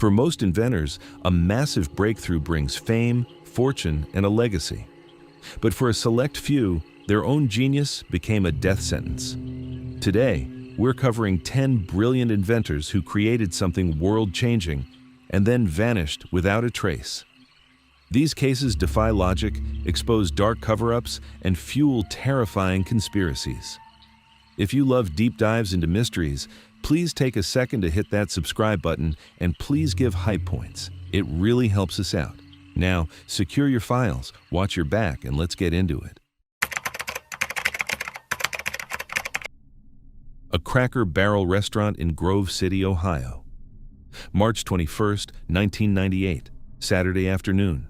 For most inventors, a massive breakthrough brings fame, fortune, and a legacy. But for a select few, their own genius became a death sentence. Today, we're covering 10 brilliant inventors who created something world-changing and then vanished without a trace. These cases defy logic, expose dark cover-ups, and fuel terrifying conspiracies. If you love deep dives into mysteries, please take a second to hit that subscribe button and please give hype points. It really helps us out. Now, secure your files, watch your back, and let's get into it. A Cracker Barrel restaurant in Grove City, Ohio. March 21st, 1998, Saturday afternoon.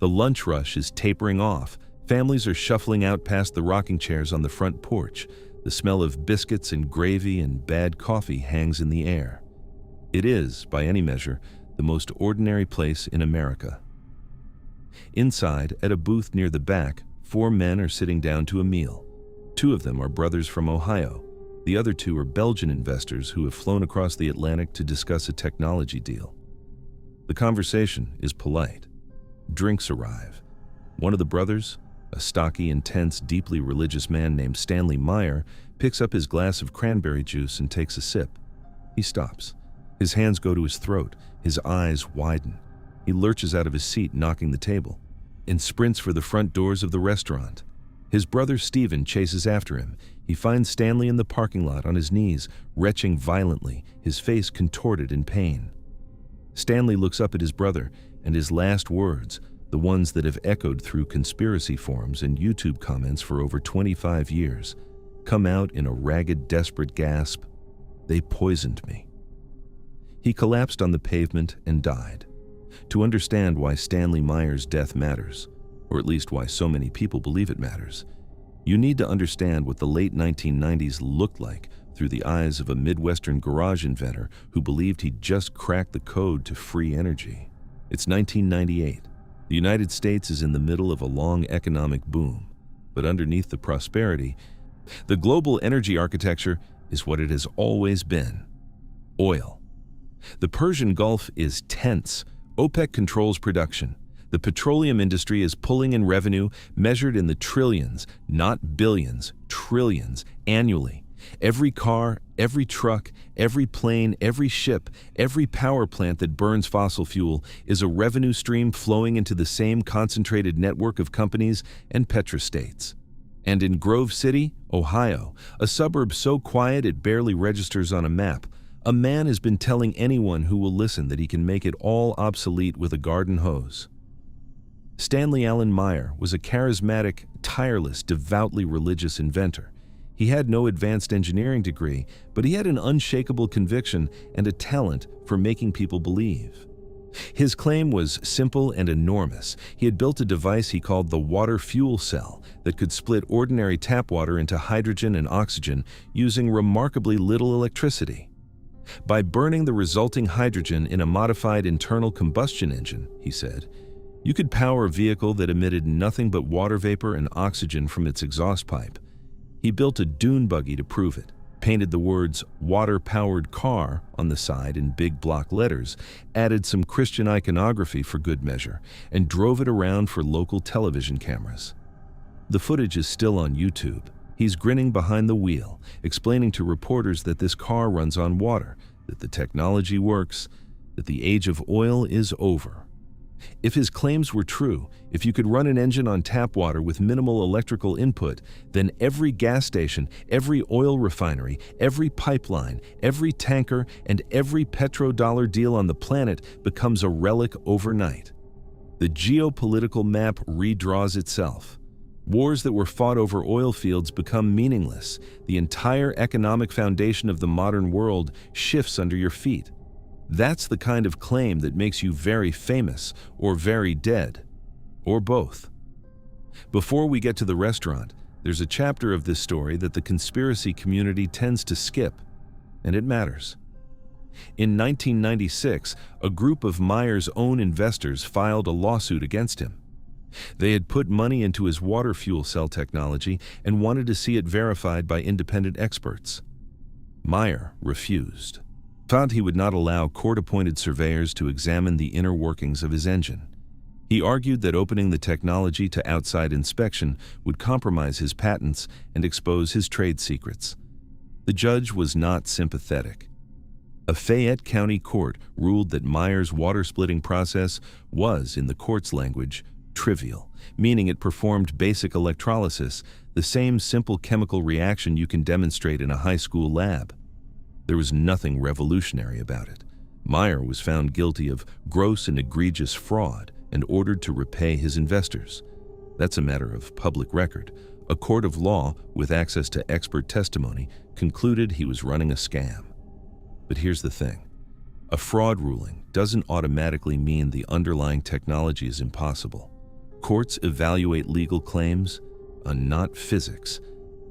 The lunch rush is tapering off. Families are shuffling out past the rocking chairs on the front porch. The smell of biscuits and gravy and bad coffee hangs in the air. It is, by any measure, the most ordinary place in America. Inside, at a booth near the back, 4 men are sitting down to a meal. 2 of them are brothers from Ohio. The other 2 are Belgian investors who have flown across the Atlantic to discuss a technology deal. The conversation is polite. Drinks arrive. One of the brothers, a stocky, intense, deeply religious man named Stanley Meyer, picks up his glass of cranberry juice and takes a sip. He stops. His hands go to his throat. His eyes widen. He lurches out of his seat, knocking the table, and sprints for the front doors of the restaurant. His brother Stephen chases after him. He finds Stanley in the parking lot on his knees, retching violently, his face contorted in pain. Stanley looks up at his brother, and his last words, the ones that have echoed through conspiracy forums and YouTube comments for over 25 years, come out in a ragged, desperate gasp. "They poisoned me." He collapsed on the pavement and died. To understand why Stanley Meyer's death matters, or at least why so many people believe it matters, you need to understand what the late 1990s looked like through the eyes of a Midwestern garage inventor who believed he'd just cracked the code to free energy. It's 1998. The United States is in the middle of a long economic boom, but underneath the prosperity, the global energy architecture is what it has always been: oil. The Persian Gulf is tense. OPEC controls production. The petroleum industry is pulling in revenue measured in the trillions, not billions, trillions, annually. Every car, every truck, every plane, every ship, every power plant that burns fossil fuel is a revenue stream flowing into the same concentrated network of companies and petrostates. And in Grove City, Ohio, a suburb so quiet it barely registers on a map, a man has been telling anyone who will listen that he can make it all obsolete with a garden hose. Stanley Allen Meyer was a charismatic, tireless, devoutly religious inventor. He had no advanced engineering degree, but he had an unshakable conviction and a talent for making people believe. His claim was simple and enormous. He had built a device he called the water fuel cell that could split ordinary tap water into hydrogen and oxygen using remarkably little electricity. By burning the resulting hydrogen in a modified internal combustion engine, he said, you could power a vehicle that emitted nothing but water vapor and oxygen from its exhaust pipe. He built a dune buggy to prove it, painted the words "water-powered car" on the side in big block letters, added some Christian iconography for good measure, and drove it around for local television cameras. The footage is still on YouTube. He's grinning behind the wheel, explaining to reporters that this car runs on water, that the technology works, that the age of oil is over. If his claims were true, if you could run an engine on tap water with minimal electrical input, then every gas station, every oil refinery, every pipeline, every tanker, and every petrodollar deal on the planet becomes a relic overnight. The geopolitical map redraws itself. Wars that were fought over oil fields become meaningless. The entire economic foundation of the modern world shifts under your feet. That's the kind of claim that makes you very famous or very dead, or both. Before we get to the restaurant, there's a chapter of this story that the conspiracy community tends to skip, and it matters. In 1996, a group of Meyer's own investors filed a lawsuit against him. They had put money into his water fuel cell technology and wanted to see it verified by independent experts. Meyer refused. found he would not allow court-appointed surveyors to examine the inner workings of his engine. He argued that opening the technology to outside inspection would compromise his patents and expose his trade secrets. The judge was not sympathetic. A Fayette County court ruled that Meyer's water-splitting process was, in the court's language, trivial, meaning it performed basic electrolysis, the same simple chemical reaction you can demonstrate in a high school lab. There was nothing revolutionary about it. Meyer was found guilty of gross and egregious fraud and ordered to repay his investors. That's a matter of public record. A court of law, with access to expert testimony, concluded he was running a scam. But here's the thing. A fraud ruling doesn't automatically mean the underlying technology is impossible. Courts evaluate legal claims, not physics.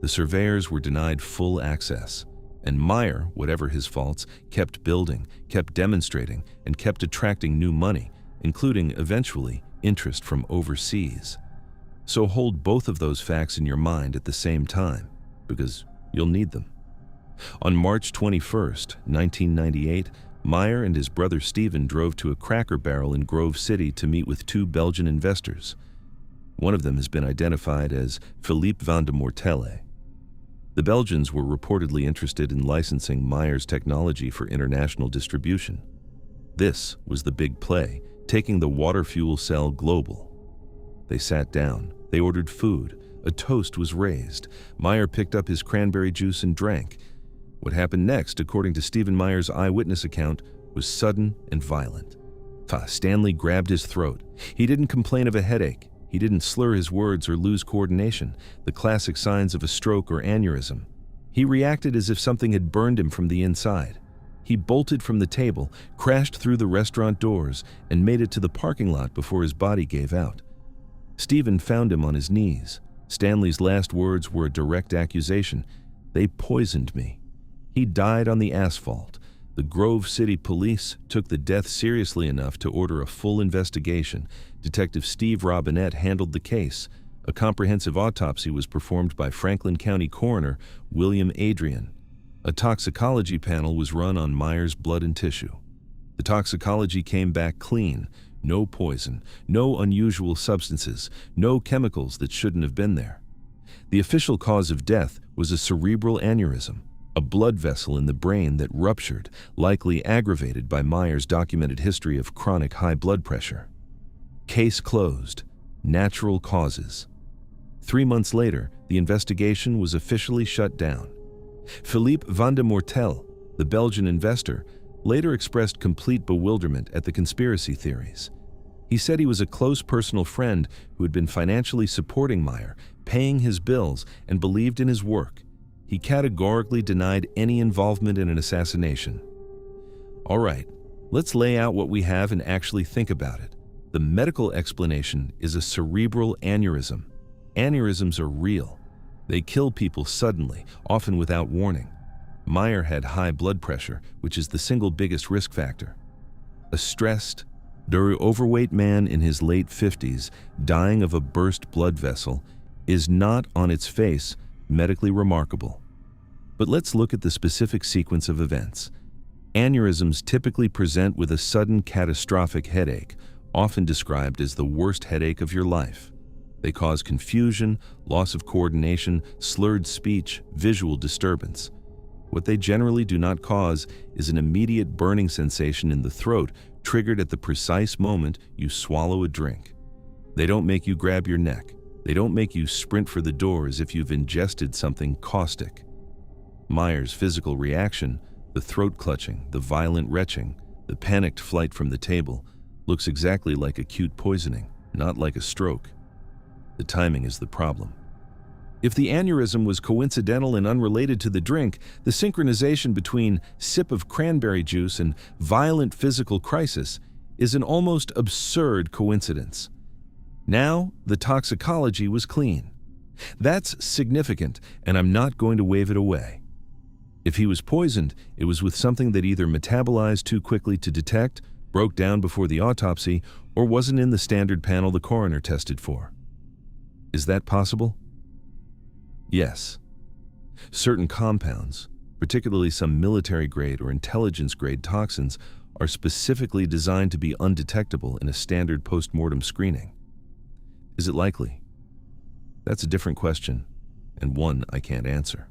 The surveyors were denied full access, and Meyer, whatever his faults, kept building, kept demonstrating, and kept attracting new money, including, eventually, interest from overseas. So hold both of those facts in your mind at the same time, because you'll need them. On March 21st, 1998, Meyer and his brother Stephen drove to a Cracker Barrel in Grove City to meet with two Belgian investors. One of them has been identified as Philippe van de Mortelle. The Belgians were reportedly interested in licensing Meyer's technology for international distribution. This was the big play, taking the water fuel cell global. They sat down, they ordered food, a toast was raised. Meyer picked up his cranberry juice and drank. What happened next, according to Stephen Meyer's eyewitness account, was sudden and violent. Stanley grabbed his throat. He didn't complain of a headache. He didn't slur his words or lose coordination, the classic signs of a stroke or aneurysm. He reacted as if something had burned him from the inside. He bolted from the table, crashed through the restaurant doors, and made it to the parking lot before his body gave out. Stephen found him on his knees. Stanley's last words were a direct accusation. "They poisoned me." He died on the asphalt. The Grove City police took the death seriously enough to order a full investigation. Detective Steve Robinette handled the case. A comprehensive autopsy was performed by Franklin County Coroner William Adrian. A toxicology panel was run on Meyer's blood and tissue. The toxicology came back clean. No poison, no unusual substances, no chemicals that shouldn't have been there. The official cause of death was a cerebral aneurysm, a blood vessel in the brain that ruptured, likely aggravated by Meyer's documented history of chronic high blood pressure. Case closed. Natural causes. 3 months later, the investigation was officially shut down. Philippe van de Mortelle, the Belgian investor, later expressed complete bewilderment at the conspiracy theories. He said he was a close personal friend who had been financially supporting Meyer, paying his bills, and believed in his work. He categorically denied any involvement in an assassination. All right, let's lay out what we have and actually think about it. The medical explanation is a cerebral aneurysm. Aneurysms are real. They kill people suddenly, often without warning. Meyer had high blood pressure, which is the single biggest risk factor. A stressed, overweight man in his late 50s dying of a burst blood vessel is not, on its face, medically remarkable. But let's look at the specific sequence of events. Aneurysms typically present with a sudden catastrophic headache, often described as the worst headache of your life. They cause confusion, loss of coordination, slurred speech, visual disturbance. What they generally do not cause is an immediate burning sensation in the throat triggered at the precise moment you swallow a drink. They don't make you grab your neck. They don't make you sprint for the door as if you've ingested something caustic. Meyer's physical reaction, the throat clutching, the violent retching, the panicked flight from the table, looks exactly like acute poisoning, not like a stroke. The timing is the problem. If the aneurysm was coincidental and unrelated to the drink, the synchronization between sip of cranberry juice and violent physical crisis is an almost absurd coincidence. Now, the toxicology was clean. That's significant, and I'm not going to wave it away. If he was poisoned, it was with something that either metabolized too quickly to detect, broke down before the autopsy, or wasn't in the standard panel the coroner tested for. Is that possible? Yes. Certain compounds, particularly some military-grade or intelligence-grade toxins, are specifically designed to be undetectable in a standard post-mortem screening. Is it likely? That's a different question, and one I can't answer.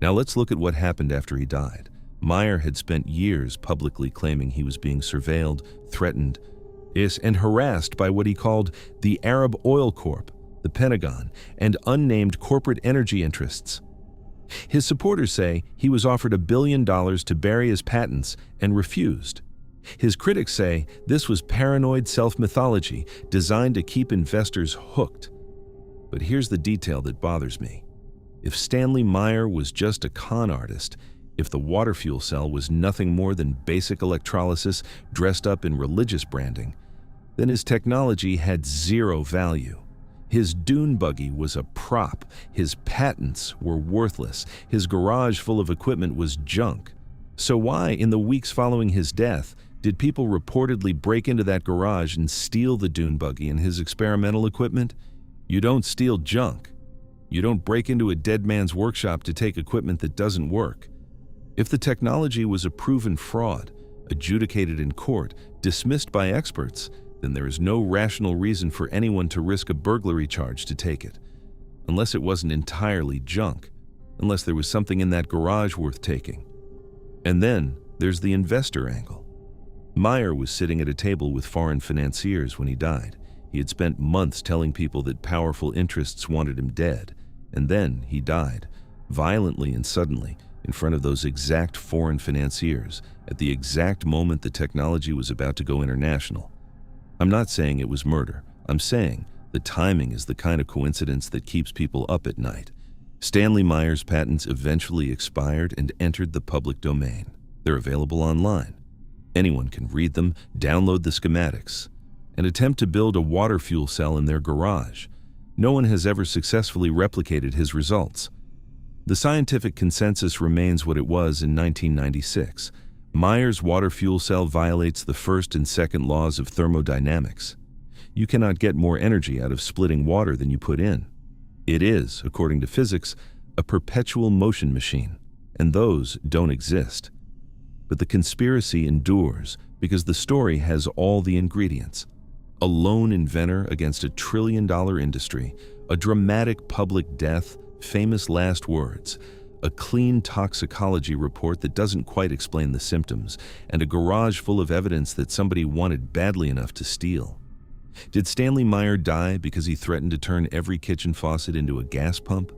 Now let's look at what happened after he died. Meyer had spent years publicly claiming he was being surveilled, threatened, and harassed by what he called the Arab Oil Corp, the Pentagon, and unnamed corporate energy interests. His supporters say he was offered $1 billion to bury his patents and refused. His critics say this was paranoid self-mythology designed to keep investors hooked. But here's the detail that bothers me. If Stanley Meyer was just a con artist, if the water fuel cell was nothing more than basic electrolysis dressed up in religious branding, then his technology had zero value. His dune buggy was a prop, his patents were worthless, his garage full of equipment was junk. So why, in the weeks following his death, did people reportedly break into that garage and steal the dune buggy and his experimental equipment? You don't steal junk. You don't break into a dead man's workshop to take equipment that doesn't work. If the technology was a proven fraud, adjudicated in court, dismissed by experts, then there is no rational reason for anyone to risk a burglary charge to take it. Unless it wasn't entirely junk, unless there was something in that garage worth taking. And then there's the investor angle. Meyer was sitting at a table with foreign financiers when he died. He had spent months telling people that powerful interests wanted him dead, and then he died, violently and suddenly, in front of those exact foreign financiers, at the exact moment the technology was about to go international. I'm not saying it was murder. I'm saying the timing is the kind of coincidence that keeps people up at night. Stanley Meyer's patents eventually expired and entered the public domain. They're available online. Anyone can read them, download the schematics, and attempt to build a water fuel cell in their garage. No one has ever successfully replicated his results. The scientific consensus remains what it was in 1996. Meyer's water fuel cell violates the first and second laws of thermodynamics. You cannot get more energy out of splitting water than you put in. It is, according to physics, a perpetual motion machine, and those don't exist. But the conspiracy endures because the story has all the ingredients. A lone inventor against $1 trillion industry, a dramatic public death, famous last words, a clean toxicology report that doesn't quite explain the symptoms, and a garage full of evidence that somebody wanted badly enough to steal. Did Stanley Meyer die because he threatened to turn every kitchen faucet into a gas pump?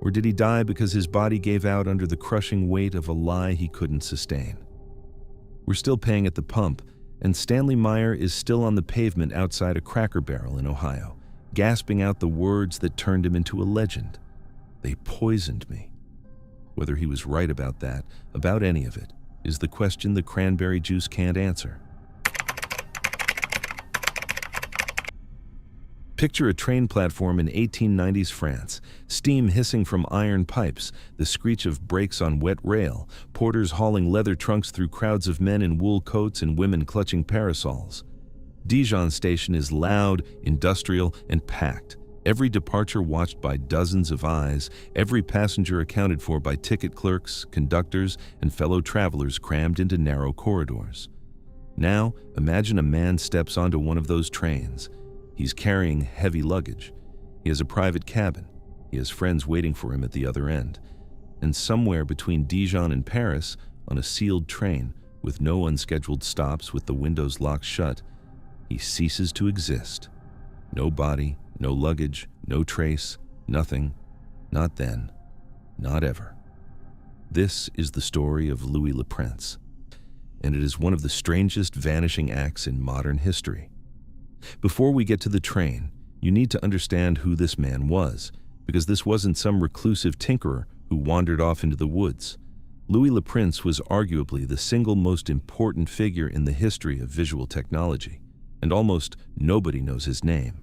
Or did he die because his body gave out under the crushing weight of a lie he couldn't sustain? We're still paying at the pump, and Stanley Meyer is still on the pavement outside a Cracker Barrel in Ohio, gasping out the words that turned him into a legend. They poisoned me. Whether he was right about that, about any of it, is the question the cranberry juice can't answer. Picture a train platform in 1890s France, steam hissing from iron pipes, the screech of brakes on wet rail, porters hauling leather trunks through crowds of men in wool coats and women clutching parasols. Dijon station is loud, industrial, and packed. Every departure watched by dozens of eyes, every passenger accounted for by ticket clerks, conductors, and fellow travelers crammed into narrow corridors. Now, imagine a man steps onto one of those trains. He's carrying heavy luggage. He has a private cabin. He has friends waiting for him at the other end. And somewhere between Dijon and Paris, on a sealed train, with no unscheduled stops, with the windows locked shut, he ceases to exist. No body, no luggage, no trace, nothing. Not then, not ever. This is the story of Louis Le Prince, and it is one of the strangest vanishing acts in modern history. Before we get to the train, you need to understand who this man was, because this wasn't some reclusive tinkerer who wandered off into the woods. Louis Le Prince was arguably the single most important figure in the history of visual technology, and almost nobody knows his name.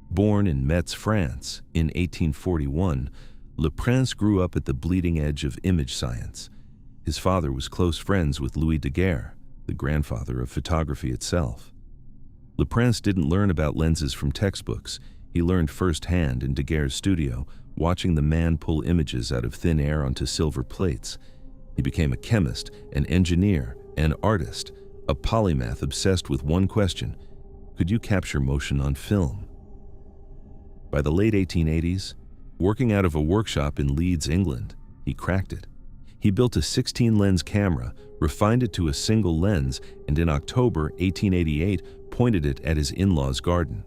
Born in Metz, France, in 1841, Le Prince grew up at the bleeding edge of image science. His father was close friends with Louis Daguerre, the grandfather of photography itself. Le Prince didn't learn about lenses from textbooks. He learned firsthand in Daguerre's studio, watching the man pull images out of thin air onto silver plates. He became a chemist, an engineer, an artist, a polymath obsessed with one question: could you capture motion on film? By the late 1880s, working out of a workshop in Leeds, England, he cracked it. He built a 16-lens camera, refined it to a single lens, and in October 1888 pointed it at his in-laws' garden.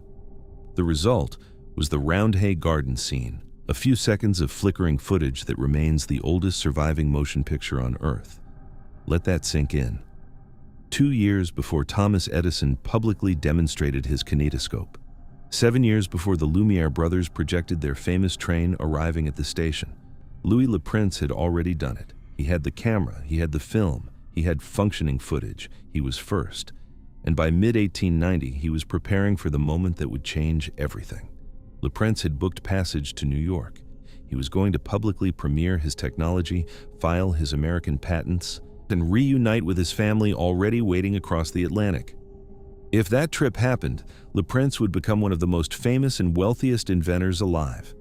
The result was the Roundhay garden scene, a few seconds of flickering footage that remains the oldest surviving motion picture on Earth. Let that sink in. 2 years before Thomas Edison publicly demonstrated his kinetoscope. 7 years before the Lumiere brothers projected their famous train arriving at the station, Louis Le Prince had already done it. He had the camera, he had the film, he had functioning footage. He was first. And by mid-1890, he was preparing for the moment that would change everything. Le Prince had booked passage to New York. He was going to publicly premiere his technology, file his American patents, and reunite with his family already waiting across the Atlantic. If that trip happened, Le Prince would become one of the most famous and wealthiest inventors alive.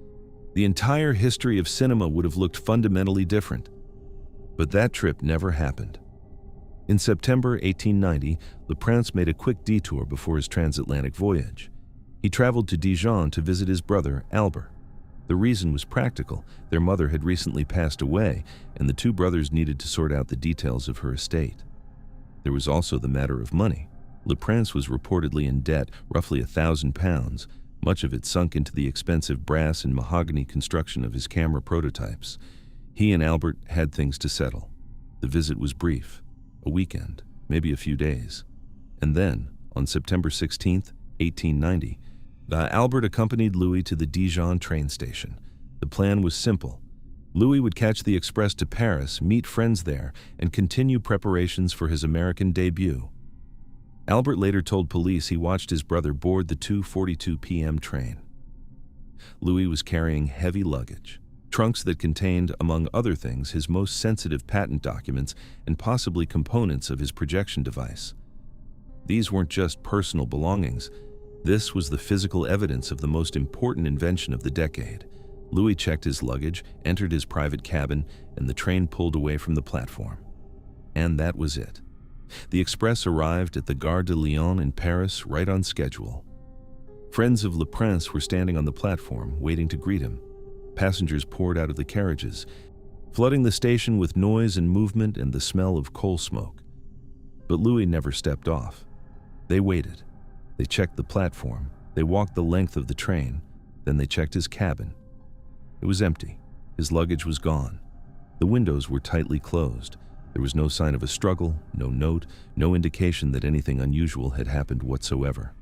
The entire history of cinema would have looked fundamentally different. But that trip never happened. In September 1890, Le Prince made a quick detour before his transatlantic voyage. He traveled to Dijon to visit his brother, Albert. The reason was practical. Their mother had recently passed away, and the two brothers needed to sort out the details of her estate. There was also the matter of money. Le Prince was reportedly in debt, roughly £1,000, much of it sunk into the expensive brass and mahogany construction of his camera prototypes. He and Albert had things to settle. The visit was brief, a weekend, maybe a few days. And then, on September 16, 1890, Albert accompanied Louis to the Dijon train station. The plan was simple. Louis would catch the express to Paris, meet friends there, and continue preparations for his American debut. Albert later told police he watched his brother board the 2:42 p.m. train. Louis was carrying heavy luggage, trunks that contained, among other things, his most sensitive patent documents and possibly components of his projection device. These weren't just personal belongings. This was the physical evidence of the most important invention of the decade. Louis checked his luggage, entered his private cabin, and the train pulled away from the platform. And that was it. The express arrived at the Gare de Lyon in Paris right on schedule. Friends of Le Prince were standing on the platform, waiting to greet him. Passengers poured out of the carriages, flooding the station with noise and movement and the smell of coal smoke. But Louis never stepped off. They waited. They checked the platform. They walked the length of the train. Then they checked his cabin. It was empty. His luggage was gone. The windows were tightly closed. There was no sign of a struggle, no note, no indication that anything unusual had happened whatsoever.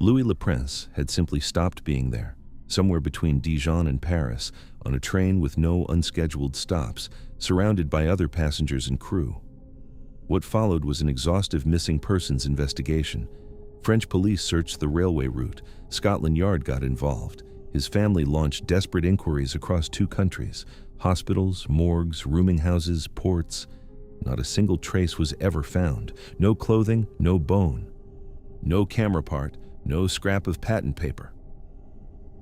Louis Le Prince had simply stopped being there, somewhere between Dijon and Paris, on a train with no unscheduled stops, surrounded by other passengers and crew. What followed was an exhaustive missing persons investigation. French police searched the railway route. Scotland Yard got involved. His family launched desperate inquiries across 2 countries. Hospitals, morgues, rooming houses, ports. Not a single trace was ever found. No clothing, no bone. No camera part, no scrap of patent paper.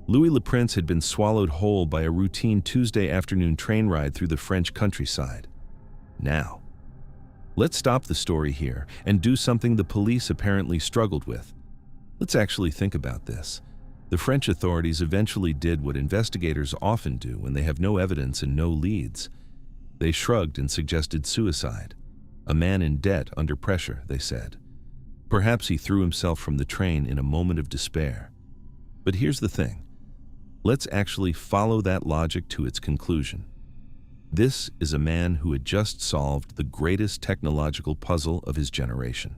Louis Le Prince had been swallowed whole by a routine Tuesday afternoon train ride through the French countryside. Now, let's stop the story here and do something the police apparently struggled with. Let's actually think about this. The French authorities eventually did what investigators often do when they have no evidence and no leads. They shrugged and suggested suicide. A man in debt under pressure, they said. Perhaps he threw himself from the train in a moment of despair. But here's the thing. Let's actually follow that logic to its conclusion. This is a man who had just solved the greatest technological puzzle of his generation.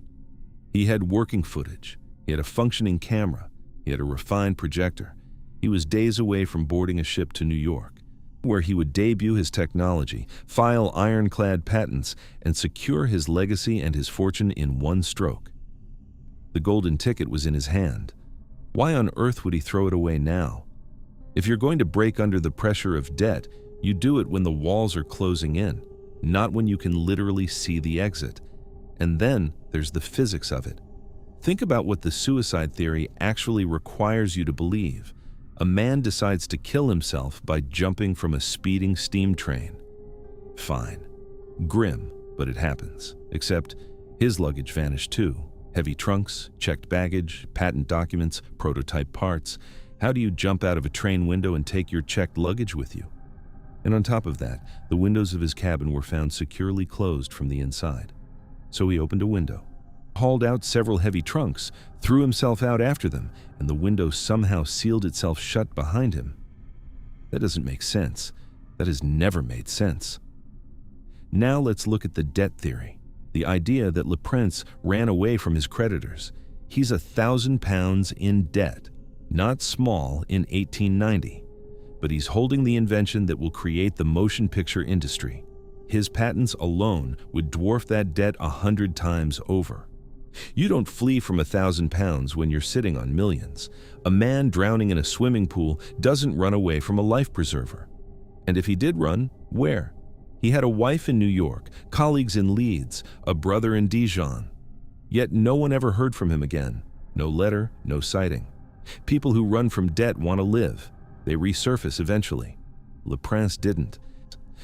He had working footage. He had a functioning camera. He had a refined projector. He was days away from boarding a ship to New York, where he would debut his technology, file ironclad patents, and secure his legacy and his fortune in one stroke. The golden ticket was in his hand. Why on earth would he throw it away now? If you're going to break under the pressure of debt, you do it when the walls are closing in, not when you can literally see the exit. And then there's the physics of it. Think about what the suicide theory actually requires you to believe. A man decides to kill himself by jumping from a speeding steam train. Fine. Grim, but it happens. Except his luggage vanished too. Heavy trunks, checked baggage, patent documents, prototype parts. How do you jump out of a train window and take your checked luggage with you? And on top of that, the windows of his cabin were found securely closed from the inside. So he opened a window, hauled out several heavy trunks, threw himself out after them, and the window somehow sealed itself shut behind him. That doesn't make sense. That has never made sense. Now let's look at the debt theory. The idea that Le Prince ran away from his creditors. He's 1,000 pounds in debt. Not small in 1890. But he's holding the invention that will create the motion picture industry. His patents alone would dwarf that debt 100 times over. You don't flee from 1,000 pounds when you're sitting on millions. A man drowning in a swimming pool doesn't run away from a life preserver. And if he did run, where? He had a wife in New York, colleagues in Leeds, a brother in Dijon. Yet no one ever heard from him again. No letter, no sighting. People who run from debt want to live. They resurface eventually. Le Prince didn't.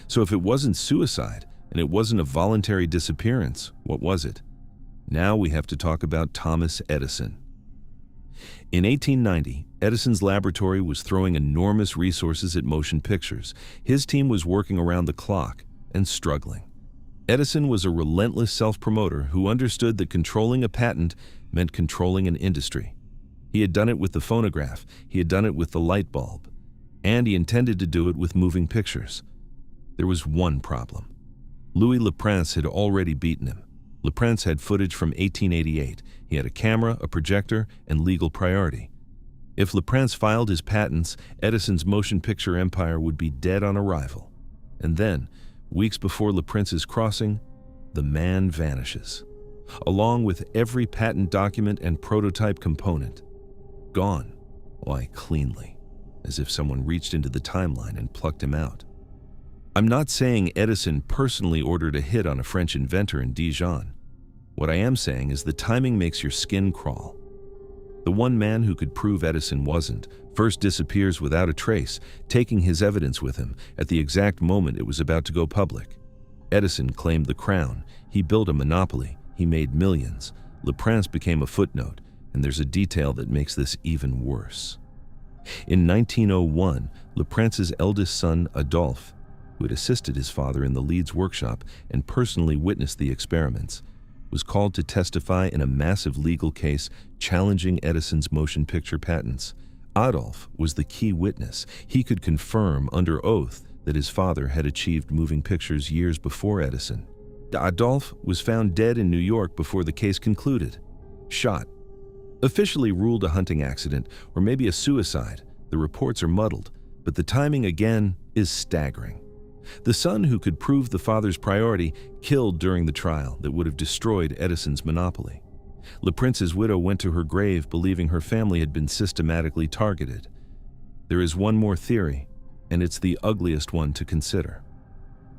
So if it wasn't suicide, and it wasn't a voluntary disappearance, what was it? Now we have to talk about Thomas Edison. In 1890, Edison's laboratory was throwing enormous resources at motion pictures. His team was working around the clock and struggling. Edison was a relentless self-promoter who understood that controlling a patent meant controlling an industry. He had done it with the phonograph, he had done it with the light bulb, and he intended to do it with moving pictures. There was one problem. Louis Le Prince had already beaten him. Le Prince had footage from 1888. He had a camera, a projector, and legal priority. If Le Prince filed his patents, Edison's motion picture empire would be dead on arrival. And then, weeks before Le Prince's crossing, the man vanishes, along with every patent document and prototype component. Gone. Why, cleanly, as if someone reached into the timeline and plucked him out. I'm not saying Edison personally ordered a hit on a French inventor in Dijon. What I am saying is the timing makes your skin crawl. The one man who could prove Edison wasn't first disappears without a trace, taking his evidence with him at the exact moment it was about to go public. Edison claimed the crown. He built a monopoly. He made millions. Le Prince became a footnote, and there's a detail that makes this even worse. In 1901, Le Prince's eldest son, Adolphe, who had assisted his father in the Leeds workshop and personally witnessed the experiments, was called to testify in a massive legal case challenging Edison's motion picture patents. Adolphe was the key witness. He could confirm under oath that his father had achieved moving pictures years before Edison. Adolphe was found dead in New York before the case concluded. Shot. Officially ruled a hunting accident or maybe a suicide. The reports are muddled, but the timing again is staggering. The son who could prove the father's priority killed during the trial that would have destroyed Edison's monopoly. Le Prince's widow went to her grave believing her family had been systematically targeted. There is one more theory, and it's the ugliest one to consider.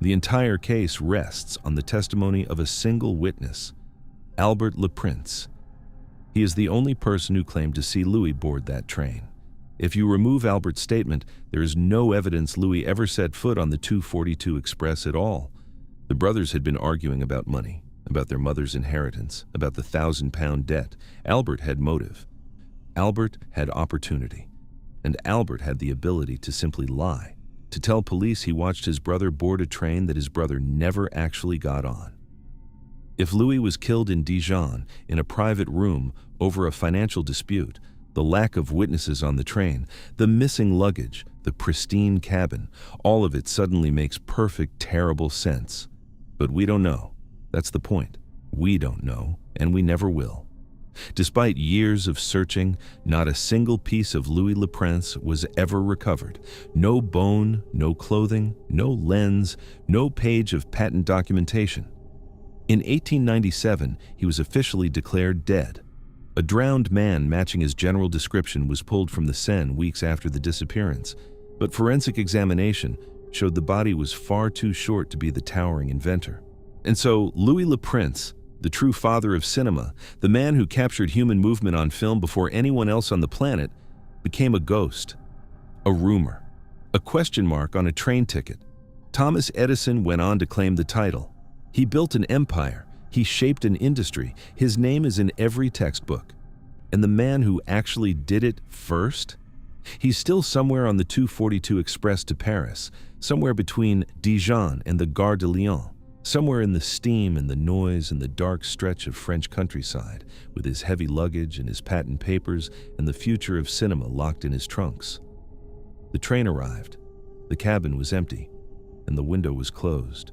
The entire case rests on the testimony of a single witness, Albert Le Prince. He is the only person who claimed to see Louis board that train. If you remove Albert's statement, there is no evidence Louis ever set foot on the 242 Express at all. The brothers had been arguing about money, about their mother's inheritance, about the 1,000-pound debt. Albert had motive. Albert had opportunity. And Albert had the ability to simply lie, to tell police he watched his brother board a train that his brother never actually got on. If Louis was killed in Dijon, in a private room, over a financial dispute, the lack of witnesses on the train, the missing luggage, the pristine cabin, all of it suddenly makes perfect, terrible sense. But we don't know. That's the point. We don't know, and we never will. Despite years of searching, not a single piece of Louis Le Prince was ever recovered. No bone, no clothing, no lens, no page of patent documentation. In 1897, he was officially declared dead. A drowned man matching his general description was pulled from the Seine weeks after the disappearance, but forensic examination showed the body was far too short to be the towering inventor. And so Louis Le Prince the true father of cinema, the man who captured human movement on film before anyone else on the planet, became a ghost, a rumor, a question mark on a train ticket. Thomas Edison went on to claim the title. He built an empire. He shaped an industry. His name is in every textbook. And the man who actually did it first? He's still somewhere on the 242 Express to Paris, somewhere between Dijon and the Gare de Lyon, somewhere in the steam and the noise and the dark stretch of French countryside, with his heavy luggage and his patent papers and the future of cinema locked in his trunks. The train arrived. The cabin was empty, and the window was closed.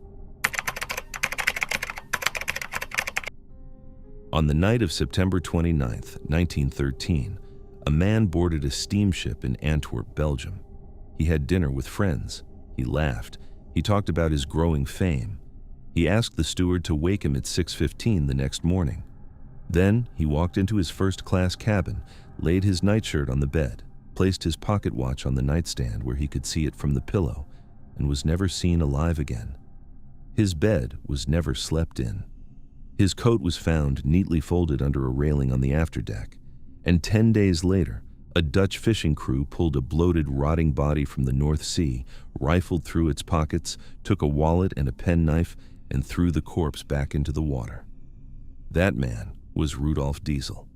On the night of September 29, 1913, a man boarded a steamship in Antwerp, Belgium. He had dinner with friends. He laughed. He talked about his growing fame. He asked the steward to wake him at 6:15 the next morning. Then he walked into his first-class cabin, laid his nightshirt on the bed, placed his pocket watch on the nightstand where he could see it from the pillow, and was never seen alive again. His bed was never slept in. His coat was found neatly folded under a railing on the afterdeck, and 10 days later, a Dutch fishing crew pulled a bloated, rotting body from the North Sea, rifled through its pockets, took a wallet and a penknife, and threw the corpse back into the water. That man was Rudolf Diesel,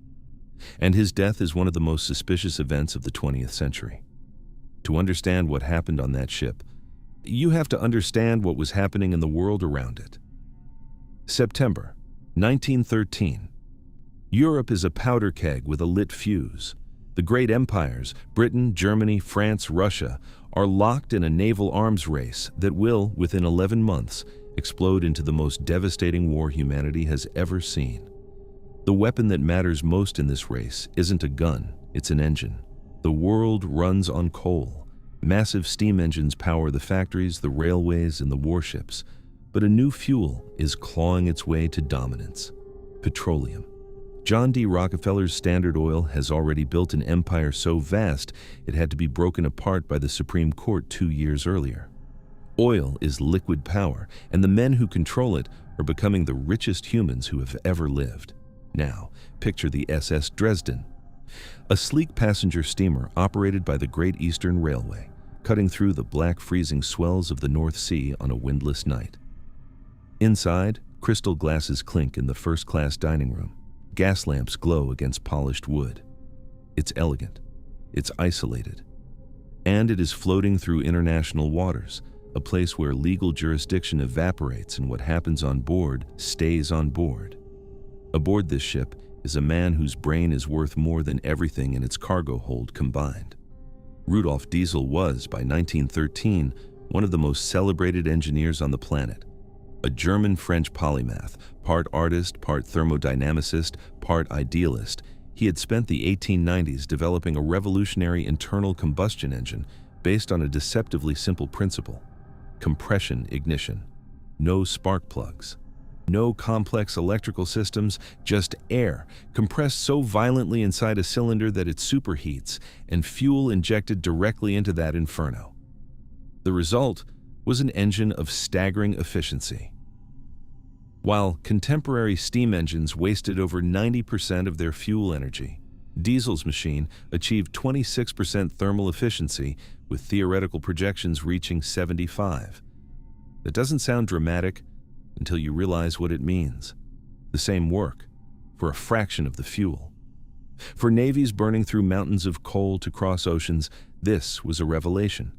and his death is one of the most suspicious events of the 20th century. To understand what happened on that ship, you have to understand what was happening in the world around it. September 1913. Europe is a powder keg with a lit fuse. The great empires, Britain, Germany, France, Russia, are locked in a naval arms race that will, within 11 months, explode into the most devastating war humanity has ever seen. The weapon that matters most in this race isn't a gun, it's an engine. The world runs on coal. Massive steam engines power the factories, the railways, and the warships. But a new fuel is clawing its way to dominance: petroleum. John D. Rockefeller's Standard Oil has already built an empire so vast it had to be broken apart by the Supreme Court 2 years earlier. Oil is liquid power, and the men who control it are becoming the richest humans who have ever lived. Now, picture the SS Dresden, a sleek passenger steamer operated by the Great Eastern Railway, cutting through the black freezing swells of the North Sea on a windless night. Inside, crystal glasses clink in the first-class dining room. Gas lamps glow against polished wood. It's elegant. It's isolated. And it is floating through international waters, a place where legal jurisdiction evaporates and what happens on board stays on board. Aboard this ship is a man whose brain is worth more than everything in its cargo hold combined. Rudolf Diesel was, by 1913, one of the most celebrated engineers on the planet. A German-French polymath, part artist, part thermodynamicist, part idealist, he had spent the 1890s developing a revolutionary internal combustion engine based on a deceptively simple principle: compression ignition. No spark plugs. No complex electrical systems, just air, compressed so violently inside a cylinder that it superheats, and fuel injected directly into that inferno. The result was an engine of staggering efficiency. While contemporary steam engines wasted over 90% of their fuel energy, Diesel's machine achieved 26% thermal efficiency, with theoretical projections reaching 75%. That doesn't sound dramatic until you realize what it means. The same work, for a fraction of the fuel. For navies burning through mountains of coal to cross oceans, this was a revelation.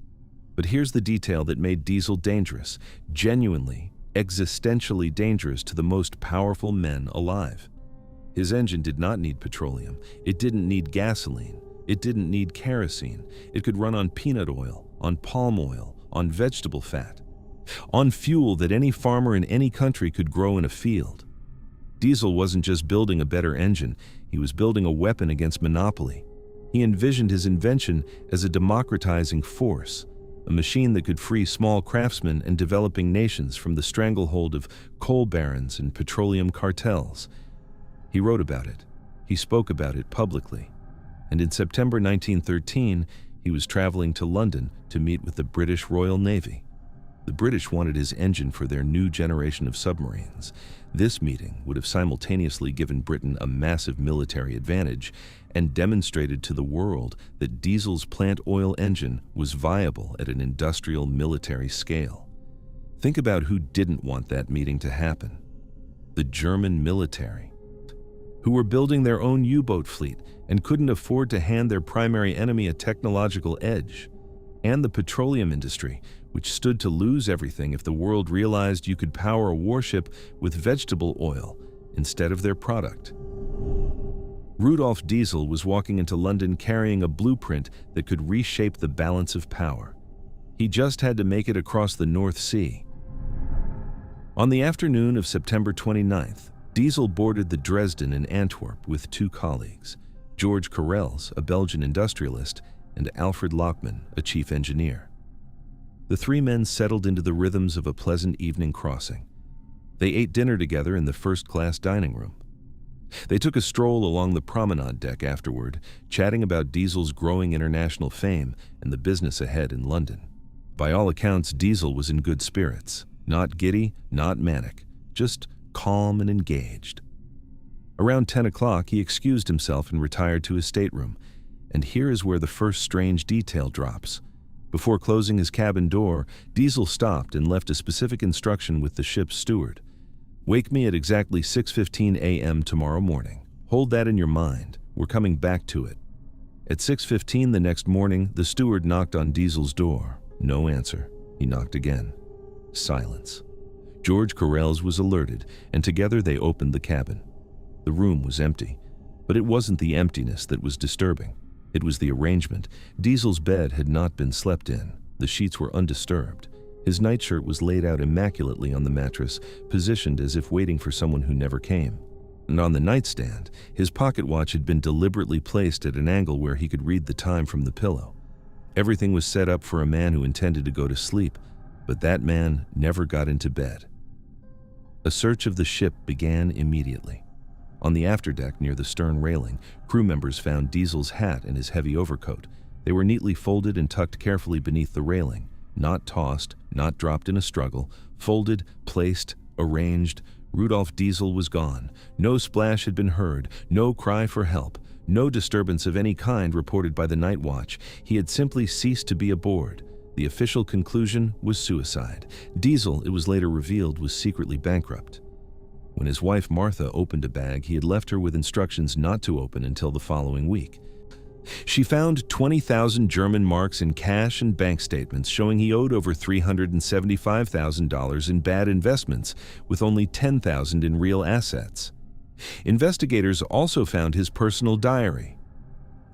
But here's the detail that made Diesel dangerous, genuinely, existentially dangerous to the most powerful men alive. His engine did not need petroleum. It didn't need gasoline. It didn't need kerosene. It could run on peanut oil, on palm oil, on vegetable fat, on fuel that any farmer in any country could grow in a field. Diesel wasn't just building a better engine, he was building a weapon against monopoly. He envisioned his invention as a democratizing force, a machine that could free small craftsmen and developing nations from the stranglehold of coal barons and petroleum cartels. He wrote about it. He spoke about it publicly. And in September 1913, he was traveling to London to meet with the British Royal Navy. The British wanted his engine for their new generation of submarines. This meeting would have simultaneously given Britain a massive military advantage and demonstrated to the world that Diesel's plant oil engine was viable at an industrial military scale. Think about who didn't want that meeting to happen. The German military, who were building their own U-boat fleet and couldn't afford to hand their primary enemy a technological edge, and the petroleum industry, which stood to lose everything if the world realized you could power a warship with vegetable oil instead of their product. Rudolf Diesel was walking into London carrying a blueprint that could reshape the balance of power. He just had to make it across the North Sea. On the afternoon of September 29th, Diesel boarded the Dresden in Antwerp with two colleagues, George Correls, a Belgian industrialist, and Alfred Lockman, a chief engineer. The three men settled into the rhythms of a pleasant evening crossing. They ate dinner together in the first-class dining room. They took a stroll along the promenade deck afterward, chatting about Diesel's growing international fame and the business ahead in London. By all accounts, Diesel was in good spirits. Not giddy, not manic, just calm and engaged. Around 10 o'clock, he excused himself and retired to his stateroom. And here is where the first strange detail drops. Before closing his cabin door, Diesel stopped and left a specific instruction with the ship's steward. "Wake me at exactly 6:15 a.m. tomorrow morning. Hold that in your mind. We're coming back to it." At 6:15 the next morning, the steward knocked on Diesel's door. No answer. He knocked again. Silence. George Correls was alerted, and together they opened the cabin. The room was empty, but it wasn't the emptiness that was disturbing. It was the arrangement. Diesel's bed had not been slept in. The sheets were undisturbed. His nightshirt was laid out immaculately on the mattress, positioned as if waiting for someone who never came. And on the nightstand, his pocket watch had been deliberately placed at an angle where he could read the time from the pillow. Everything was set up for a man who intended to go to sleep, but that man never got into bed. A search of the ship began immediately. On the afterdeck near the stern railing, crew members found Diesel's hat and his heavy overcoat. They were neatly folded and tucked carefully beneath the railing, not tossed, not dropped in a struggle, folded, placed, arranged. Rudolf Diesel was gone. No splash had been heard, no cry for help, no disturbance of any kind reported by the night watch. He had simply ceased to be aboard. The official conclusion was suicide. Diesel, it was later revealed, was secretly bankrupt. When his wife Martha opened a bag, he had left her with instructions not to open until the following week. She found 20,000 German marks in cash and bank statements showing he owed over $375,000 in bad investments, with only $10,000 in real assets. Investigators also found his personal diary.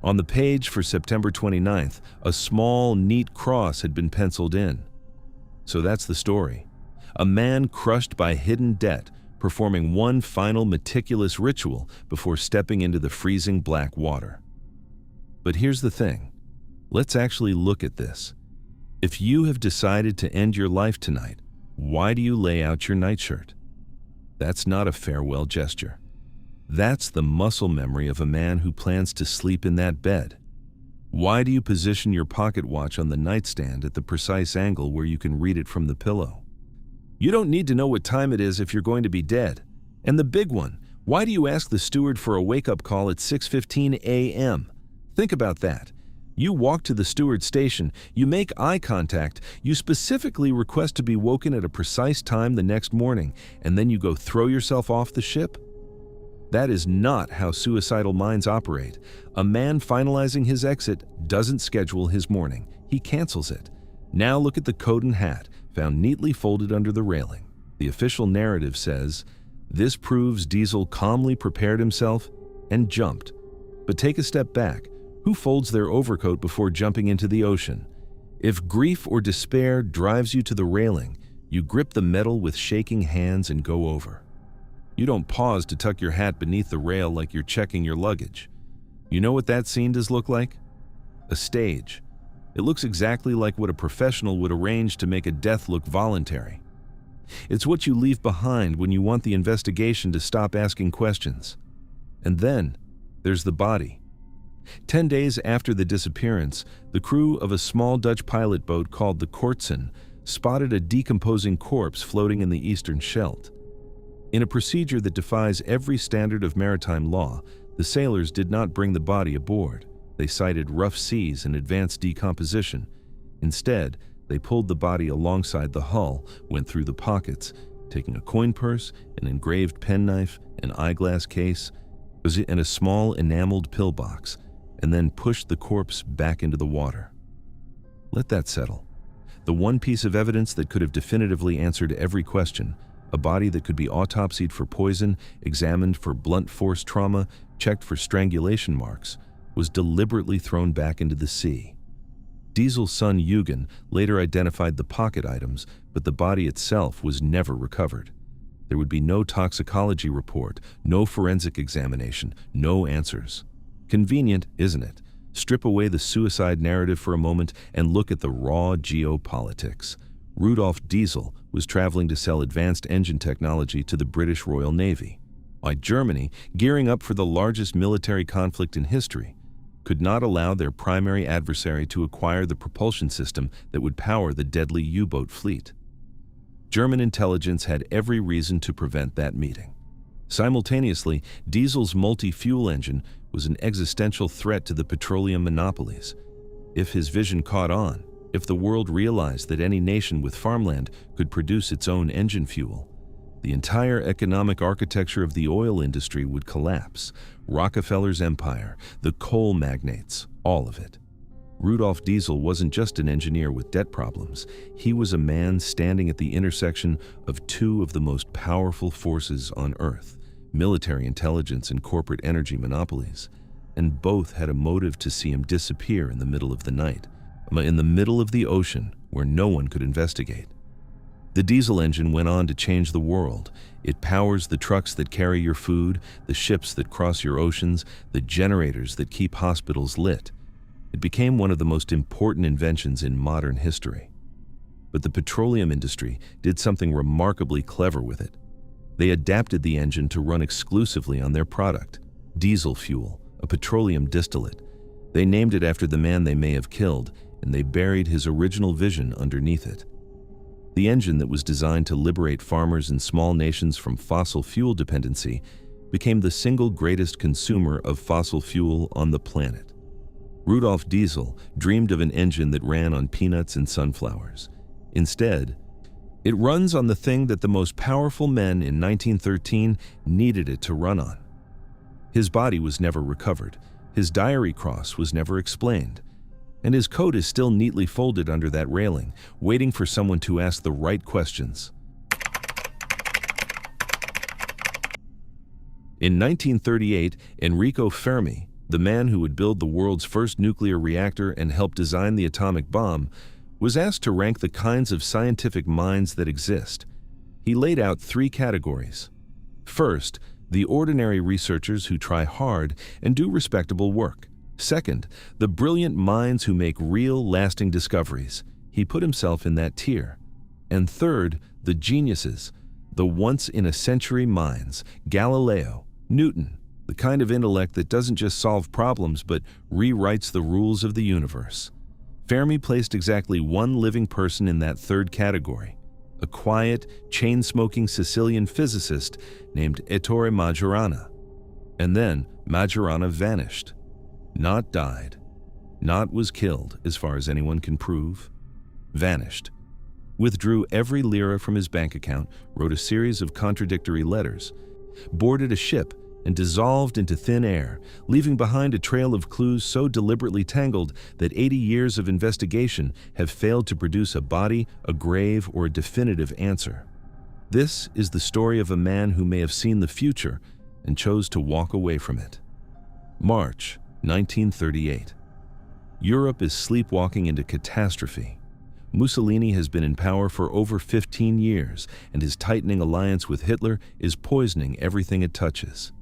On the page for September 29th, a small, neat cross had been penciled in. So that's the story. A man crushed by hidden debt, performing one final meticulous ritual before stepping into the freezing black water. But here's the thing. Let's actually look at this. If you have decided to end your life tonight, why do you lay out your nightshirt? That's not a farewell gesture. That's the muscle memory of a man who plans to sleep in that bed. Why do you position your pocket watch on the nightstand at the precise angle where you can read it from the pillow? You don't need to know what time it is if you're going to be dead. And the big one, why do you ask the steward for a wake-up call at 6:15 a.m.? Think about that. You walk to the steward's station, you make eye contact, you specifically request to be woken at a precise time the next morning, and then you go throw yourself off the ship? That is not how suicidal minds operate. A man finalizing his exit doesn't schedule his morning. He cancels it. Now look at the coat and hat, found neatly folded under the railing. The official narrative says, this proves Diesel calmly prepared himself and jumped. But take a step back. Who folds their overcoat before jumping into the ocean? If grief or despair drives you to the railing, you grip the metal with shaking hands and go over. You don't pause to tuck your hat beneath the rail like you're checking your luggage. You know what that scene does look like? A stage. It looks exactly like what a professional would arrange to make a death look voluntary. It's what you leave behind when you want the investigation to stop asking questions. And then, there's the body. 10 days after the disappearance, the crew of a small Dutch pilot boat called the Kortsen spotted a decomposing corpse floating in the eastern Scheldt. In a procedure that defies every standard of maritime law, the sailors did not bring the body aboard. They cited rough seas and advanced decomposition. Instead, they pulled the body alongside the hull, went through the pockets, taking a coin purse, an engraved penknife, an eyeglass case, and a small enameled pillbox, and then pushed the corpse back into the water. Let that settle. The one piece of evidence that could have definitively answered every question, a body that could be autopsied for poison, examined for blunt force trauma, checked for strangulation marks, was deliberately thrown back into the sea. Diesel's son Eugen later identified the pocket items, but the body itself was never recovered. There would be no toxicology report, no forensic examination, no answers. Convenient, isn't it? Strip away the suicide narrative for a moment and look at the raw geopolitics. Rudolf Diesel was traveling to sell advanced engine technology to the British Royal Navy, while Germany, gearing up for the largest military conflict in history, could not allow their primary adversary to acquire the propulsion system that would power the deadly U-boat fleet. German intelligence had every reason to prevent that meeting. Simultaneously, Diesel's multi-fuel engine was an existential threat to the petroleum monopolies. If his vision caught on, if the world realized that any nation with farmland could produce its own engine fuel, the entire economic architecture of the oil industry would collapse. Rockefeller's empire, the coal magnates, all of it. Rudolf Diesel wasn't just an engineer with debt problems. He was a man standing at the intersection of two of the most powerful forces on Earth, military intelligence and corporate energy monopolies. And both had a motive to see him disappear in the middle of the night, in the middle of the ocean where no one could investigate. The diesel engine went on to change the world. It powers the trucks that carry your food, the ships that cross your oceans, the generators that keep hospitals lit. It became one of the most important inventions in modern history. But the petroleum industry did something remarkably clever with it. They adapted the engine to run exclusively on their product, diesel fuel, a petroleum distillate. They named it after the man they may have killed, and they buried his original vision underneath it. The engine that was designed to liberate farmers and small nations from fossil fuel dependency became the single greatest consumer of fossil fuel on the planet. Rudolf Diesel dreamed of an engine that ran on peanuts and sunflowers. Instead, it runs on the thing that the most powerful men in 1913 needed it to run on. His body was never recovered, his diary cross was never explained, and his coat is still neatly folded under that railing, waiting for someone to ask the right questions. In 1938, Enrico Fermi, the man who would build the world's first nuclear reactor and help design the atomic bomb, was asked to rank the kinds of scientific minds that exist. He laid out 3 categories. First, the ordinary researchers who try hard and do respectable work. Second, the brilliant minds who make real, lasting discoveries. He put himself in that tier. And third, the geniuses, the once-in-a-century minds, Galileo, Newton, the kind of intellect that doesn't just solve problems but rewrites the rules of the universe. Fermi placed exactly one living person in that third category, a quiet, chain-smoking Sicilian physicist named Ettore Majorana. And then Majorana vanished. Not died, not was killed as far as anyone can prove, vanished. Withdrew every lira from his bank account, wrote a series of contradictory letters, boarded a ship, and dissolved into thin air, leaving behind a trail of clues so deliberately tangled that 80 years of investigation have failed to produce a body, a grave, or a definitive answer. This is the story of a man who may have seen the future and chose to walk away from it. March 1938. Europe is sleepwalking into catastrophe. Mussolini has been in power for over 15 years, and his tightening alliance with Hitler is poisoning everything it touches.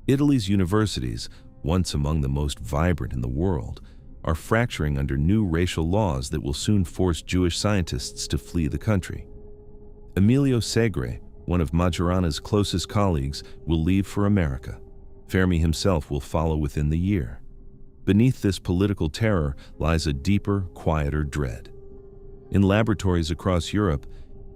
Italy's universities, once among the most vibrant in the world, are fracturing under new racial laws that will soon force Jewish scientists to flee the country. Emilio Segre, one of Majorana's closest colleagues, will leave for America. Fermi himself will follow within the year. Beneath this political terror lies a deeper, quieter dread. In laboratories across Europe,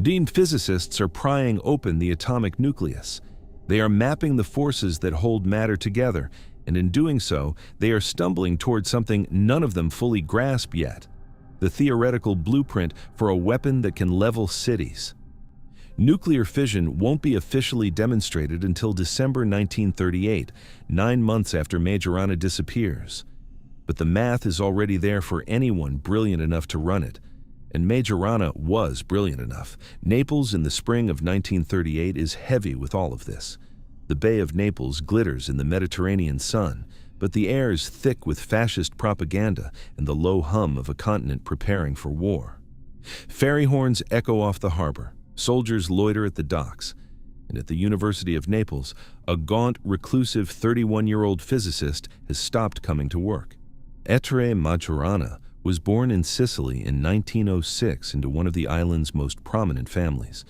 deemed physicists are prying open the atomic nucleus. They are mapping the forces that hold matter together, and in doing so, they are stumbling toward something none of them fully grasp yet: the theoretical blueprint for a weapon that can level cities. Nuclear fission won't be officially demonstrated until December 1938, 9 months after Majorana disappears. But the math is already there for anyone brilliant enough to run it. And Majorana was brilliant enough. Naples in the spring of 1938 is heavy with all of this. The Bay of Naples glitters in the Mediterranean sun, but the air is thick with fascist propaganda and the low hum of a continent preparing for war. Ferry horns echo off the harbor. Soldiers loiter at the docks. And at the University of Naples, a gaunt, reclusive 31-year-old physicist has stopped coming to work. Ettore Majorana was born in Sicily in 1906 into one of the island's most prominent families.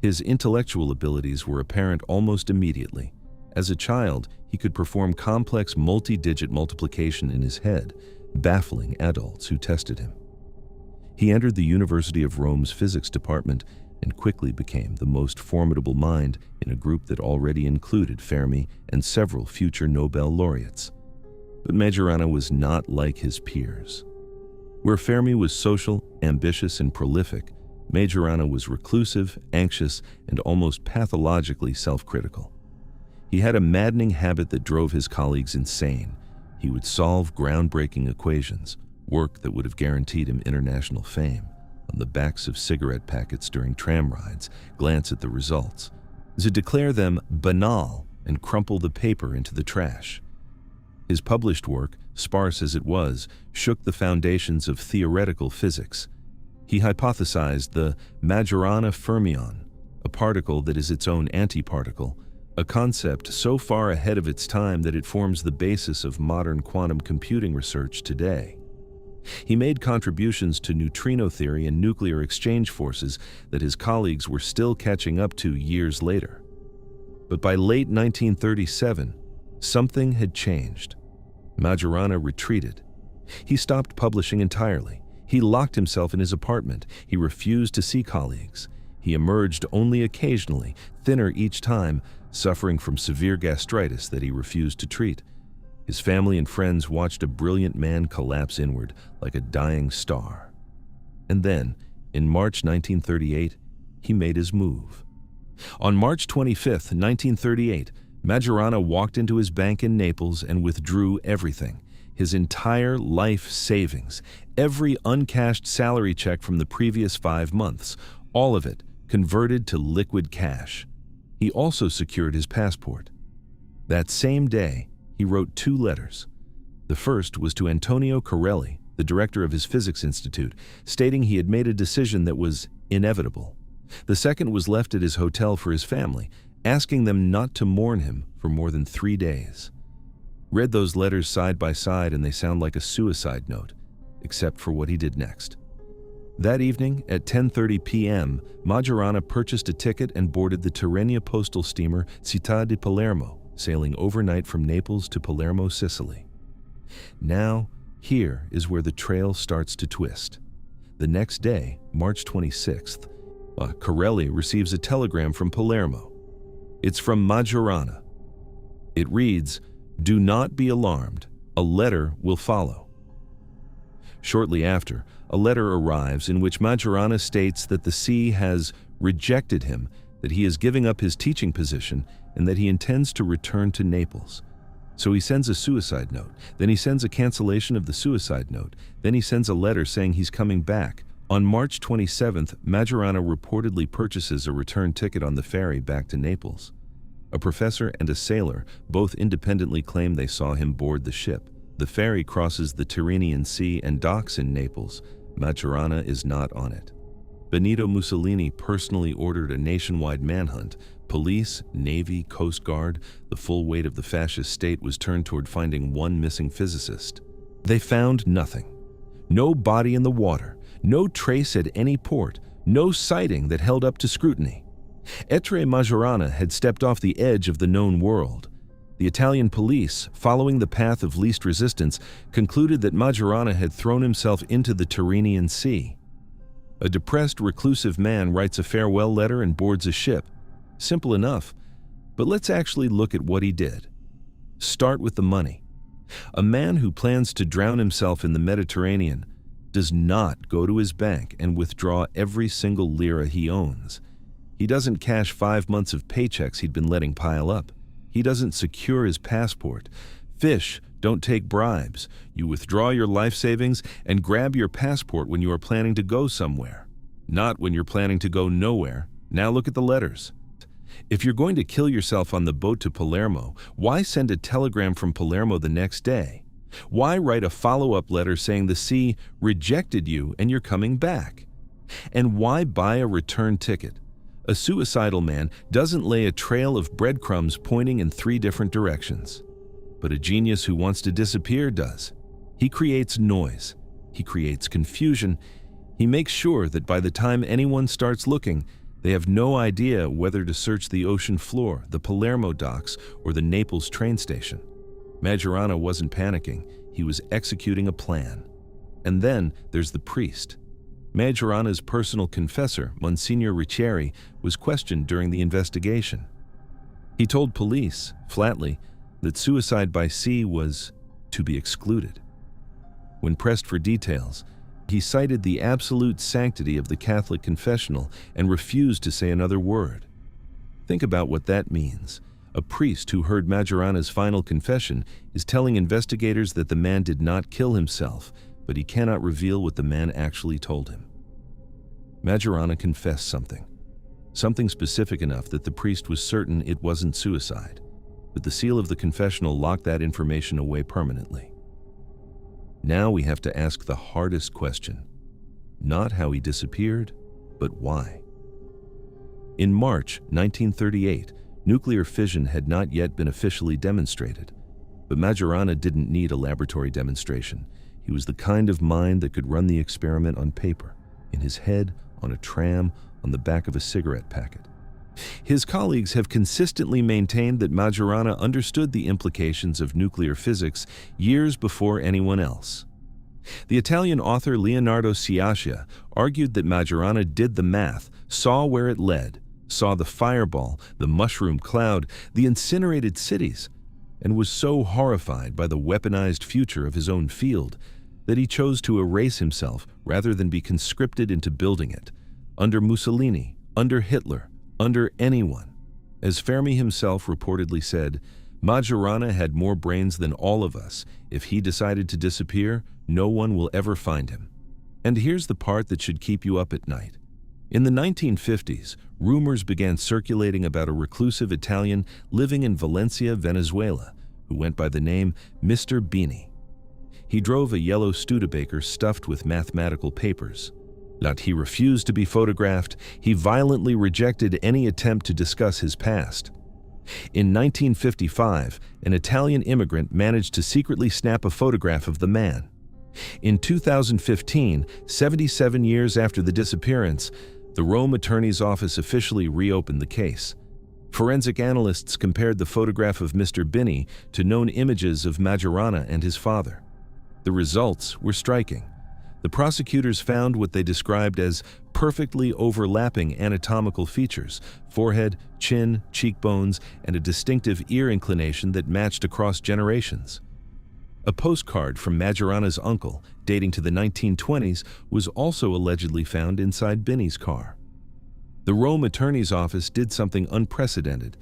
His intellectual abilities were apparent almost immediately. As a child, he could perform complex multi-digit multiplication in his head, baffling adults who tested him. He entered the University of Rome's physics department and quickly became the most formidable mind in a group that already included Fermi and several future Nobel laureates. But Majorana was not like his peers. Where Fermi was social, ambitious, and prolific, Majorana was reclusive, anxious, and almost pathologically self-critical. He had a maddening habit that drove his colleagues insane. He would solve groundbreaking equations, work that would have guaranteed him international fame, on the backs of cigarette packets during tram rides, glance at the results, to declare them banal and crumple the paper into the trash. His published work, sparse as it was, shook the foundations of theoretical physics. He hypothesized the Majorana fermion, a particle that is its own antiparticle, a concept so far ahead of its time that it forms the basis of modern quantum computing research today. He made contributions to neutrino theory and nuclear exchange forces that his colleagues were still catching up to years later. But by late 1937, something had changed. Majorana retreated. He stopped publishing entirely. He locked himself in his apartment. He refused to see colleagues. He emerged only occasionally, thinner each time, suffering from severe gastritis that he refused to treat. His family and friends watched a brilliant man collapse inward like a dying star. And then, in March 1938, he made his move. On March 25, 1938, Majorana walked into his bank in Naples and withdrew everything: his entire life savings, every uncashed salary check from the previous 5 months, all of it converted to liquid cash. He also secured his passport. That same day, he wrote 2 letters. The first was to Antonio Corelli, the director of his physics institute, stating he had made a decision that was inevitable. The second was left at his hotel for his family, asking them not to mourn him for more than 3 days. Read those letters side by side and they sound like a suicide note, except for what he did next. That evening at 10:30 p.m., Majorana purchased a ticket and boarded the Tirrenia postal steamer Città di Palermo, sailing overnight from Naples to Palermo, Sicily. Now, here is where the trail starts to twist. The next day, March 26th, Corelli receives a telegram from Palermo. It's from Majorana. It reads, "Do not be alarmed. A letter will follow." Shortly after, a letter arrives in which Majorana states that the sea has rejected him, that he is giving up his teaching position, and that he intends to return to Naples. So he sends a suicide note, then he sends a cancellation of the suicide note, then he sends a letter saying he's coming back. On March 27th, Majorana reportedly purchases a return ticket on the ferry back to Naples. A professor and a sailor both independently claim they saw him board the ship. The ferry crosses the Tyrrhenian Sea and docks in Naples. Majorana is not on it. Benito Mussolini personally ordered a nationwide manhunt. Police, Navy, Coast Guard, the full weight of the fascist state was turned toward finding one missing physicist. They found nothing. No body in the water, no trace at any port, no sighting that held up to scrutiny. Ettore Majorana had stepped off the edge of the known world. The Italian police, following the path of least resistance, concluded that Majorana had thrown himself into the Tyrrhenian Sea. A depressed, reclusive man writes a farewell letter and boards a ship. Simple enough, but let's actually look at what he did. Start with the money. A man who plans to drown himself in the Mediterranean does not go to his bank and withdraw every single lira he owns. He doesn't cash 5 months of paychecks he'd been letting pile up. He doesn't secure his passport. Fish don't take bribes. You withdraw your life savings and grab your passport when you are planning to go somewhere. Not when you're planning to go nowhere. Now look at the letters. If you're going to kill yourself on the boat to Palermo, why send a telegram from Palermo the next day? Why write a follow-up letter saying the sea rejected you and you're coming back? And why buy a return ticket? A suicidal man doesn't lay a trail of breadcrumbs pointing in 3 different directions. But a genius who wants to disappear does. He creates noise. He creates confusion. He makes sure that by the time anyone starts looking, they have no idea whether to search the ocean floor, the Palermo docks, or the Naples train station. Majorana wasn't panicking. He was executing a plan. And then there's the priest. Majorana's personal confessor, Monsignor Riccieri, was questioned during the investigation. He told police, flatly, that suicide by sea was to be excluded. When pressed for details, he cited the absolute sanctity of the Catholic confessional and refused to say another word. Think about what that means. A priest who heard Majorana's final confession is telling investigators that the man did not kill himself, but he cannot reveal what the man actually told him. Majorana confessed something specific enough that the priest was certain it wasn't suicide, but the seal of the confessional locked that information away permanently. Now we have to ask the hardest question. Not how he disappeared, but why. In March 1938, nuclear fission had not yet been officially demonstrated, but Majorana didn't need a laboratory demonstration. He was the kind of mind that could run the experiment on paper, in his head, on a tram, on the back of a cigarette packet. His colleagues have consistently maintained that Majorana understood the implications of nuclear physics years before anyone else. The Italian author Leonardo Sciascia argued that Majorana did the math, saw where it led, saw the fireball, the mushroom cloud, the incinerated cities, and was so horrified by the weaponized future of his own field that he chose to erase himself rather than be conscripted into building it, under Mussolini, under Hitler, under anyone. As Fermi himself reportedly said, Majorana had more brains than all of us. If he decided to disappear, no one will ever find him. And here's the part that should keep you up at night. In the 1950s, rumors began circulating about a reclusive Italian living in Valencia, Venezuela, who went by the name Mr. Beanie. He drove a yellow Studebaker stuffed with mathematical papers. Not he refused to be photographed, he violently rejected any attempt to discuss his past. In 1955, an Italian immigrant managed to secretly snap a photograph of the man. In 2015, 77 years after the disappearance, the Rome Attorney's Office officially reopened the case. Forensic analysts compared the photograph of Mr. Beanie to known images of Majorana and his father. The results were striking. The prosecutors found what they described as perfectly overlapping anatomical features, forehead, chin, cheekbones, and a distinctive ear inclination that matched across generations. A postcard from Majorana's uncle, dating to the 1920s, was also allegedly found inside Beanie's car. The Rome Attorney's Office did something unprecedented.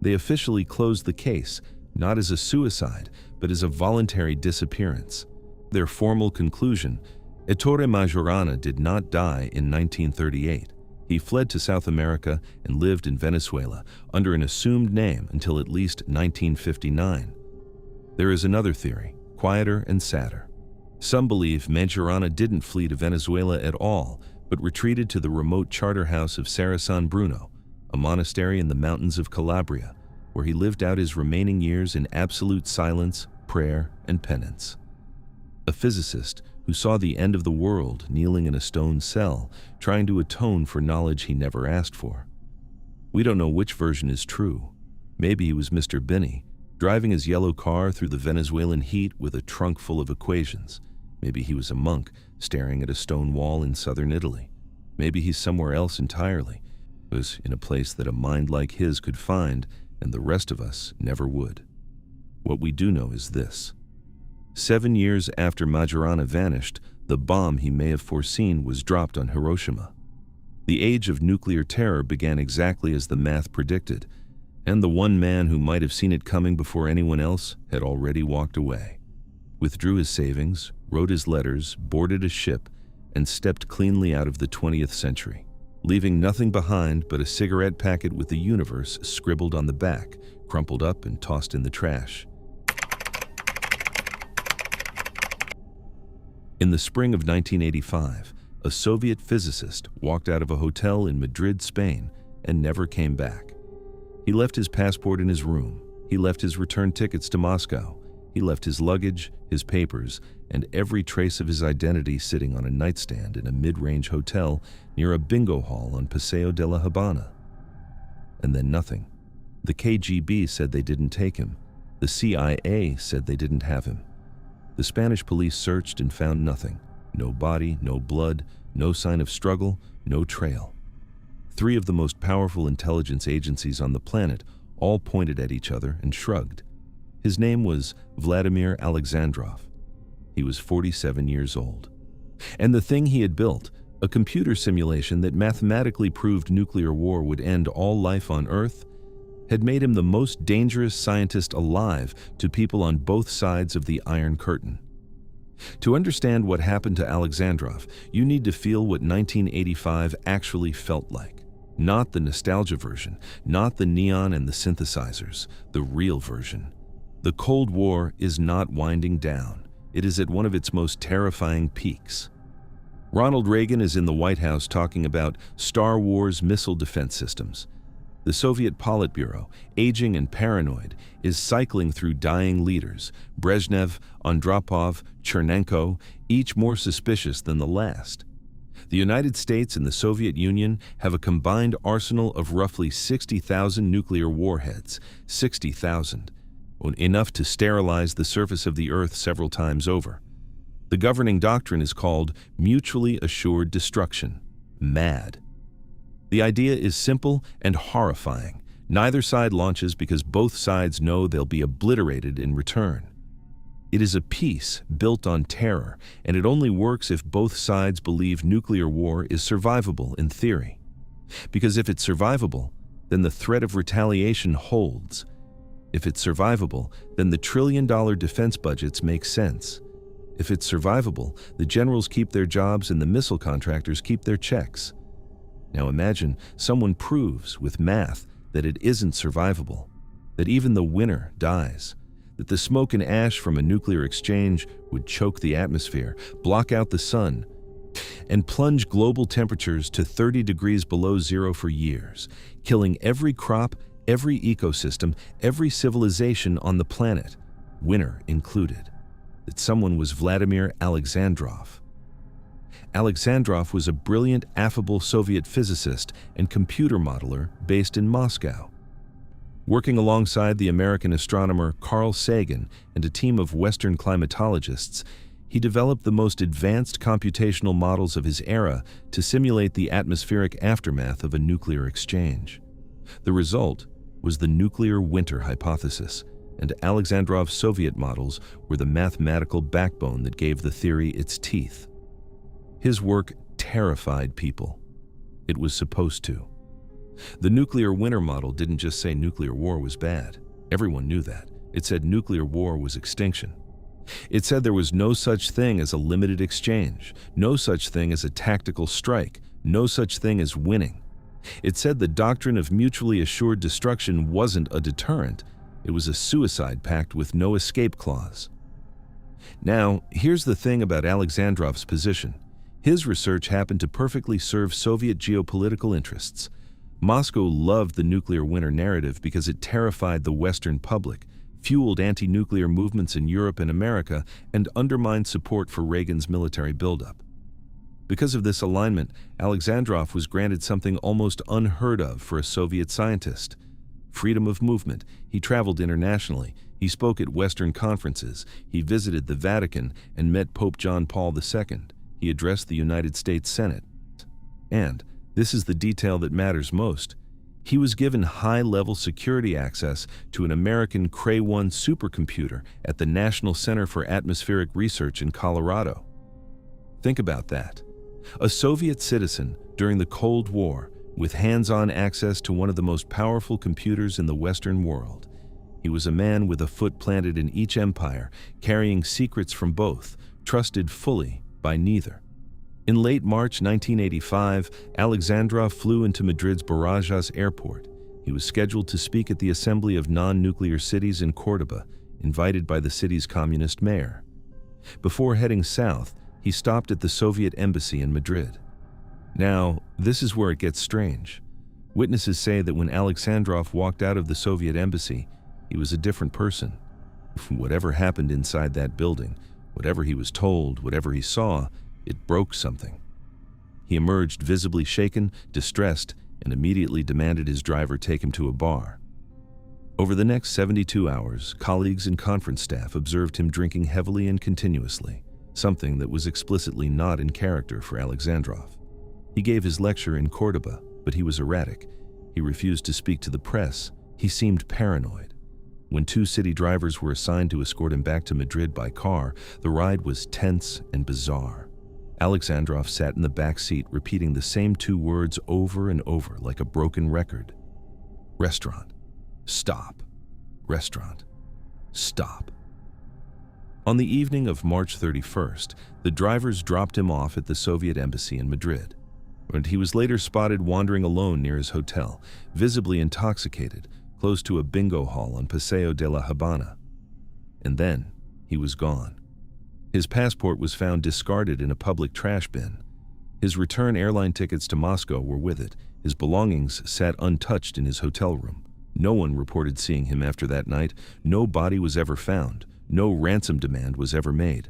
They officially closed the case, not as a suicide, but as a voluntary disappearance. Their formal conclusion: Ettore Majorana did not die in 1938. He fled to South America and lived in Venezuela under an assumed name until at least 1959. There is another theory, quieter and sadder. Some believe Majorana didn't flee to Venezuela at all, but retreated to the remote charter house of Serra San Bruno, a monastery in the mountains of Calabria, where he lived out his remaining years in absolute silence, prayer, and penance. A physicist who saw the end of the world kneeling in a stone cell, trying to atone for knowledge he never asked for. We don't know which version is true. Maybe he was Mr. Beanie, driving his yellow car through the Venezuelan heat with a trunk full of equations. Maybe he was a monk staring at a stone wall in southern Italy. Maybe he's somewhere else entirely. He was in a place that a mind like his could find, and the rest of us never would. What we do know is this. 7 years after Majorana vanished, the bomb he may have foreseen was dropped on Hiroshima. The age of nuclear terror began exactly as the math predicted, and the one man who might have seen it coming before anyone else had already walked away, withdrew his savings, wrote his letters, boarded a ship, and stepped cleanly out of the 20th century, leaving nothing behind but a cigarette packet with the universe scribbled on the back, crumpled up and tossed in the trash. In the spring of 1985, a Soviet physicist walked out of a hotel in Madrid, Spain, and never came back. He left his passport in his room. He left his return tickets to Moscow. He left his luggage, his papers, and every trace of his identity sitting on a nightstand in a mid-range hotel near a bingo hall on Paseo de la Habana. And then nothing. The KGB said they didn't take him. The CIA said they didn't have him. The Spanish police searched and found nothing. No body, no blood, no sign of struggle, no trail. 3 of the most powerful intelligence agencies on the planet all pointed at each other and shrugged. His name was Vladimir Alexandrov. He was 47 years old. And the thing he had built, a computer simulation that mathematically proved nuclear war would end all life on Earth, had made him the most dangerous scientist alive to people on both sides of the Iron Curtain. To understand what happened to Alexandrov, you need to feel what 1985 actually felt like. Not the nostalgia version, not the neon and the synthesizers, the real version. The Cold War is not winding down. It is at one of its most terrifying peaks. Ronald Reagan is in the White House talking about Star Wars missile defense systems. The Soviet Politburo, aging and paranoid, is cycling through dying leaders, Brezhnev, Andropov, Chernenko, each more suspicious than the last. The United States and the Soviet Union have a combined arsenal of roughly 60,000 nuclear warheads, 60,000, enough to sterilize the surface of the Earth several times over. The governing doctrine is called mutually assured destruction, MAD. The idea is simple and horrifying. Neither side launches because both sides know they'll be obliterated in return. It is a peace built on terror, and it only works if both sides believe nuclear war is survivable in theory. Because if it's survivable, then the threat of retaliation holds. If it's survivable, then the trillion-dollar defense budgets make sense. If it's survivable, the generals keep their jobs and the missile contractors keep their checks. Now imagine someone proves with math that it isn't survivable, that even the winner dies, that the smoke and ash from a nuclear exchange would choke the atmosphere, block out the sun, and plunge global temperatures to 30 degrees below zero for years, killing every crop, every ecosystem, every civilization on the planet, winner included. That someone was Vladimir Alexandrov. Alexandrov was a brilliant, affable Soviet physicist and computer modeler based in Moscow. Working alongside the American astronomer Carl Sagan and a team of Western climatologists, he developed the most advanced computational models of his era to simulate the atmospheric aftermath of a nuclear exchange. The result was the nuclear winter hypothesis, and Alexandrov's Soviet models were the mathematical backbone that gave the theory its teeth. His work terrified people. It was supposed to. The nuclear winter model didn't just say nuclear war was bad. Everyone knew that. It said nuclear war was extinction. It said there was no such thing as a limited exchange, no such thing as a tactical strike, no such thing as winning. It said the doctrine of mutually assured destruction wasn't a deterrent. It was a suicide pact with no escape clause. Now, here's the thing about Alexandrov's position. His research happened to perfectly serve Soviet geopolitical interests. Moscow loved the nuclear winter narrative because it terrified the Western public, fueled anti-nuclear movements in Europe and America, and undermined support for Reagan's military buildup. Because of this alignment, Alexandrov was granted something almost unheard of for a Soviet scientist: freedom of movement. He traveled internationally. He spoke at Western conferences. He visited the Vatican and met Pope John Paul II. He addressed the United States Senate. And, this is the detail that matters most, he was given high-level security access to an American Cray-1 supercomputer at the National Center for Atmospheric Research in Colorado. Think about that. A Soviet citizen during the Cold War with hands-on access to one of the most powerful computers in the Western world. He was a man with a foot planted in each empire, carrying secrets from both, trusted fully by neither. In late March 1985, Alexandrov flew into Madrid's Barajas airport. He was scheduled to speak at the Assembly of Non-Nuclear Cities in Córdoba, invited by the city's communist mayor. Before heading south, he stopped at the Soviet embassy in Madrid. Now, this is where it gets strange. Witnesses say that when Alexandrov walked out of the Soviet embassy, he was a different person. Whatever happened inside that building, whatever he was told, whatever he saw, it broke something. He emerged visibly shaken, distressed, and immediately demanded his driver take him to a bar. Over the next 72 hours, colleagues and conference staff observed him drinking heavily and continuously, something that was explicitly not in character for Alexandrov. He gave his lecture in Córdoba, but he was erratic. He refused to speak to the press. He seemed paranoid. When 2 city drivers were assigned to escort him back to Madrid by car, the ride was tense and bizarre. Alexandrov sat in the back seat, repeating the same 2 words over and over like a broken record. Restaurant. Stop. Restaurant. Stop. On the evening of March 31st, the drivers dropped him off at the Soviet embassy in Madrid, and he was later spotted wandering alone near his hotel, visibly intoxicated, close to a bingo hall on Paseo de la Habana. And then, he was gone. His passport was found discarded in a public trash bin. His return airline tickets to Moscow were with it. His belongings sat untouched in his hotel room. No one reported seeing him after that night. No body was ever found. No ransom demand was ever made.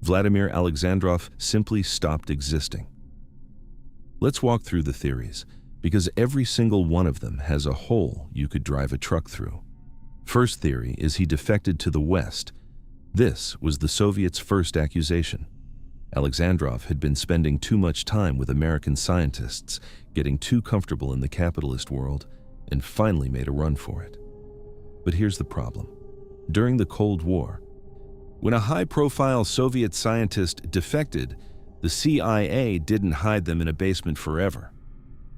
Vladimir Alexandrov simply stopped existing. Let's walk through the theories, because every single one of them has a hole you could drive a truck through. First theory is he defected to the West. This was the Soviets' first accusation. Alexandrov had been spending too much time with American scientists, getting too comfortable in the capitalist world, and finally made a run for it. But here's the problem. During the Cold War, when a high-profile Soviet scientist defected, the CIA didn't hide them in a basement forever.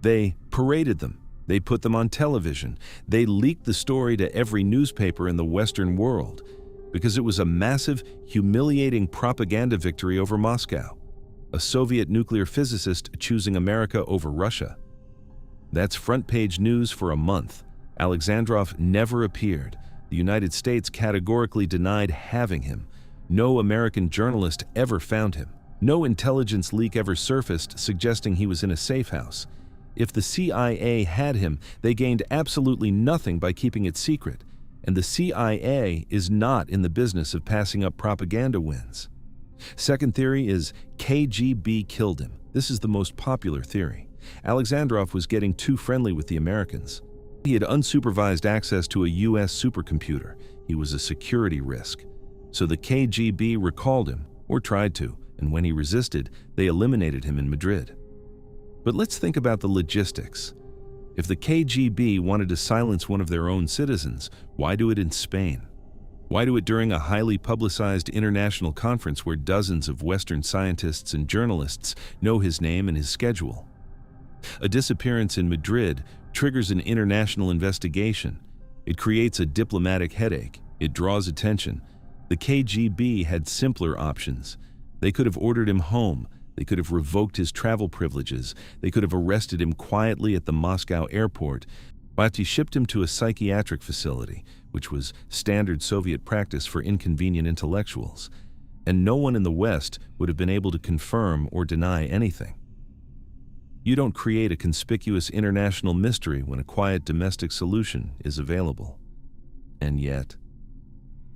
They paraded them. They put them on television. They leaked the story to every newspaper in the Western world, because it was a massive, humiliating propaganda victory over Moscow, a Soviet nuclear physicist choosing America over Russia. That's front-page news for a month. Alexandrov never appeared. The United States categorically denied having him. No American journalist ever found him. No intelligence leak ever surfaced suggesting he was in a safe house. If the CIA had him, they gained absolutely nothing by keeping it secret. And the CIA is not in the business of passing up propaganda wins. Second theory is KGB killed him. This is the most popular theory. Alexandrov was getting too friendly with the Americans. He had unsupervised access to a US supercomputer. He was a security risk. So the KGB recalled him, or tried to, and when he resisted, they eliminated him in Madrid. But let's think about the logistics. If the KGB wanted to silence one of their own citizens, why do it in Spain? Why do it during a highly publicized international conference where dozens of Western scientists and journalists know his name and his schedule? A disappearance in Madrid triggers an international investigation. It creates a diplomatic headache. It draws attention. The KGB had simpler options. They could have ordered him home. They could have revoked his travel privileges. They could have arrested him quietly at the Moscow airport, but he shipped him to a psychiatric facility, which was standard Soviet practice for inconvenient intellectuals. And no one in the West would have been able to confirm or deny anything. You don't create a conspicuous international mystery when a quiet domestic solution is available. And yet,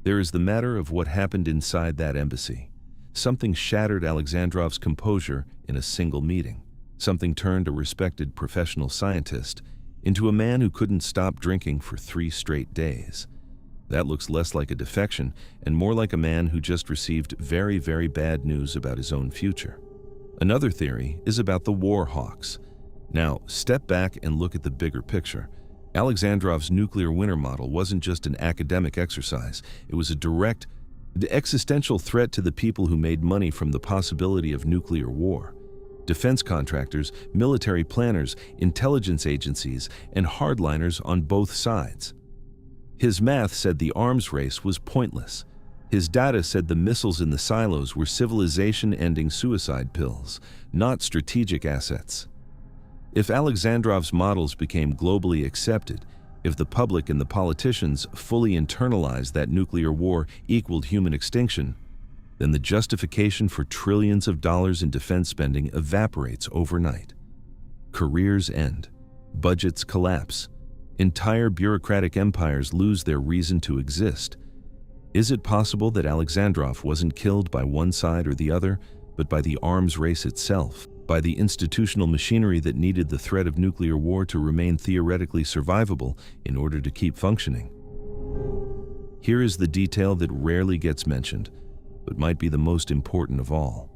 there is the matter of what happened inside that embassy. Something shattered Alexandrov's composure in a single meeting. Something turned a respected professional scientist into a man who couldn't stop drinking for 3 straight days. That looks less like a defection and more like a man who just received very, very bad news about his own future. Another theory is about the war hawks. Now, step back and look at the bigger picture. Alexandrov's nuclear winter model wasn't just an academic exercise. It was a direct, existential threat to the people who made money from the possibility of nuclear war. Defense contractors, military planners, intelligence agencies, and hardliners on both sides. His math said the arms race was pointless. His data said the missiles in the silos were civilization-ending suicide pills, not strategic assets. If Alexandrov's models became globally accepted, if the public and the politicians fully internalized that nuclear war equaled human extinction, then the justification for trillions of dollars in defense spending evaporates overnight. Careers end, budgets collapse, entire bureaucratic empires lose their reason to exist. Is it possible that Alexandrov wasn't killed by one side or the other, but by the arms race itself, by the institutional machinery that needed the threat of nuclear war to remain theoretically survivable in order to keep functioning? Here is the detail that rarely gets mentioned, but might be the most important of all.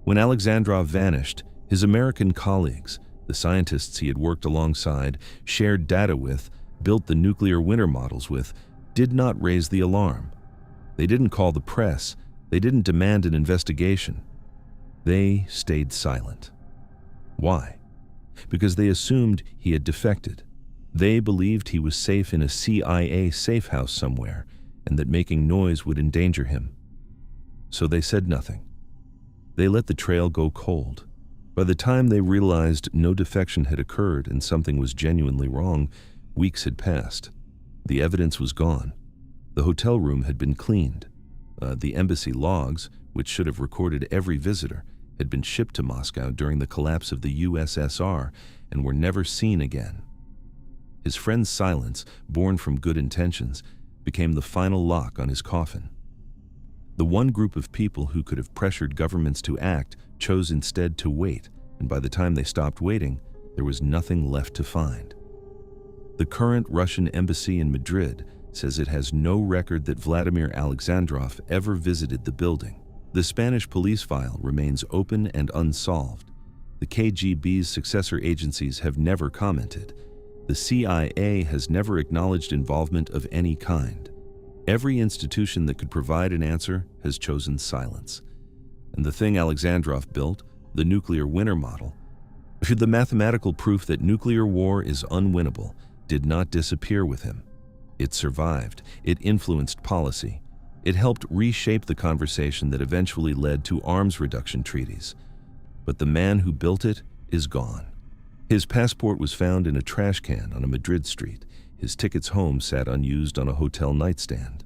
When Alexandrov vanished, his American colleagues, the scientists he had worked alongside, shared data with, built the nuclear winter models with, did not raise the alarm. They didn't call the press. They didn't demand an investigation. They stayed silent. Why? Because they assumed he had defected. They believed he was safe in a CIA safe house somewhere, and that making noise would endanger him. So they said nothing. They let the trail go cold. By the time they realized no defection had occurred and something was genuinely wrong, weeks had passed. The evidence was gone. The hotel room had been cleaned. The embassy logs, which should have recorded every visitor, had been shipped to Moscow during the collapse of the USSR and were never seen again. His friend's silence, born from good intentions, became the final lock on his coffin. The one group of people who could have pressured governments to act chose instead to wait, and by the time they stopped waiting, there was nothing left to find. The current Russian embassy in Madrid says it has no record that Vladimir Alexandrov ever visited the building. The Spanish police file remains open and unsolved. The KGB's successor agencies have never commented. The CIA has never acknowledged involvement of any kind. Every institution that could provide an answer has chosen silence. And the thing Alexandrov built, the nuclear winter model, the mathematical proof that nuclear war is unwinnable, did not disappear with him. It survived. It influenced policy. It helped reshape the conversation that eventually led to arms reduction treaties. But the man who built it is gone. His passport was found in a trash can on a Madrid street. His tickets home sat unused on a hotel nightstand.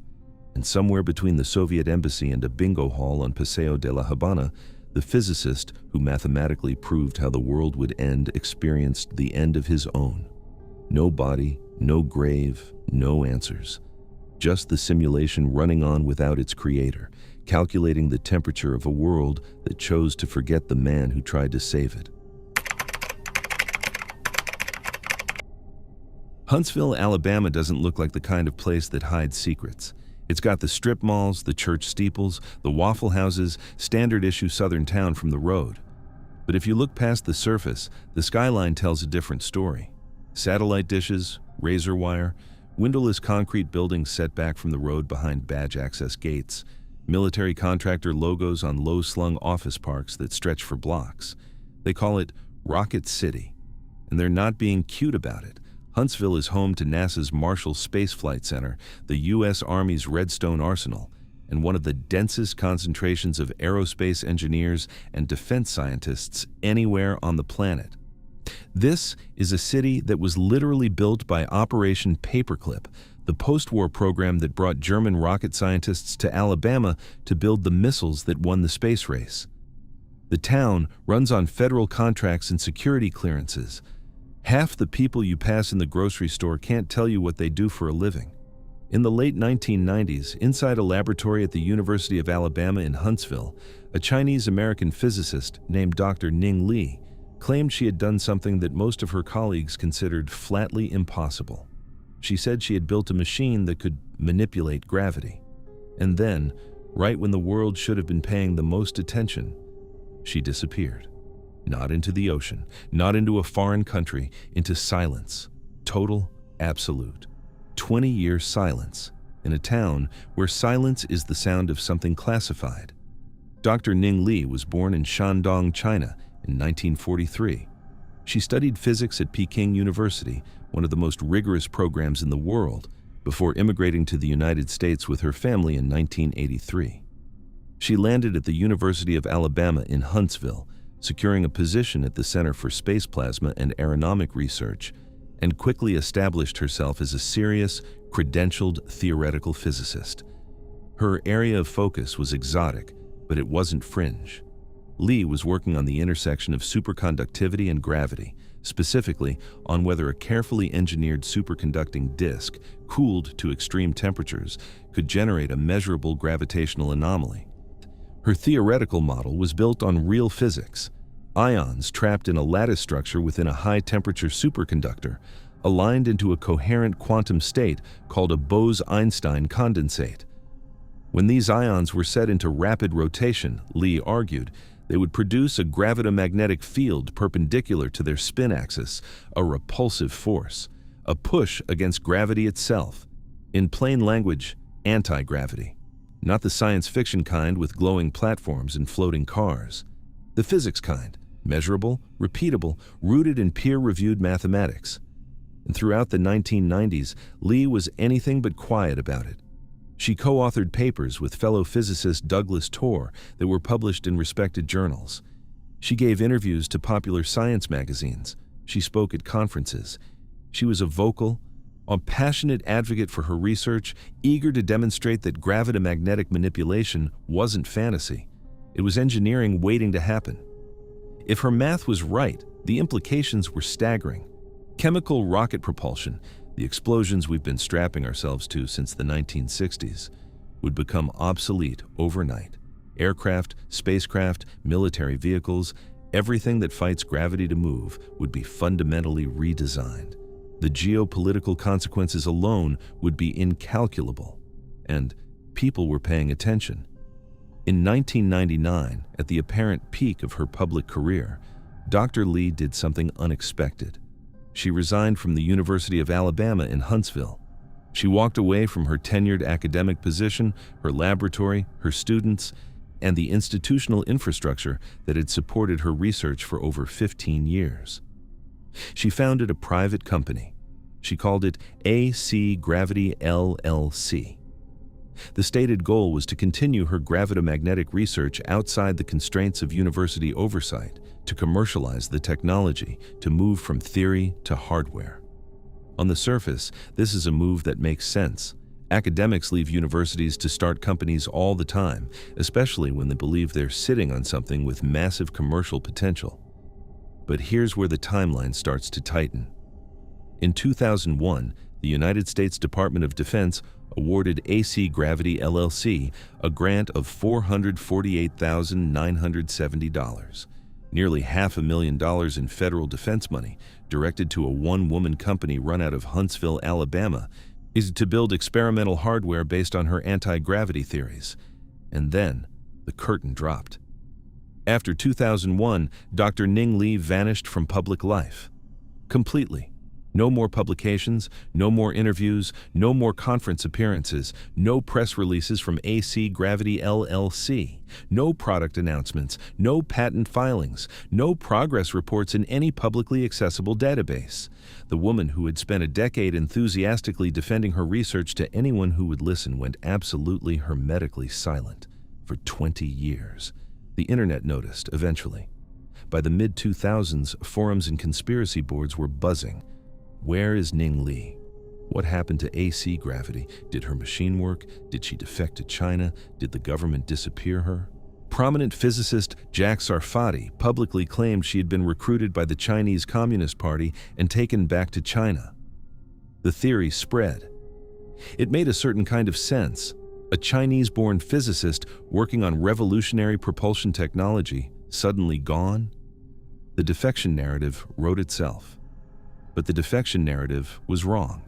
And somewhere between the Soviet embassy and a bingo hall on Paseo de la Habana, the physicist who mathematically proved how the world would end experienced the end of his own. No body, no grave, no answers. Just the simulation running on without its creator, calculating the temperature of a world that chose to forget the man who tried to save it. Huntsville, Alabama doesn't look like the kind of place that hides secrets. It's got the strip malls, the church steeples, the Waffle Houses, standard-issue southern town from the road. But if you look past the surface, the skyline tells a different story. Satellite dishes, razor wire, windowless concrete buildings set back from the road behind badge access gates, military contractor logos on low-slung office parks that stretch for blocks. They call it Rocket City, and they're not being cute about it. Huntsville is home to NASA's Marshall Space Flight Center, the U.S. Army's Redstone Arsenal, and one of the densest concentrations of aerospace engineers and defense scientists anywhere on the planet. This is a city that was literally built by Operation Paperclip, the post-war program that brought German rocket scientists to Alabama to build the missiles that won the space race. The town runs on federal contracts and security clearances. Half the people you pass in the grocery store can't tell you what they do for a living. In the late 1990s, inside a laboratory at the University of Alabama in Huntsville, a Chinese-American physicist named Dr. Ning Lee claimed she had done something that most of her colleagues considered flatly impossible. She said she had built a machine that could manipulate gravity. And then, right when the world should have been paying the most attention, she disappeared. Not into the ocean, not into a foreign country, into silence. Total, absolute. 20-year silence in a town where silence is the sound of something classified. Dr. Ning Lee was born in Shandong, China in 1943. She studied physics at Peking University, one of the most rigorous programs in the world, before immigrating to the United States with her family in 1983. She landed at the University of Alabama in Huntsville, securing a position at the Center for Space Plasma and Aeronomic Research, and quickly established herself as a serious, credentialed theoretical physicist. Her area of focus was exotic, but it wasn't fringe. Lee was working on the intersection of superconductivity and gravity, specifically on whether a carefully engineered superconducting disk, cooled to extreme temperatures, could generate a measurable gravitational anomaly. Her theoretical model was built on real physics: ions trapped in a lattice structure within a high-temperature superconductor, aligned into a coherent quantum state called a Bose-Einstein condensate. When these ions were set into rapid rotation, Lee argued, they would produce a gravitomagnetic field perpendicular to their spin axis, a repulsive force, a push against gravity itself. In plain language, anti-gravity. Not the science fiction kind with glowing platforms and floating cars. The physics kind, measurable, repeatable, rooted in peer-reviewed mathematics. And throughout the 1990s, Lee was anything but quiet about it. She co-authored papers with fellow physicist Douglas Torr that were published in respected journals. She gave interviews to popular science magazines. She spoke at conferences. She was a vocal, a passionate advocate for her research, eager to demonstrate that gravitomagnetic manipulation wasn't fantasy. It was engineering waiting to happen. If her math was right, the implications were staggering. Chemical rocket propulsion, the explosions we've been strapping ourselves to since the 1960s, would become obsolete overnight. Aircraft, spacecraft, military vehicles, everything that fights gravity to move would be fundamentally redesigned. The geopolitical consequences alone would be incalculable, and people were paying attention. In 1999, at the apparent peak of her public career, Dr. Lee did something unexpected. She resigned from the University of Alabama in Huntsville. She walked away from her tenured academic position, her laboratory, her students, and the institutional infrastructure that had supported her research for over 15 years. She founded a private company. She called it AC Gravity LLC. The stated goal was to continue her gravitomagnetic research outside the constraints of university oversight, to commercialize the technology, to move from theory to hardware. On the surface, this is a move that makes sense. Academics leave universities to start companies all the time, especially when they believe they're sitting on something with massive commercial potential. But here's where the timeline starts to tighten. In 2001, the United States Department of Defense awarded AC Gravity LLC a grant of $448,970, nearly $500,000 in federal defense money directed to a one-woman company run out of Huntsville, Alabama, is to build experimental hardware based on her anti-gravity theories. And then the curtain dropped. After 2001, Dr. Ning Lee vanished from public life. Completely. No more publications, no more interviews, no more conference appearances, no press releases from AC Gravity LLC, no product announcements, no patent filings, no progress reports in any publicly accessible database. The woman who had spent a decade enthusiastically defending her research to anyone who would listen went absolutely hermetically silent for 20 years. The internet noticed, eventually. By the mid-2000s, forums and conspiracy boards were buzzing. Where is Ning Lee? What happened to AC Gravity? Did her machine work? Did she defect to China? Did the government disappear her? Prominent physicist Jack Sarfati publicly claimed she had been recruited by the Chinese Communist Party and taken back to China. The theory spread. It made a certain kind of sense. A Chinese-born physicist working on revolutionary propulsion technology suddenly gone? The defection narrative wrote itself. But the defection narrative was wrong.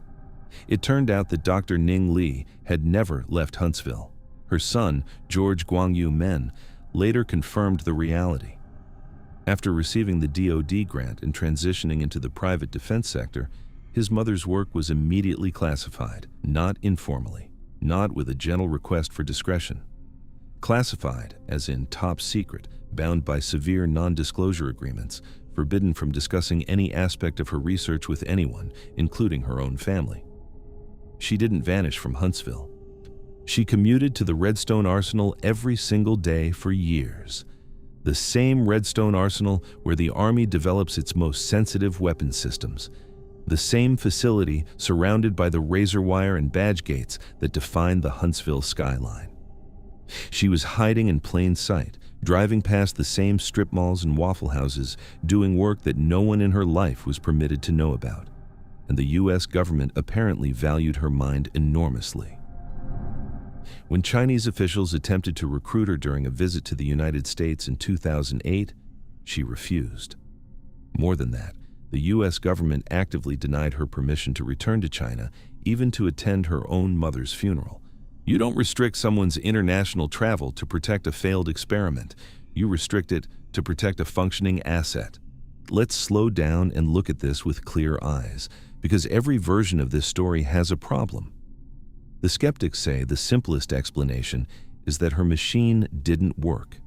It turned out that Dr. Ning Lee had never left Huntsville. Her son, George Guangyu Men, later confirmed the reality. After receiving the DoD grant and transitioning into the private defense sector, his mother's work was immediately classified, not informally, not with a gentle request for discretion. Classified, as in top secret, bound by severe non-disclosure agreements, forbidden from discussing any aspect of her research with anyone, including her own family. She didn't vanish from Huntsville. She commuted to the Redstone Arsenal every single day for years. The same Redstone Arsenal where the Army develops its most sensitive weapon systems. The same facility surrounded by the razor wire and badge gates that define the Huntsville skyline. She was hiding in plain sight, driving past the same strip malls and Waffle Houses, doing work that no one in her life was permitted to know about. And the U.S. government apparently valued her mind enormously. When Chinese officials attempted to recruit her during a visit to the United States in 2008, she refused. More than that, the U.S. government actively denied her permission to return to China, even to attend her own mother's funeral. You don't restrict someone's international travel to protect a failed experiment. You restrict it to protect a functioning asset. Let's slow down and look at this with clear eyes, because every version of this story has a problem. The skeptics say the simplest explanation is that her machine didn't work.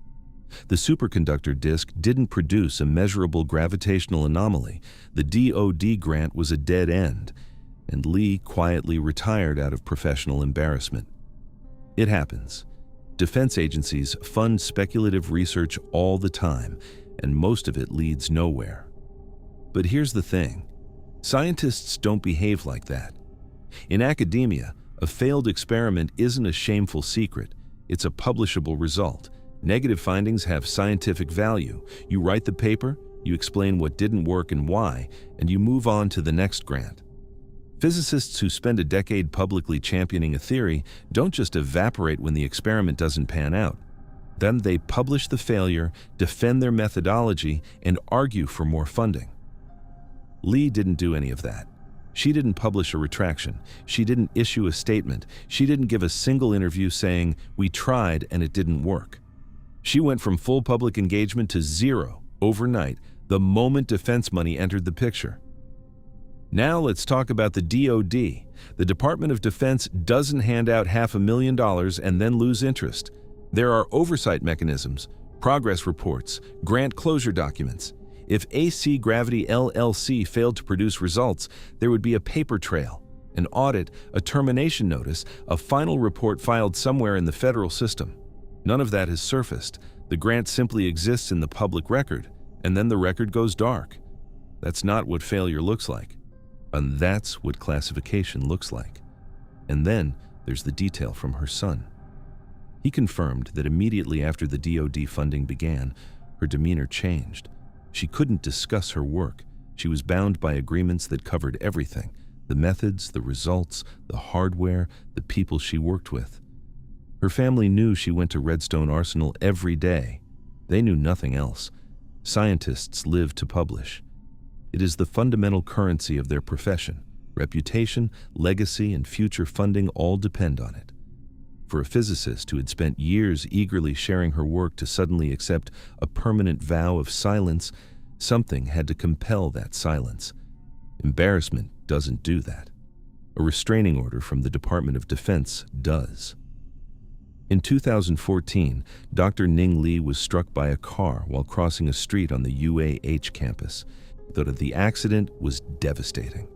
The superconductor disk didn't produce a measurable gravitational anomaly. The DoD grant was a dead end, and Lee quietly retired out of professional embarrassment. It happens. Defense agencies fund speculative research all the time, and most of it leads nowhere. But here's the thing. Scientists don't behave like that. In academia, a failed experiment isn't a shameful secret. It's a publishable result. Negative findings have scientific value. You write the paper, you explain what didn't work and why, and you move on to the next grant. Physicists who spend a decade publicly championing a theory don't just evaporate when the experiment doesn't pan out. Then they publish the failure, defend their methodology, and argue for more funding. Lee didn't do any of that. She didn't publish a retraction. She didn't issue a statement. She didn't give a single interview saying, "We tried and it didn't work." She went from full public engagement to zero overnight the moment defense money entered the picture. Now let's talk about the DoD. The Department of Defense doesn't hand out $500,000 and then lose interest. There are oversight mechanisms, progress reports, grant closure documents. If AC Gravity LLC failed to produce results, there would be a paper trail, an audit, a termination notice, a final report filed somewhere in the federal system. None of that has surfaced. The grant simply exists in the public record, and then the record goes dark. That's not what failure looks like. And that's what classification looks like. And then there's the detail from her son. He confirmed that immediately after the DoD funding began, her demeanor changed. She couldn't discuss her work. She was bound by agreements that covered everything: the methods, the results, the hardware, the people she worked with. Her family knew she went to Redstone Arsenal every day. They knew nothing else. Scientists live to publish. It is the fundamental currency of their profession. Reputation, legacy, and future funding all depend on it. For a physicist who had spent years eagerly sharing her work to suddenly accept a permanent vow of silence, something had to compel that silence. Embarrassment doesn't do that. A restraining order from the Department of Defense does. In 2014, Dr. Ning Lee was struck by a car while crossing a street on the UAH campus. The accident was devastating.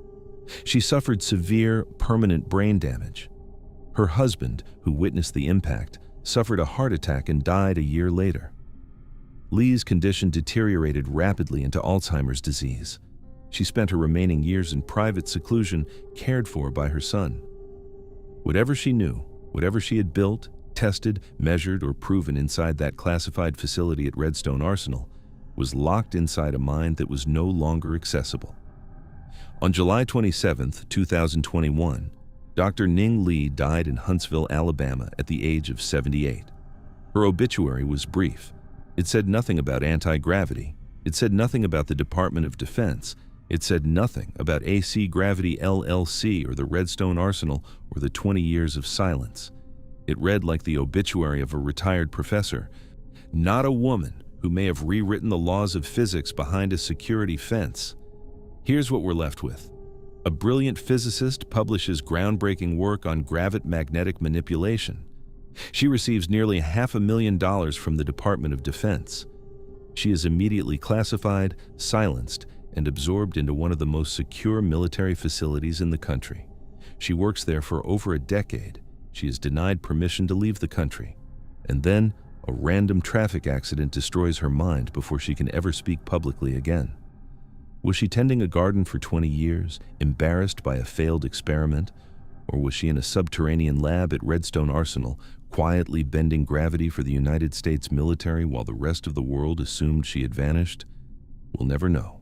She suffered severe, permanent brain damage. Her husband, who witnessed the impact, suffered a heart attack and died a year later. Lee's condition deteriorated rapidly into Alzheimer's disease. She spent her remaining years in private seclusion, cared for by her son. Whatever she knew, whatever she had built, tested, measured, or proven inside that classified facility at Redstone Arsenal, was locked inside a mind that was no longer accessible. On July 27, 2021, Dr. Ning Lee died in Huntsville, Alabama at the age of 78. Her obituary was brief. It said nothing about anti-gravity. It said nothing about the Department of Defense. It said nothing about AC Gravity LLC or the Redstone Arsenal or the 20 years of silence. It read like the obituary of a retired professor. Not a woman who may have rewritten the laws of physics behind a security fence. Here's what we're left with. A brilliant physicist publishes groundbreaking work on gravity-magnetic manipulation. She receives nearly $500,000 from the Department of Defense. She is immediately classified, silenced, and absorbed into one of the most secure military facilities in the country. She works there for over a decade. She is denied permission to leave the country. And then, a random traffic accident destroys her mind before she can ever speak publicly again. Was she tending a garden for 20 years, embarrassed by a failed experiment? Or was she in a subterranean lab at Redstone Arsenal, quietly bending gravity for the United States military while the rest of the world assumed she had vanished? We'll never know.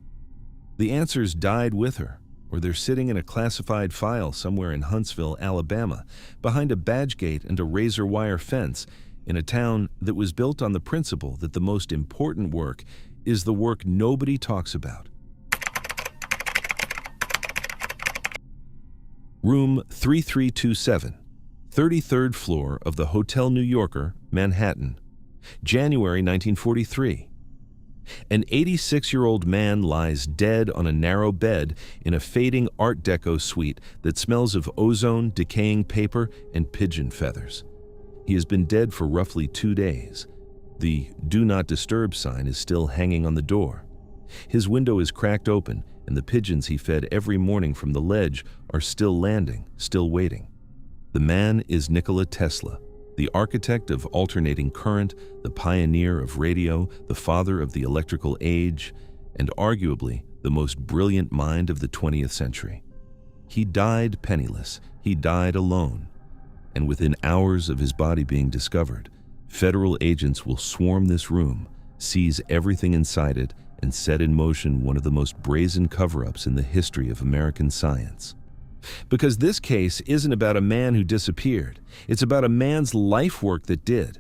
The answers died with her, or they're sitting in a classified file somewhere in Huntsville, Alabama, behind a badge gate and a razor wire fence, in a town that was built on the principle that the most important work is the work nobody talks about. Room 3327, 33rd floor of the Hotel New Yorker, Manhattan, January 1943. An 86-year-old man lies dead on a narrow bed in a fading Art Deco suite that smells of ozone, decaying paper, and pigeon feathers. He has been dead for roughly 2 days. The "Do Not Disturb" sign is still hanging on the door. His window is cracked open, and the pigeons he fed every morning from the ledge are still landing, still waiting. The man is Nicola Tesla, the architect of alternating current, the pioneer of radio, the father of the electrical age, and arguably the most brilliant mind of the 20th century. He died penniless, he died alone, and within hours of his body being discovered, federal agents will swarm this room, seize everything inside it, and set in motion one of the most brazen cover-ups in the history of American science. Because this case isn't about a man who disappeared, it's about a man's life work that did.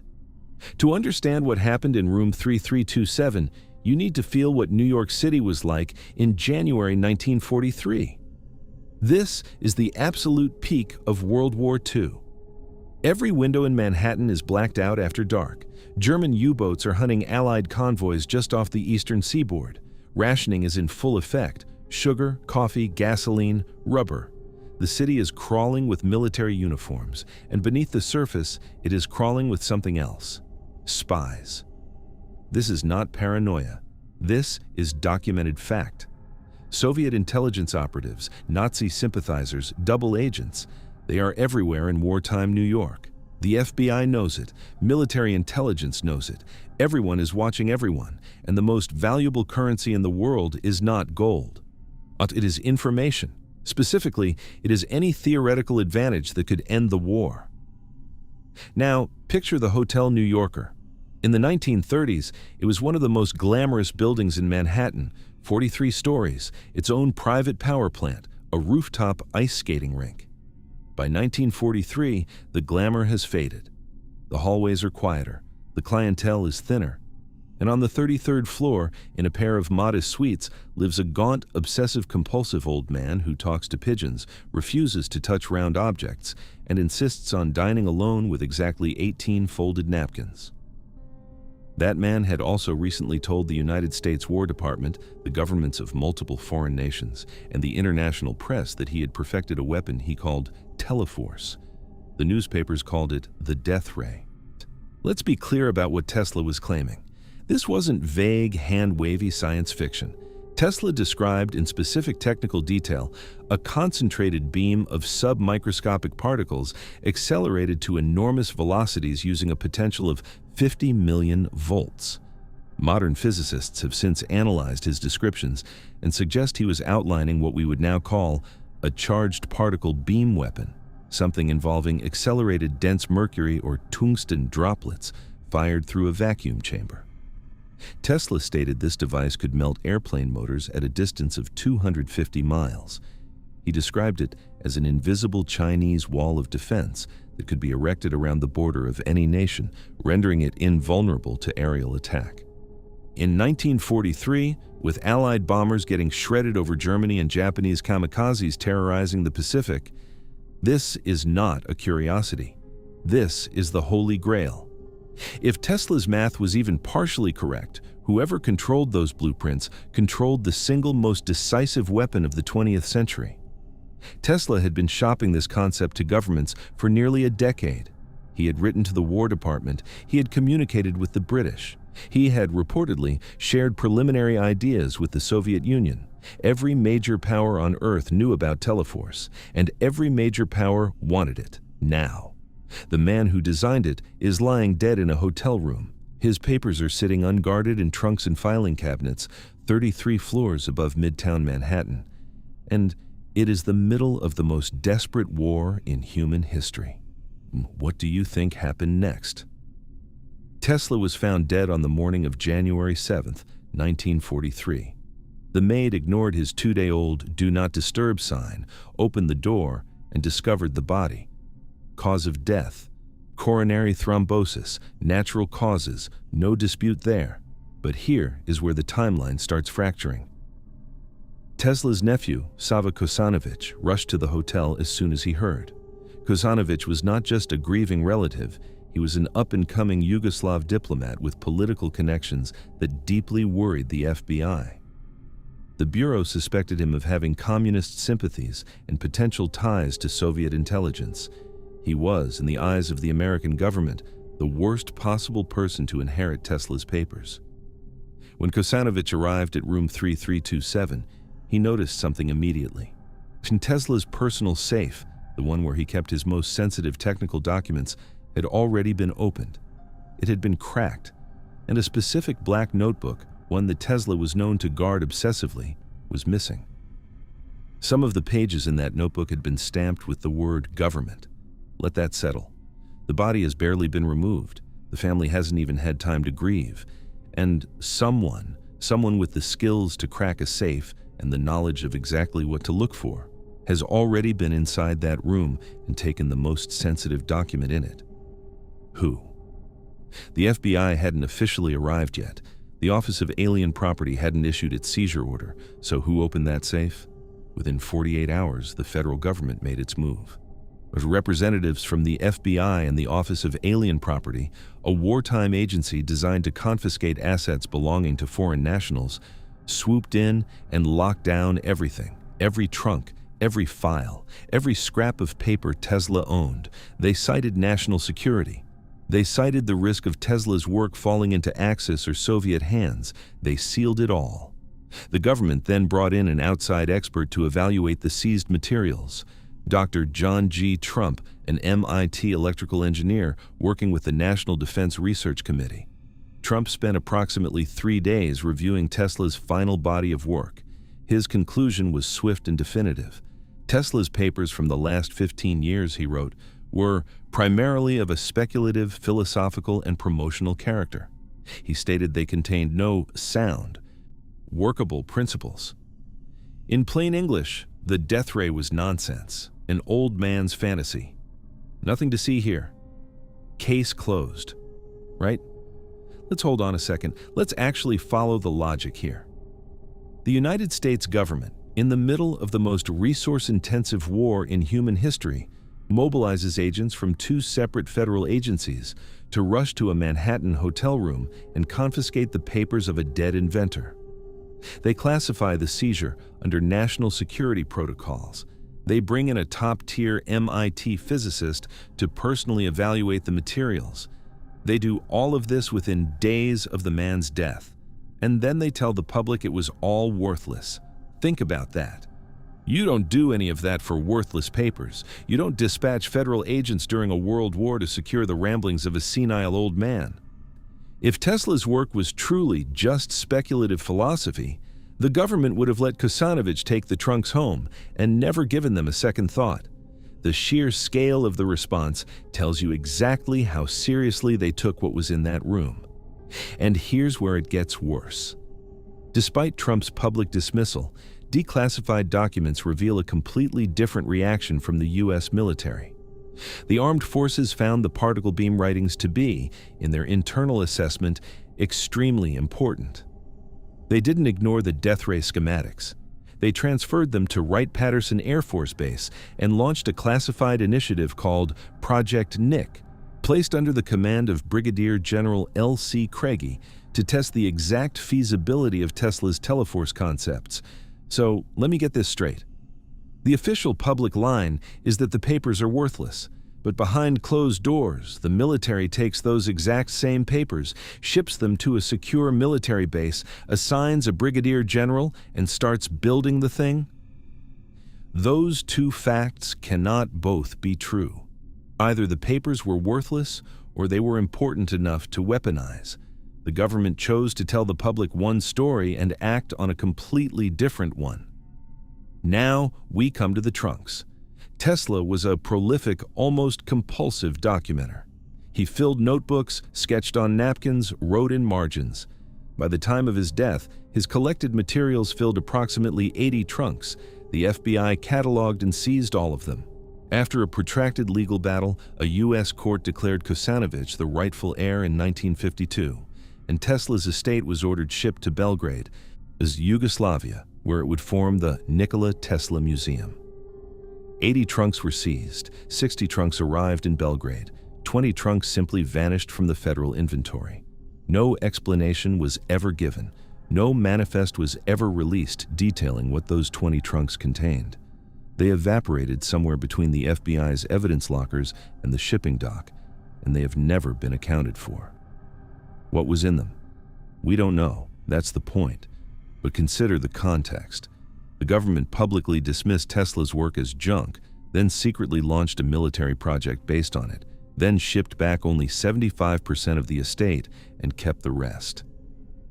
To understand what happened in room 3327, you need to feel what New York City was like in January 1943. This is the absolute peak of World War II. Every window in Manhattan is blacked out after dark. German U-boats are hunting Allied convoys just off the eastern seaboard. Rationing is in full effect. Sugar, coffee, gasoline, rubber. The city is crawling with military uniforms, and beneath the surface, it is crawling with something else. Spies. This is not paranoia. This is documented fact. Soviet intelligence operatives, Nazi sympathizers, double agents, they are everywhere in wartime New York. The FBI knows it, military intelligence knows it, everyone is watching everyone, and the most valuable currency in the world is not gold. It is information. Specifically, it is any theoretical advantage that could end the war. Now, picture the Hotel New Yorker. In the 1930s, it was one of the most glamorous buildings in Manhattan, 43 stories, its own private power plant, a rooftop ice skating rink. By 1943, the glamour has faded. The hallways are quieter, the clientele is thinner, and on the 33rd floor, in a pair of modest suites, lives a gaunt, obsessive-compulsive old man who talks to pigeons, refuses to touch round objects, and insists on dining alone with exactly 18 folded napkins. That man had also recently told the United States War Department, the governments of multiple foreign nations, and the international press that he had perfected a weapon he called Teleforce. The newspapers called it the Death Ray. Let's be clear about what Tesla was claiming. This wasn't vague, hand-wavy science fiction. Tesla described in specific technical detail a concentrated beam of submicroscopic particles accelerated to enormous velocities using a potential of 50 million volts. Modern physicists have since analyzed his descriptions and suggest he was outlining what we would now call a charged particle beam weapon, something involving accelerated dense mercury or tungsten droplets fired through a vacuum chamber. Tesla stated this device could melt airplane motors at a distance of 250 miles. He described it as an invisible Chinese wall of defense that could be erected around the border of any nation, rendering it invulnerable to aerial attack. In 1943, with Allied bombers getting shredded over Germany and Japanese kamikazes terrorizing the Pacific, this is not a curiosity. This is the Holy Grail. If Tesla's math was even partially correct, Whoever controlled those blueprints controlled the single most decisive weapon of the 20th century. Tesla had been shopping this concept to governments for nearly a decade. He had written to the War Department, he had communicated with the British, he had reportedly shared preliminary ideas with the Soviet Union. Every major power on Earth knew about Teleforce, and every major power wanted it, now. The man who designed it is lying dead in a hotel room. His papers are sitting unguarded in trunks and filing cabinets, 33 floors above Midtown Manhattan. And it is the middle of the most desperate war in human history. What do you think happened next? Tesla was found dead on the morning of January 7, 1943. The maid ignored his 2-day-old "Do Not Disturb" sign, opened the door, and discovered the body. Cause of death: coronary thrombosis, natural causes, no dispute there. But here is where the timeline starts fracturing. Tesla's nephew, Sava Kosanovich, rushed to the hotel as soon as he heard. Kosanovich was not just a grieving relative, he was an up-and-coming Yugoslav diplomat with political connections that deeply worried the FBI. The Bureau suspected him of having communist sympathies and potential ties to Soviet intelligence. He was, in the eyes of the American government, the worst possible person to inherit Tesla's papers. When Kosanovich arrived at room 3327, he noticed something immediately. In Tesla's personal safe, the one where he kept his most sensitive technical documents, had already been opened. It had been cracked, and a specific black notebook, one that Tesla was known to guard obsessively, was missing. Some of the pages in that notebook had been stamped with the word "government." Let that settle. The body has barely been removed. The family hasn't even had time to grieve. And someone with the skills to crack a safe and the knowledge of exactly what to look for, has already been inside that room and taken the most sensitive document in it. Who? The FBI hadn't officially arrived yet. The Office of Alien Property hadn't issued its seizure order, so who opened that safe? Within 48 hours, the federal government made its move. But representatives from the FBI and the Office of Alien Property, a wartime agency designed to confiscate assets belonging to foreign nationals, swooped in and locked down everything, every trunk, every file, every scrap of paper Tesla owned. They cited national security. They cited the risk of Tesla's work falling into Axis or Soviet hands. They sealed it all. The government then brought in an outside expert to evaluate the seized materials. Dr. John G. Trump, an MIT electrical engineer working with the National Defense Research Committee. Trump spent approximately 3 days reviewing Tesla's final body of work. His conclusion was swift and definitive. Tesla's papers from the last 15 years, he wrote, were primarily of a speculative, philosophical, and promotional character. He stated they contained no sound, workable principles. In plain English, the death ray was nonsense, an old man's fantasy. Nothing to see here. Case closed. Right? Let's hold on a second. Let's actually follow the logic here. The United States government, in the middle of the most resource-intensive war in human history, mobilizes agents from 2 separate federal agencies to rush to a Manhattan hotel room and confiscate the papers of a dead inventor. They classify the seizure under national security protocols. They bring in a top-tier MIT physicist to personally evaluate the materials. They do all of this within days of the man's death. And then they tell the public it was all worthless. Think about that. You don't do any of that for worthless papers. You don't dispatch federal agents during a world war to secure the ramblings of a senile old man. If Tesla's work was truly just speculative philosophy, the government would have let Kosanovich take the trunks home and never given them a second thought. The sheer scale of the response tells you exactly how seriously they took what was in that room. And here's where it gets worse. Despite Trump's public dismissal, declassified documents reveal a completely different reaction from the U.S. military. The armed forces found the particle beam writings to be, in their internal assessment, extremely important. They didn't ignore the death ray schematics. They transferred them to Wright-Patterson Air Force Base and launched a classified initiative called Project Nick, placed under the command of Brigadier General L.C. Craigie to test the exact feasibility of Tesla's Teleforce concepts. So, let me get this straight. The official public line is that the papers are worthless, but behind closed doors, the military takes those exact same papers, ships them to a secure military base, assigns a brigadier general, and starts building the thing? Those two facts cannot both be true. Either the papers were worthless or they were important enough to weaponize. The government chose to tell the public one story and act on a completely different one. Now we come to the trunks. Tesla was a prolific, almost compulsive documenter. He filled notebooks, sketched on napkins, wrote in margins. By the time of his death, his collected materials filled approximately 80 trunks. The FBI cataloged and seized all of them. After a protracted legal battle, a U.S. court declared Kosanovich the rightful heir in 1952, and Tesla's estate was ordered shipped to Belgrade, as Yugoslavia, where it would form the Nicola Tesla Museum. 80 trunks were seized, 60 trunks arrived in Belgrade, 20 trunks simply vanished from the federal inventory. No explanation was ever given. No manifest was ever released detailing what those 20 trunks contained. They evaporated somewhere between the FBI's evidence lockers and the shipping dock, and they have never been accounted for. What was in them? We don't know. That's the point. But consider the context. The government publicly dismissed Tesla's work as junk, then secretly launched a military project based on it, then shipped back only 75% of the estate and kept the rest.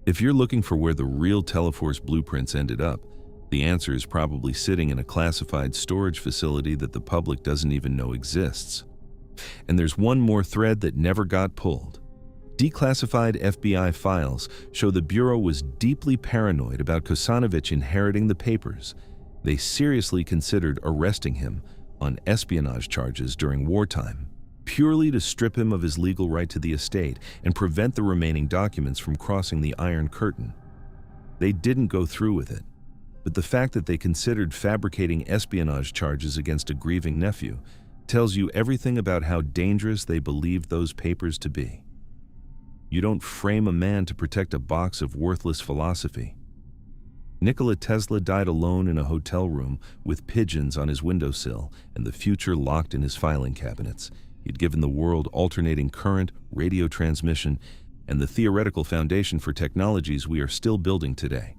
If you're looking for where the real Teleforce blueprints ended up, the answer is probably sitting in a classified storage facility that the public doesn't even know exists. And there's one more thread that never got pulled. Declassified FBI files show the Bureau was deeply paranoid about Kosanovich inheriting the papers. They seriously considered arresting him on espionage charges during wartime, purely to strip him of his legal right to the estate and prevent the remaining documents from crossing the Iron Curtain. They didn't go through with it, but the fact that they considered fabricating espionage charges against a grieving nephew tells you everything about how dangerous they believed those papers to be. You don't frame a man to protect a box of worthless philosophy. Nikola Tesla died alone in a hotel room with pigeons on his windowsill and the future locked in his filing cabinets. He'd given the world alternating current, radio transmission, and the theoretical foundation for technologies we are still building today.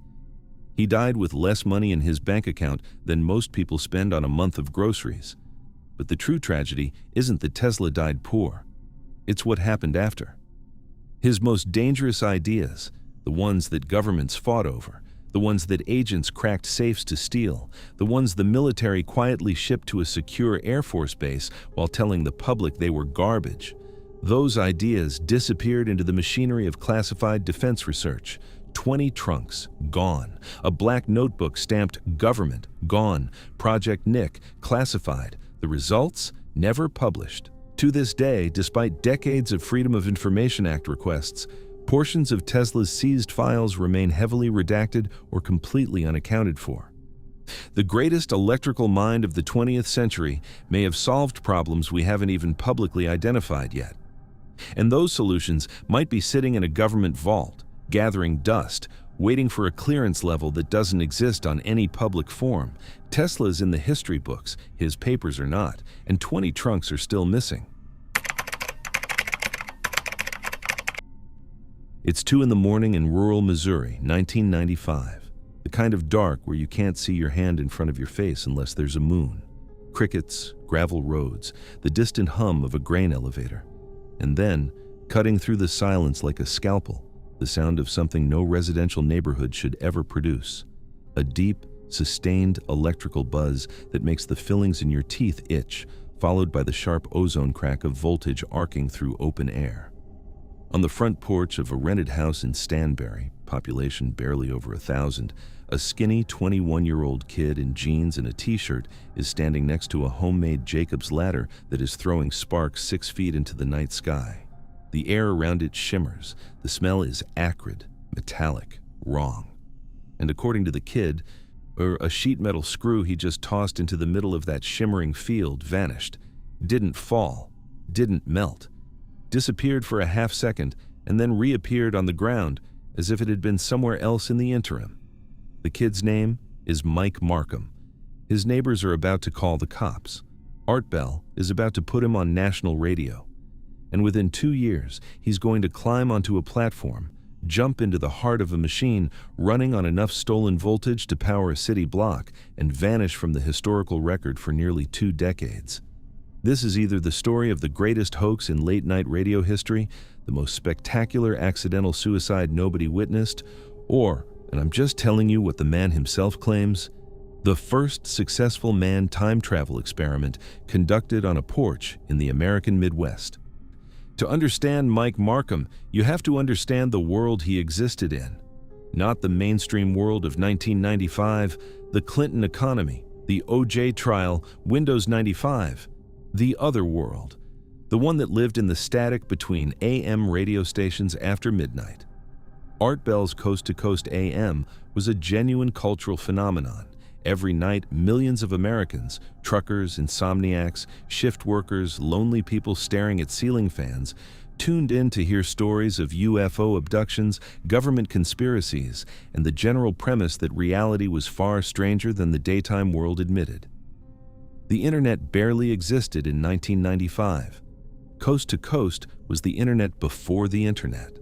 He died with less money in his bank account than most people spend on a month of groceries. But the true tragedy isn't that Tesla died poor. It's what happened after. His most dangerous ideas, the ones that governments fought over, the ones that agents cracked safes to steal, the ones the military quietly shipped to a secure Air Force base while telling the public they were garbage, those ideas disappeared into the machinery of classified defense research. 20 trunks, gone. A black notebook stamped government, gone. Project Nick, classified. The results, never published. To this day, despite decades of Freedom of Information Act requests, portions of Tesla's seized files remain heavily redacted or completely unaccounted for. The greatest electrical mind of the 20th century may have solved problems we haven't even publicly identified yet. And those solutions might be sitting in a government vault, gathering dust, waiting for a clearance level that doesn't exist on any public forum. Tesla's in the history books, his papers are not, and 20 trunks are still missing. It's 2 a.m. in rural Missouri, 1995. The kind of dark where you can't see your hand in front of your face unless there's a moon. Crickets, gravel roads, the distant hum of a grain elevator. And then, cutting through the silence like a scalpel, the sound of something no residential neighborhood should ever produce. A deep, sustained electrical buzz that makes the fillings in your teeth itch, followed by the sharp ozone crack of voltage arcing through open air. On the front porch of a rented house in Stanbury, population barely over 1,000, a skinny 21-year-old kid in jeans and a t-shirt is standing next to a homemade Jacob's ladder that is throwing sparks 6 feet into the night sky. The air around it shimmers. The smell is acrid, metallic, wrong. And according to the kid, a sheet metal screw he just tossed into the middle of that shimmering field vanished. Didn't fall, didn't melt. disappeared for a half second, and then reappeared on the ground as if it had been somewhere else in the interim. The kid's name is Mike Markham. His neighbors are about to call the cops. Art Bell is about to put him on national radio. And within 2 years, he's going to climb onto a platform, jump into the heart of a machine running on enough stolen voltage to power a city block, and vanish from the historical record for nearly 2 decades. This is either the story of the greatest hoax in late-night radio history, the most spectacular accidental suicide nobody witnessed, or, and I'm just telling you what the man himself claims, the first successful manned time travel experiment conducted on a porch in the American Midwest. To understand Mike Markham, you have to understand the world he existed in. Not the mainstream world of 1995, the Clinton economy, the OJ trial, Windows 95. The other world. The one that lived in the static between AM radio stations after midnight. Art Bell's Coast to Coast AM was a genuine cultural phenomenon. Every night, millions of Americans, truckers, insomniacs, shift workers, lonely people staring at ceiling fans, tuned in to hear stories of UFO abductions, government conspiracies, and the general premise that reality was far stranger than the daytime world admitted. The internet barely existed in 1995. Coast to Coast was the internet before the internet.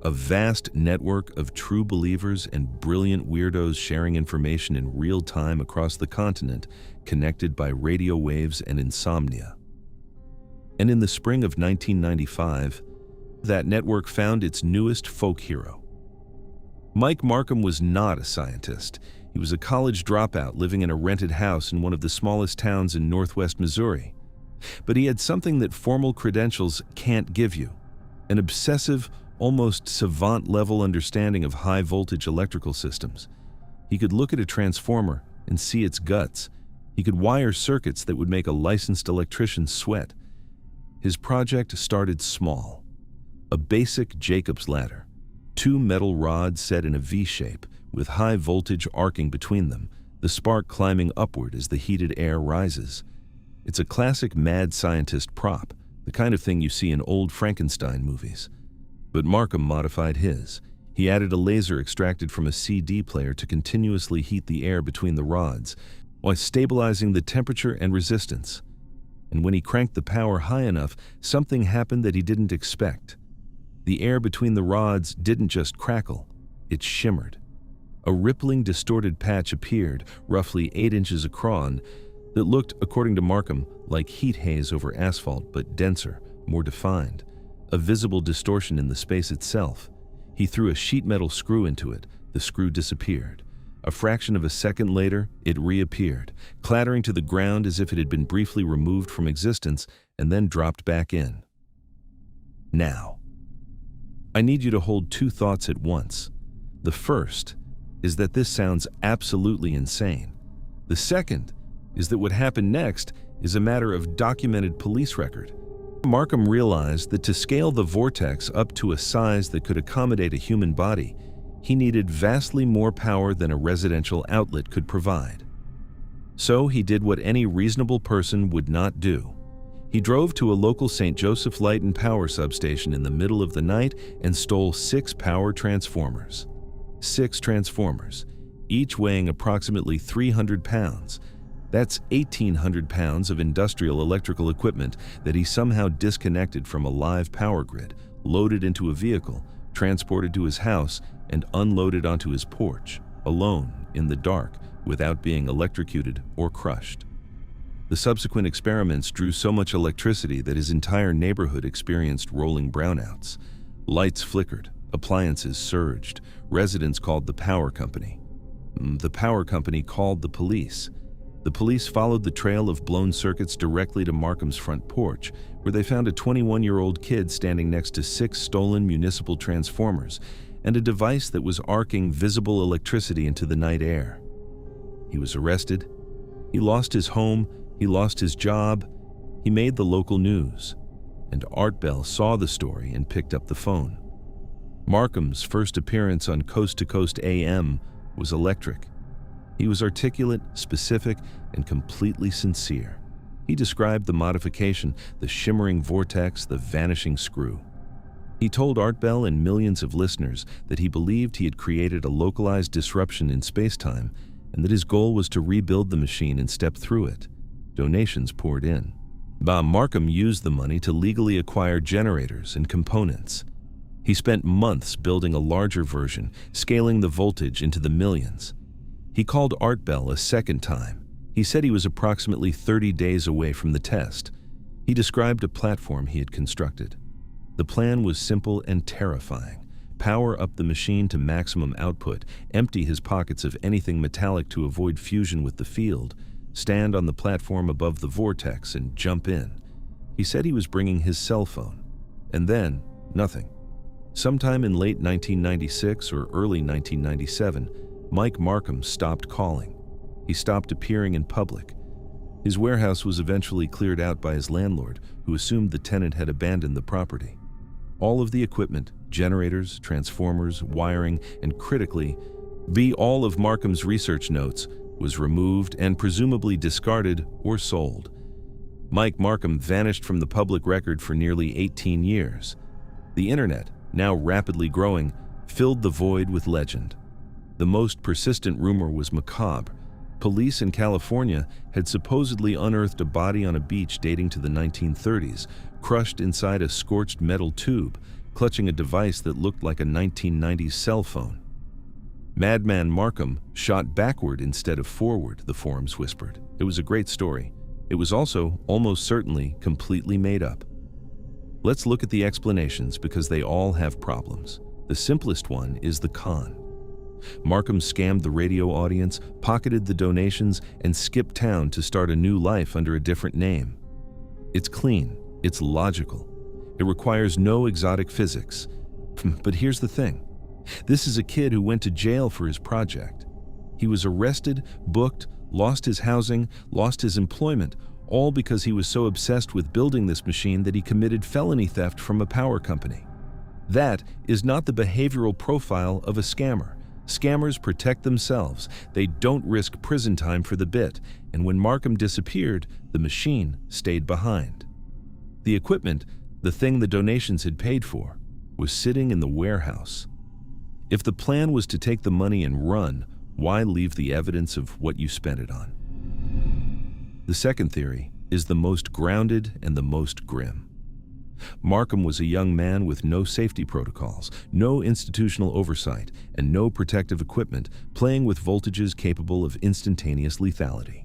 A vast network of true believers and brilliant weirdos sharing information in real time across the continent, connected by radio waves and insomnia. And in the spring of 1995, that network found its newest folk hero. Mike Markham was not a scientist. He was a college dropout living in a rented house in one of the smallest towns in northwest Missouri. But he had something that formal credentials can't give you: an obsessive, almost savant-level understanding of high-voltage electrical systems. He could look at a transformer and see its guts. He could wire circuits that would make a licensed electrician sweat. His project started small. A basic Jacob's ladder. 2 metal rods set in a V-shape, with high voltage arcing between them, the spark climbing upward as the heated air rises. It's a classic mad scientist prop, the kind of thing you see in old Frankenstein movies. But Markham modified his. He added a laser extracted from a CD player to continuously heat the air between the rods, while stabilizing the temperature and resistance. And when he cranked the power high enough, something happened that he didn't expect. The air between the rods didn't just crackle, it shimmered. A rippling, distorted patch appeared, roughly 8 inches across, that looked, according to Markham, like heat haze over asphalt, but denser, more defined. A visible distortion in the space itself. He threw a sheet metal screw into it. The screw disappeared. A fraction of a second later, it reappeared, clattering to the ground as if it had been briefly removed from existence and then dropped back in. Now, I need you to hold 2 thoughts at once. The first is that this sounds absolutely insane. The second is that what happened next is a matter of documented police record. Markham realized that to scale the vortex up to a size that could accommodate a human body, he needed vastly more power than a residential outlet could provide. So he did what any reasonable person would not do. He drove to a local St. Joseph Light and Power substation in the middle of the night and stole 6 power transformers. 6 transformers, each weighing approximately 300 pounds. That's 1,800 pounds of industrial electrical equipment that he somehow disconnected from a live power grid, loaded into a vehicle, transported to his house, and unloaded onto his porch, alone, in the dark, without being electrocuted or crushed. The subsequent experiments drew so much electricity that his entire neighborhood experienced rolling brownouts. Lights flickered, appliances surged, residents called the power company. The power company called the police. The police followed the trail of blown circuits directly to Markham's front porch, where they found a 21-year-old kid standing next to 6 stolen municipal transformers and a device that was arcing visible electricity into the night air. He was arrested. He lost his home. He lost his job. He made the local news. And Art Bell saw the story and picked up the phone. Markham's first appearance on Coast to Coast AM was electric. He was articulate, specific, and completely sincere. He described the modification, the shimmering vortex, the vanishing screw. He told Art Bell and millions of listeners that he believed he had created a localized disruption in space-time and that his goal was to rebuild the machine and step through it. Donations poured in. Markham used the money to legally acquire generators and components. He spent months building a larger version, scaling the voltage into the millions. He called Art Bell a second time. He said he was approximately 30 days away from the test. He described a platform he had constructed. The plan was simple and terrifying. Power up the machine to maximum output, empty his pockets of anything metallic to avoid fusion with the field, stand on the platform above the vortex and jump in. He said he was bringing his cell phone. And then, nothing. Sometime in late 1996 or early 1997, Mike Markham stopped calling. He stopped appearing in public. His warehouse was eventually cleared out by his landlord, who assumed the tenant had abandoned the property. All of the equipment, generators, transformers, wiring, and critically, all of Markham's research notes, was removed and presumably discarded or sold. Mike Markham vanished from the public record for nearly 18 years. The internet, now rapidly growing, filled the void with legend. The most persistent rumor was macabre. Police in California had supposedly unearthed a body on a beach dating to the 1930s, crushed inside a scorched metal tube, clutching a device that looked like a 1990s cell phone. Madman Markham shot backward instead of forward, the forums whispered. It was a great story. It was also, almost certainly, completely made up. Let's look at the explanations because they all have problems. The simplest one is the con. Markham scammed the radio audience, pocketed the donations, and skipped town to start a new life under a different name. It's clean. It's logical. It requires no exotic physics. But here's the thing. This is a kid who went to jail for his project. He was arrested, booked, lost his housing, lost his employment, all because he was so obsessed with building this machine that he committed felony theft from a power company. That is not the behavioral profile of a scammer. Scammers protect themselves. They don't risk prison time for the bit, and when Markham disappeared, the machine stayed behind. The equipment, the thing the donations had paid for, was sitting in the warehouse. If the plan was to take the money and run, why leave the evidence of what you spent it on? The second theory is the most grounded and the most grim. Markham was a young man with no safety protocols, no institutional oversight, and no protective equipment, playing with voltages capable of instantaneous lethality.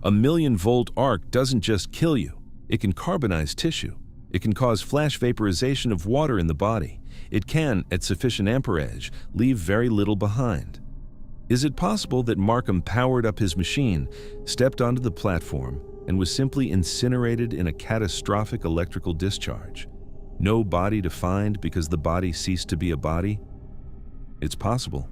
A 1,000,000-volt arc doesn't just kill you. It can carbonize tissue. It can cause flash vaporization of water in the body. It can, at sufficient amperage, leave very little behind. Is it possible that Markham powered up his machine, stepped onto the platform, and was simply incinerated in a catastrophic electrical discharge? No body to find because the body ceased to be a body? It's possible.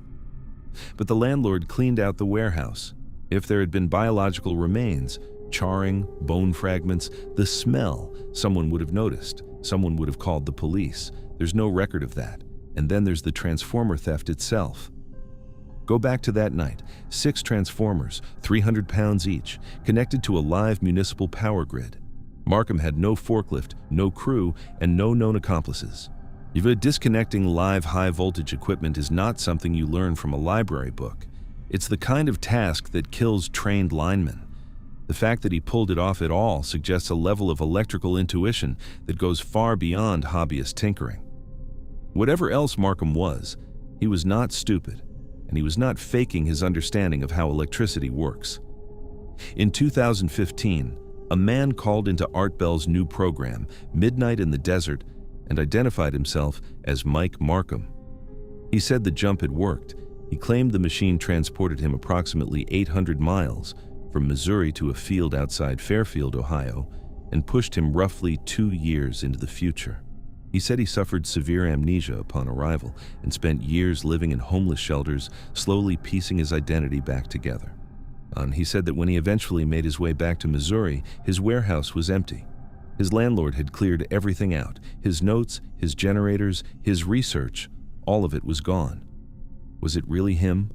But the landlord cleaned out the warehouse. If there had been biological remains, charring, bone fragments, the smell, someone would have noticed. Someone would have called the police. There's no record of that. And then there's the transformer theft itself. Go back to that night. 6 transformers, 300 pounds each, connected to a live municipal power grid. Markham had no forklift, no crew, and no known accomplices. Disconnecting live high-voltage equipment is not something you learn from a library book. It's the kind of task that kills trained linemen. The fact that he pulled it off at all suggests a level of electrical intuition that goes far beyond hobbyist tinkering. Whatever else Markham was, he was not stupid, and he was not faking his understanding of how electricity works. In 2015, a man called into Art Bell's new program, Midnight in the Desert, and identified himself as Mike Markham. He said the jump had worked. He claimed the machine transported him approximately 800 miles from Missouri to a field outside Fairfield, Ohio, and pushed him roughly 2 years into the future. He said he suffered severe amnesia upon arrival and spent years living in homeless shelters, slowly piecing his identity back together. He said that when he eventually made his way back to Missouri, his warehouse was empty. His landlord had cleared everything out. His notes, his generators, his research, all of it was gone. Was it really him?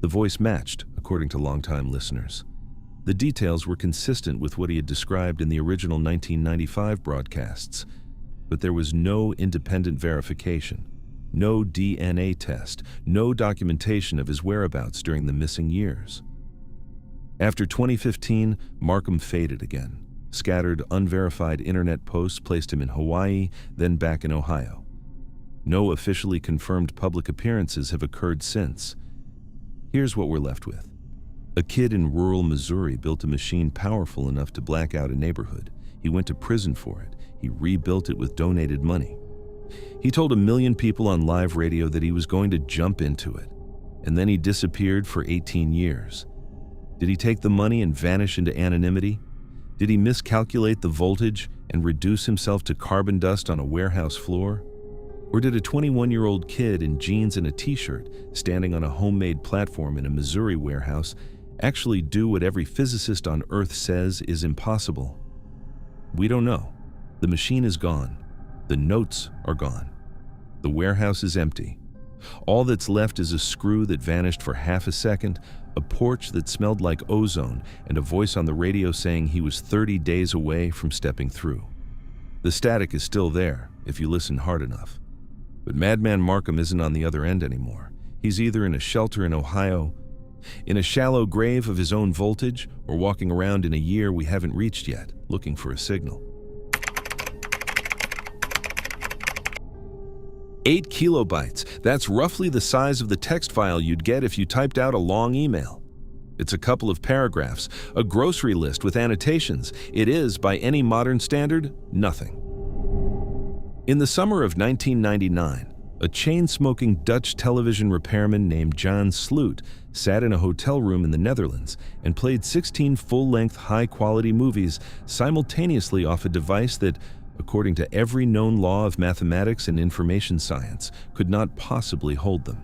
The voice matched, according to longtime listeners. The details were consistent with what he had described in the original 1995 broadcasts, but there was no independent verification, no DNA test, no documentation of his whereabouts during the missing years. After 2015, Markham faded again. Scattered, unverified internet posts placed him in Hawaii, then back in Ohio. No officially confirmed public appearances have occurred since. Here's what we're left with. A kid in rural Missouri built a machine powerful enough to black out a neighborhood. He went to prison for it. He rebuilt it with donated money. He told 1 million people on live radio that he was going to jump into it. And then he disappeared for 18 years. Did he take the money and vanish into anonymity? Did he miscalculate the voltage and reduce himself to carbon dust on a warehouse floor? Or did a 21-year-old kid in jeans and a t-shirt, standing on a homemade platform in a Missouri warehouse, actually do what every physicist on Earth says is impossible? We don't know. The machine is gone. The notes are gone. The warehouse is empty. All that's left is a screw that vanished for half a second, a porch that smelled like ozone, and a voice on the radio saying he was 30 days away from stepping through. The static is still there, if you listen hard enough. But Madman Markham isn't on the other end anymore. He's either in a shelter in Ohio, in a shallow grave of his own voltage, or walking around in a year we haven't reached yet, looking for a signal. 8 kilobytes. That's roughly the size of the text file you'd get if you typed out a long email. It's a couple of paragraphs, a grocery list with annotations. It is, by any modern standard, nothing. In the summer of 1999, a chain-smoking Dutch television repairman named John Sloot sat in a hotel room in the Netherlands and played 16 full-length, high-quality movies simultaneously off a device that, according to every known law of mathematics and information science, could not possibly hold them.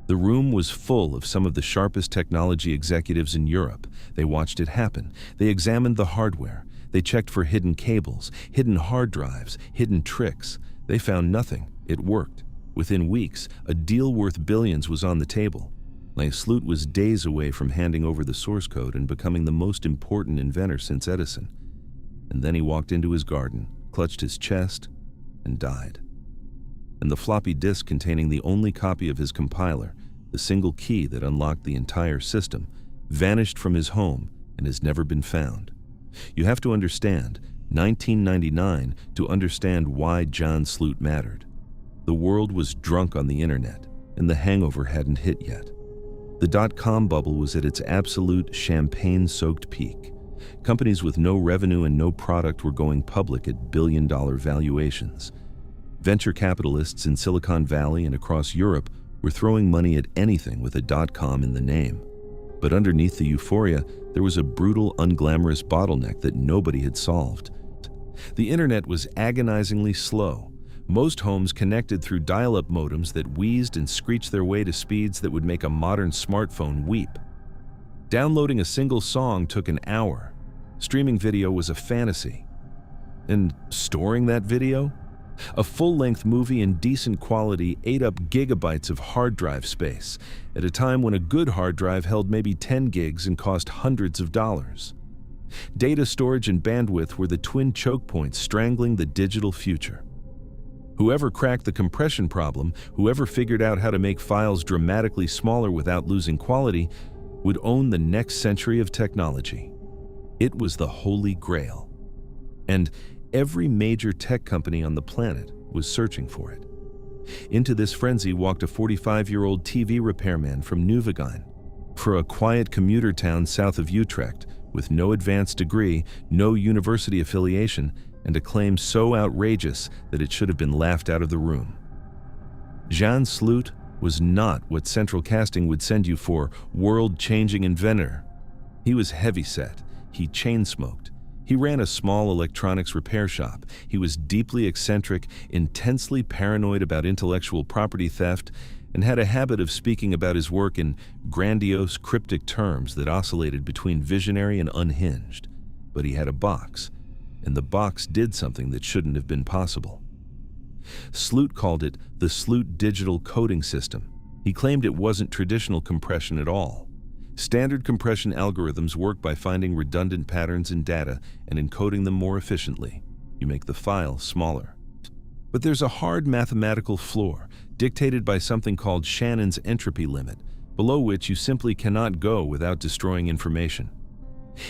The room was full of some of the sharpest technology executives in Europe. They watched it happen. They examined the hardware. They checked for hidden cables, hidden hard drives, hidden tricks. They found nothing. It worked. Within weeks, a deal worth billions was on the table. Sloot was days away from handing over the source code and becoming the most important inventor since Edison. And then he walked into his garden, clutched his chest, and died. And the floppy disk containing the only copy of his compiler, the single key that unlocked the entire system, vanished from his home and has never been found. You have to understand 1999 to understand why John Sloot mattered. The world was drunk on the internet, and the hangover hadn't hit yet. The dot-com bubble was at its absolute champagne-soaked peak. Companies with no revenue and no product were going public at billion-dollar valuations. Venture capitalists in Silicon Valley and across Europe were throwing money at anything with a dot-com in the name. But underneath the euphoria, there was a brutal, unglamorous bottleneck that nobody had solved. The internet was agonizingly slow. Most homes connected through dial-up modems that wheezed and screeched their way to speeds that would make a modern smartphone weep. Downloading a single song took an hour. Streaming video was a fantasy. And storing that video? A full-length movie in decent quality ate up gigabytes of hard drive space, at a time when a good hard drive held maybe 10 gigs and cost hundreds of dollars. Data storage and bandwidth were the twin choke points strangling the digital future. Whoever cracked the compression problem, whoever figured out how to make files dramatically smaller without losing quality, would own the next century of technology. It was the Holy Grail. And every major tech company on the planet was searching for it. Into this frenzy walked a 45-year-old TV repairman from Nieuwegein, for a quiet commuter town south of Utrecht, with no advanced degree, no university affiliation, and a claim so outrageous that it should have been laughed out of the room. John Sloot was not what central casting would send you for, world-changing inventor. He was heavy-set. He chain-smoked. He ran a small electronics repair shop. He was deeply eccentric, intensely paranoid about intellectual property theft, and had a habit of speaking about his work in grandiose, cryptic terms that oscillated between visionary and unhinged. But he had a box, and the box did something that shouldn't have been possible. Sloot called it the Sloot Digital Coding System. He claimed it wasn't traditional compression at all. Standard compression algorithms work by finding redundant patterns in data and encoding them more efficiently. You make the file smaller. But there's a hard mathematical floor, dictated by something called Shannon's entropy limit, below which you simply cannot go without destroying information.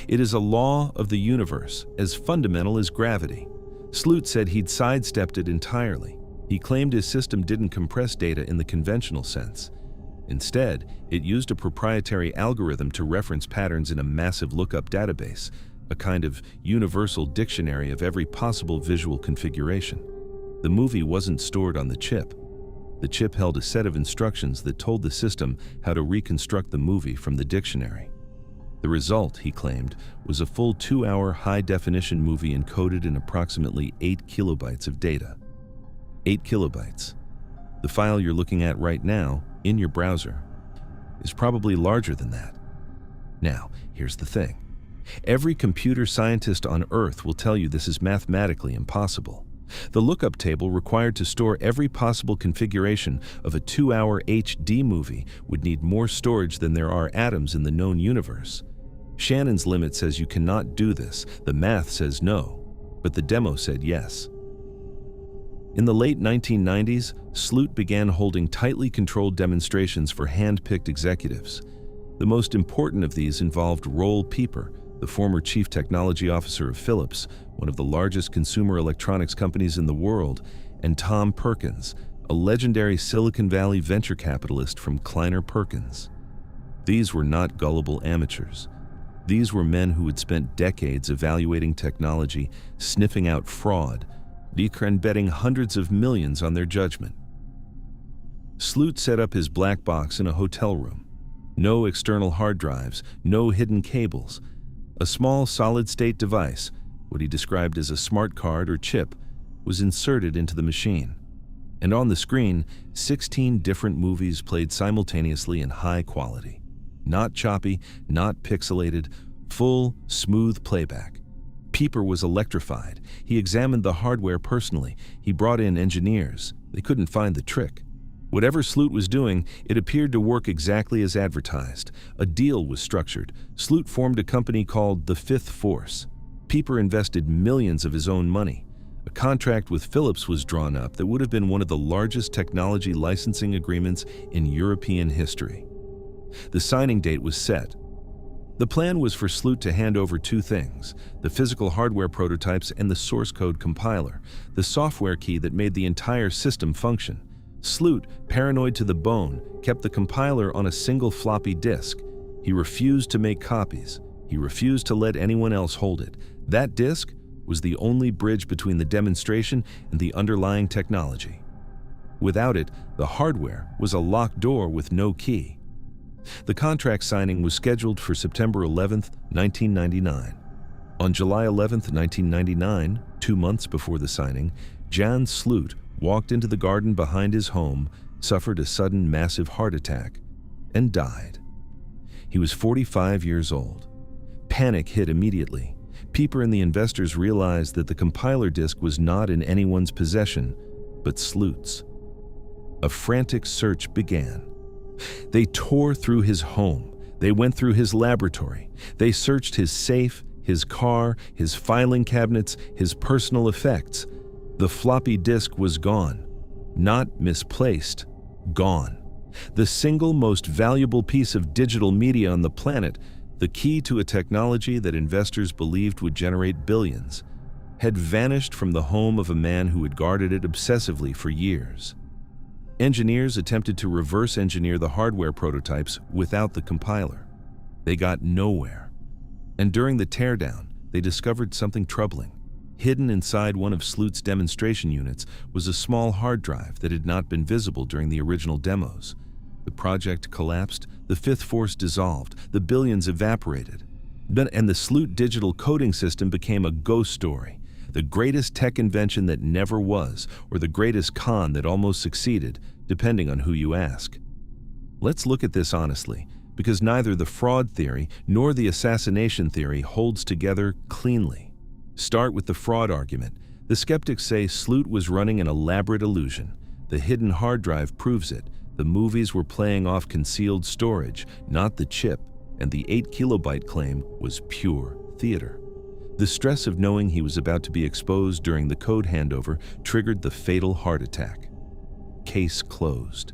It is a law of the universe, as fundamental as gravity. Sloot said he'd sidestepped it entirely. He claimed his system didn't compress data in the conventional sense. Instead, it used a proprietary algorithm to reference patterns in a massive lookup database, a kind of universal dictionary of every possible visual configuration. The movie wasn't stored on the chip. The chip held a set of instructions that told the system how to reconstruct the movie from the dictionary. The result, he claimed, was a full 2-hour high-definition movie encoded in approximately 8 kilobytes of data. 8 kilobytes. The file you're looking at right now, in your browser, is probably larger than that. Now, here's the thing. Every computer scientist on Earth will tell you this is mathematically impossible. The lookup table required to store every possible configuration of a 2-hour HD movie would need more storage than there are atoms in the known universe. Shannon's limit says you cannot do this, the math says no, but the demo said yes. In the late 1990s, Sloot began holding tightly controlled demonstrations for hand-picked executives. The most important of these involved Roel Pieper, the former chief technology officer of Philips, one of the largest consumer electronics companies in the world, and Tom Perkins, a legendary Silicon Valley venture capitalist from Kleiner Perkins. These were not gullible amateurs. These were men who had spent decades evaluating technology, sniffing out fraud, and betting hundreds of millions on their judgment. Sloot set up his black box in a hotel room. No external hard drives, no hidden cables. A small solid-state device, what he described as a smart card or chip, was inserted into the machine. And on the screen, 16 different movies played simultaneously in high quality. Not choppy, not pixelated, full, smooth playback. Pieper was electrified. He examined the hardware personally. He brought in engineers. They couldn't find the trick. Whatever Sloot was doing, it appeared to work exactly as advertised. A deal was structured. Sloot formed a company called The Fifth Force. Pieper invested millions of his own money. A contract with Philips was drawn up that would have been one of the largest technology licensing agreements in European history. The signing date was set. The plan was for Sloot to hand over two things: the physical hardware prototypes and the source code compiler, the software key that made the entire system function. Sloot, paranoid to the bone, kept the compiler on a single floppy disk. He refused to make copies. He refused to let anyone else hold it. That disk was the only bridge between the demonstration and the underlying technology. Without it, the hardware was a locked door with no key. The contract signing was scheduled for September 11, 1999. On July 11, 1999, 2 months before the signing, Jan Sloot walked into the garden behind his home, suffered a sudden massive heart attack, and died. He was 45 years old. Panic hit immediately. Pieper and the investors realized that the compiler disk was not in anyone's possession, but Sloot's. A frantic search began. They tore through his home. They went through his laboratory. They searched his safe, his car, his filing cabinets, his personal effects. The floppy disk was gone. Not misplaced, gone. The single most valuable piece of digital media on the planet, the key to a technology that investors believed would generate billions, had vanished from the home of a man who had guarded it obsessively for years. Engineers attempted to reverse engineer the hardware prototypes without the compiler. They got nowhere. And during the teardown, they discovered something troubling. Hidden inside one of Sloot's demonstration units was a small hard drive that had not been visible during the original demos. The project collapsed, the Fifth Force dissolved, the billions evaporated. And the Sloot digital coding system became a ghost story, the greatest tech invention that never was, or the greatest con that almost succeeded, depending on who you ask. Let's look at this honestly, because neither the fraud theory nor the assassination theory holds together cleanly. Start with the fraud argument. The skeptics say Sloot was running an elaborate illusion. The hidden hard drive proves it. The movies were playing off concealed storage, not the chip, and the 8-kilobyte claim was pure theater. The stress of knowing he was about to be exposed during the code handover triggered the fatal heart attack. Case closed.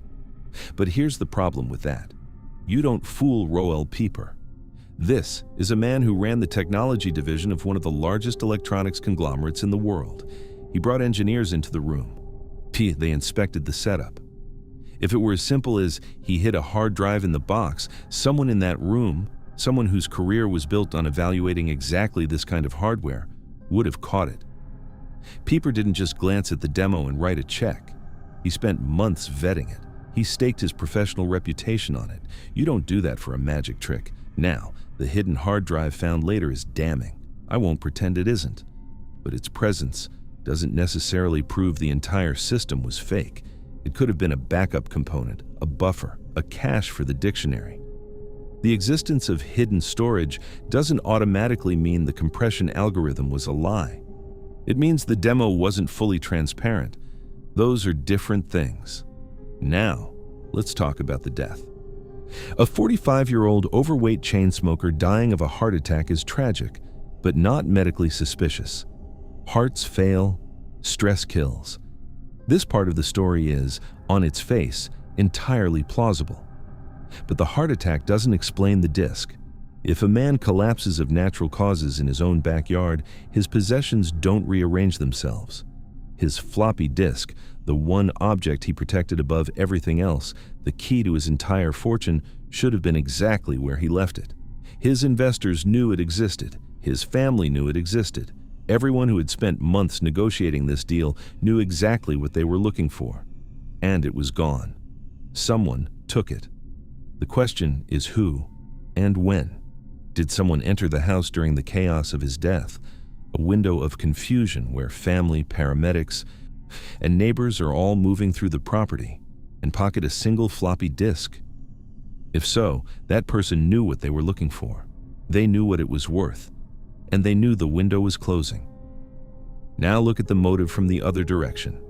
But here's the problem with that. You don't fool Roel Pieper. This is a man who ran the technology division of one of the largest electronics conglomerates in the world. He brought engineers into the room. They inspected the setup. If it were as simple as he hid a hard drive in the box, someone in that room, someone whose career was built on evaluating exactly this kind of hardware, would have caught it. Pieper didn't just glance at the demo and write a check. He spent months vetting it. He staked his professional reputation on it. You don't do that for a magic trick. Now, the hidden hard drive found later is damning. I won't pretend it isn't. But its presence doesn't necessarily prove the entire system was fake. It could have been a backup component, a buffer, a cache for the dictionary. The existence of hidden storage doesn't automatically mean the compression algorithm was a lie. It means the demo wasn't fully transparent. Those are different things. Now, let's talk about the death. A 45-year-old overweight chain smoker dying of a heart attack is tragic, but not medically suspicious. Hearts fail, stress kills. This part of the story is, on its face, entirely plausible. But the heart attack doesn't explain the disc. If a man collapses of natural causes in his own backyard, his possessions don't rearrange themselves. His floppy disk, the one object he protected above everything else, the key to his entire fortune, should have been exactly where he left it. His investors knew it existed. His family knew it existed. Everyone who had spent months negotiating this deal knew exactly what they were looking for. And it was gone. Someone took it. The question is who and when. Did someone enter the house during the chaos of his death? A window of confusion where family, paramedics, and neighbors are all moving through the property and pocket a single floppy disk? If so, that person knew what they were looking for. They knew what it was worth, and they knew the window was closing. Now look at the motive from the other direction.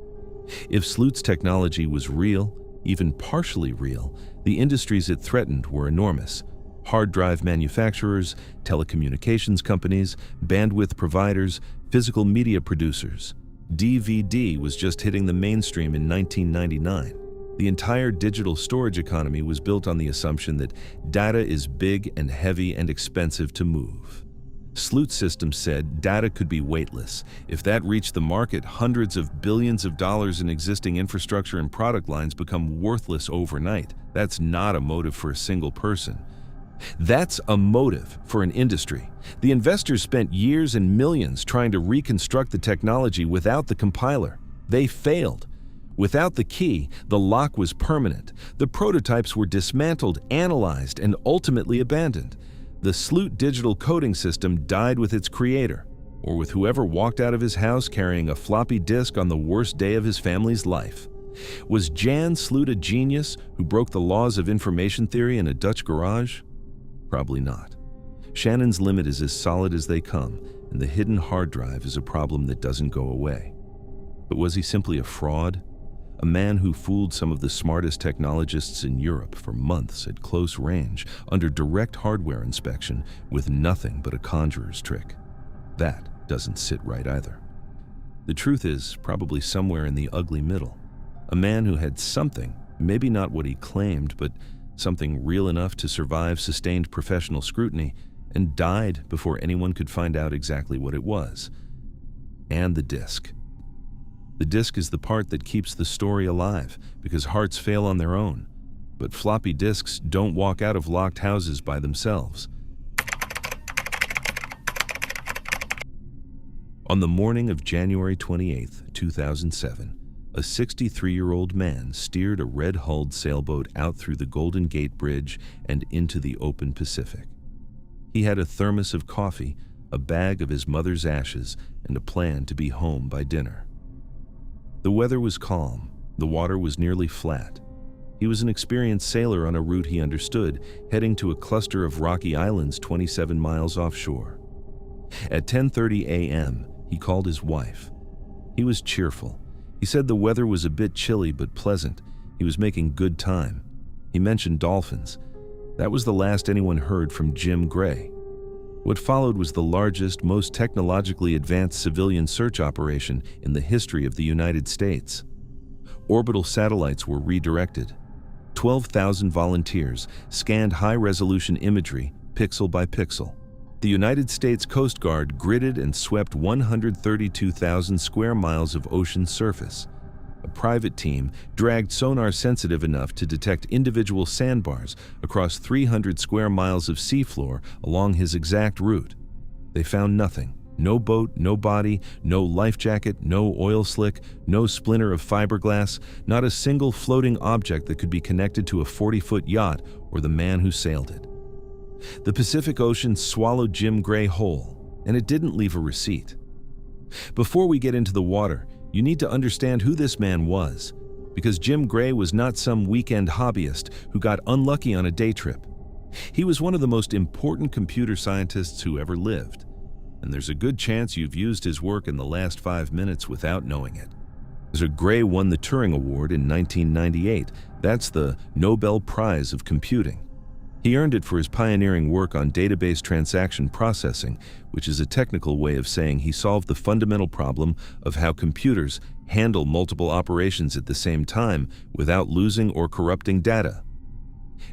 If Sloot's technology was real, even partially real, the industries it threatened were enormous. Hard drive manufacturers, telecommunications companies, bandwidth providers, physical media producers. DVD was just hitting the mainstream in 1999. The entire digital storage economy was built on the assumption that data is big and heavy and expensive to move. Sloot Systems said data could be weightless. If that reached the market, hundreds of billions of dollars in existing infrastructure and product lines become worthless overnight. That's not a motive for a single person. That's a motive for an industry. The investors spent years and millions trying to reconstruct the technology without the compiler. They failed. Without the key, the lock was permanent. The prototypes were dismantled, analyzed, and ultimately abandoned. The Sloot digital coding system died with its creator, or with whoever walked out of his house carrying a floppy disk on the worst day of his family's life. Was Jan Sloot a genius who broke the laws of information theory in a Dutch garage? Probably not. Shannon's limit is as solid as they come, and the hidden hard drive is a problem that doesn't go away. But was he simply a fraud? A man who fooled some of the smartest technologists in Europe for months at close range, under direct hardware inspection, with nothing but a conjurer's trick. That doesn't sit right either. The truth is probably somewhere in the ugly middle. A man who had something, maybe not what he claimed, but something real enough to survive sustained professional scrutiny, and died before anyone could find out exactly what it was. And the disc. The disc is the part that keeps the story alive, because hearts fail on their own. But floppy disks don't walk out of locked houses by themselves. On the morning of January 28, 2007, a 63-year-old man steered a red-hulled sailboat out through the Golden Gate Bridge and into the open Pacific. He had a thermos of coffee, a bag of his mother's ashes, and a plan to be home by dinner. The weather was calm. The water was nearly flat. He was an experienced sailor on a route he understood, heading to a cluster of rocky islands 27 miles offshore. At 10:30 a.m., he called his wife. He was cheerful. He said the weather was a bit chilly but pleasant. He was making good time. He mentioned dolphins. That was the last anyone heard from Jim Gray. What followed was the largest, most technologically advanced civilian search operation in the history of the United States. Orbital satellites were redirected. 12,000 volunteers scanned high-resolution imagery, pixel by pixel. The United States Coast Guard gridded and swept 132,000 square miles of ocean surface. A private team dragged sonar sensitive enough to detect individual sandbars across 300 square miles of seafloor along his exact route. They found nothing. No boat, no body, no life jacket, no oil slick, no splinter of fiberglass, not a single floating object that could be connected to a 40-foot yacht or the man who sailed it. The Pacific Ocean swallowed Jim Gray whole, and it didn't leave a receipt. Before we get into the water, you need to understand who this man was, because Jim Gray was not some weekend hobbyist who got unlucky on a day trip. He was one of the most important computer scientists who ever lived, and there's a good chance you've used his work in the last 5 minutes without knowing it. Gray won the Turing Award in 1998. That's the Nobel Prize of Computing. He earned it for his pioneering work on database transaction processing, which is a technical way of saying he solved the fundamental problem of how computers handle multiple operations at the same time without losing or corrupting data.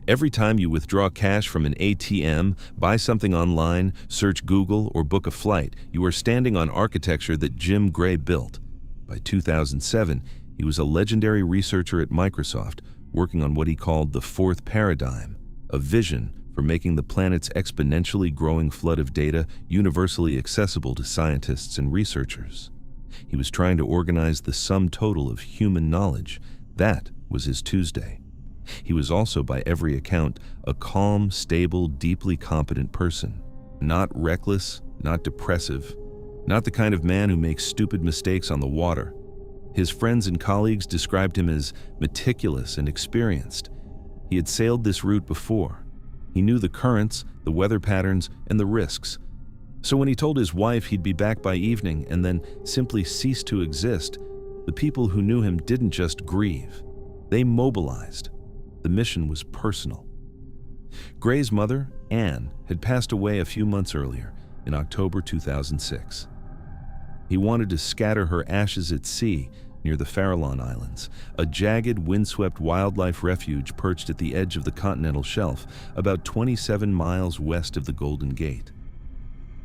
Every time you withdraw cash from an ATM, buy something online, search Google, or book a flight, you are standing on architecture that Jim Gray built. By 2007, he was a legendary researcher at Microsoft, working on what he called the fourth paradigm, a vision for making the planet's exponentially growing flood of data universally accessible to scientists and researchers. He was trying to organize the sum total of human knowledge. That was his Tuesday. He was also, by every account, a calm, stable, deeply competent person. Not reckless, not depressive, not the kind of man who makes stupid mistakes on the water. His friends and colleagues described him as meticulous and experienced. He had sailed this route before. He knew the currents, the weather patterns, and the risks. So when he told his wife he'd be back by evening and then simply cease to exist, the people who knew him didn't just grieve. They mobilized. The mission was personal. Gray's mother, Anne, had passed away a few months earlier, in October 2006. He wanted to scatter her ashes at sea near the Farallon Islands, a jagged, windswept wildlife refuge perched at the edge of the continental shelf, about 27 miles west of the Golden Gate.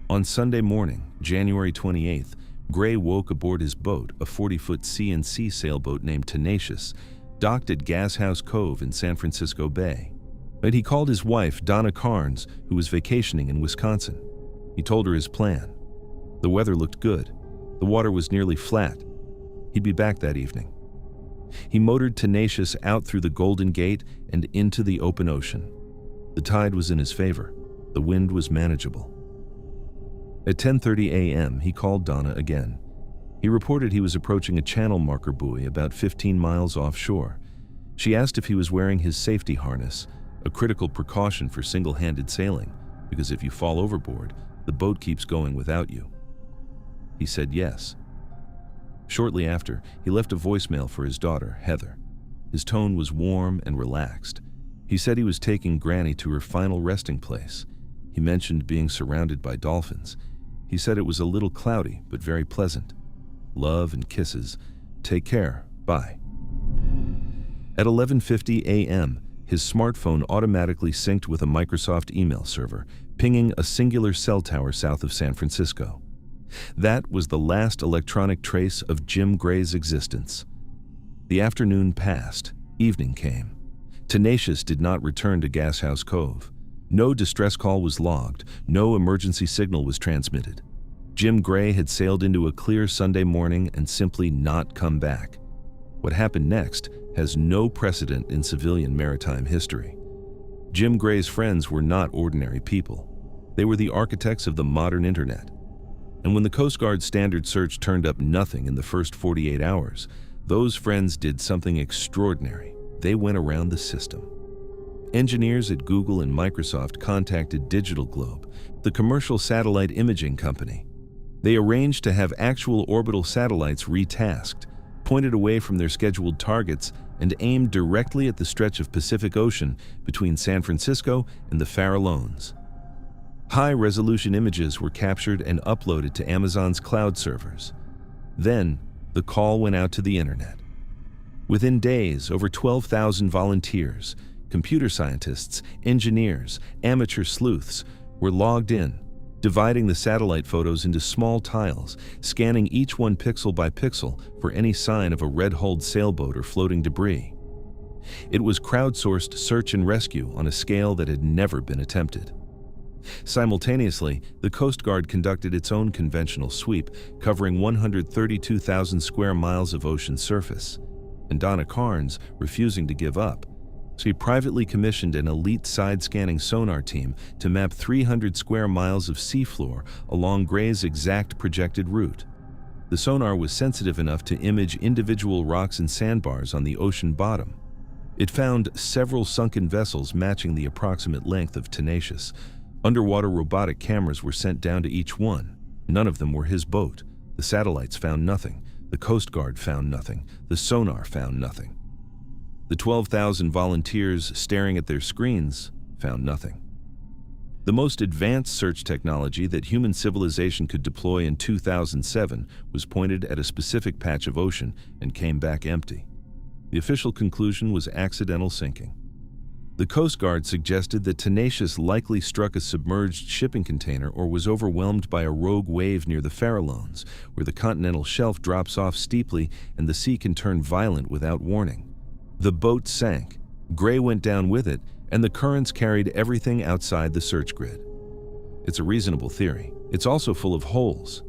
On Sunday morning, January 28th, Gray woke aboard his boat, a 40-foot C&C sailboat named Tenacious, docked at Gashouse Cove in San Francisco Bay. But he called his wife, Donna Carnes, who was vacationing in Wisconsin. He told her his plan. The weather looked good. The water was nearly flat. He'd be back that evening. He motored Tenacious out through the Golden Gate and into the open ocean. The tide was in his favor. The wind was manageable. At 10:30 a.m., he called Donna again. He reported he was approaching a channel marker buoy about 15 miles offshore. She asked if he was wearing his safety harness, a critical precaution for single-handed sailing, because if you fall overboard, the boat keeps going without you. He said yes. Shortly after, he left a voicemail for his daughter, Heather. His tone was warm and relaxed. He said he was taking Granny to her final resting place. He mentioned being surrounded by dolphins. He said it was a little cloudy, but very pleasant. Love and kisses. Take care. Bye. At 11:50 a.m., his smartphone automatically synced with a Microsoft email server, pinging a singular cell tower south of San Francisco. That was the last electronic trace of Jim Gray's existence. The afternoon passed. Evening came. Tenacious did not return to Gashouse Cove. No distress call was logged. No emergency signal was transmitted. Jim Gray had sailed into a clear Sunday morning and simply not come back. What happened next has no precedent in civilian maritime history. Jim Gray's friends were not ordinary people. They were the architects of the modern internet. And when the Coast Guard standard search turned up nothing in the first 48 hours, those friends did something extraordinary. They went around the system. Engineers at Google and Microsoft contacted Digital Globe, the commercial satellite imaging company. They arranged to have actual orbital satellites retasked, pointed away from their scheduled targets and aimed directly at the stretch of Pacific Ocean between San Francisco and the Farallones. High-resolution images were captured and uploaded to Amazon's cloud servers. Then, the call went out to the internet. Within days, over 12,000 volunteers, computer scientists, engineers, amateur sleuths were logged in, dividing the satellite photos into small tiles, scanning each one pixel by pixel for any sign of a red-hulled sailboat or floating debris. It was crowdsourced search and rescue on a scale that had never been attempted. Simultaneously, the Coast Guard conducted its own conventional sweep, covering 132,000 square miles of ocean surface. And Donna Carnes, refusing to give up, she privately commissioned an elite side-scanning sonar team to map 300 square miles of seafloor along Gray's exact projected route. The sonar was sensitive enough to image individual rocks and sandbars on the ocean bottom. It found several sunken vessels matching the approximate length of Tenacious. Underwater robotic cameras were sent down to each one. None of them were his boat. The satellites found nothing. The Coast Guard found nothing. The sonar found nothing. The 12,000 volunteers staring at their screens found nothing. The most advanced search technology that human civilization could deploy in 2007 was pointed at a specific patch of ocean and came back empty. The official conclusion was accidental sinking. The Coast Guard suggested that Tenacious likely struck a submerged shipping container or was overwhelmed by a rogue wave near the Farallones, where the continental shelf drops off steeply and the sea can turn violent without warning. The boat sank, Gray went down with it, and the currents carried everything outside the search grid. It's a reasonable theory. It's also full of holes.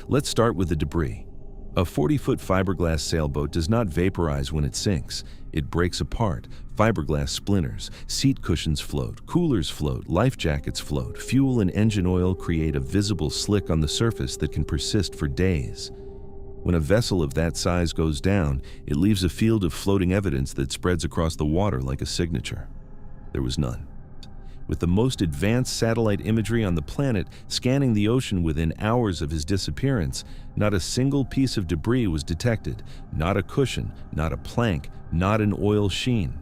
Let's start with the debris. A 40-foot fiberglass sailboat does not vaporize when it sinks. It breaks apart. Fiberglass splinters, seat cushions float, coolers float, life jackets float, fuel and engine oil create a visible slick on the surface that can persist for days. When a vessel of that size goes down, it leaves a field of floating evidence that spreads across the water like a signature. There was none. With the most advanced satellite imagery on the planet scanning the ocean within hours of his disappearance, not a single piece of debris was detected, not a cushion, not a plank, not an oil sheen.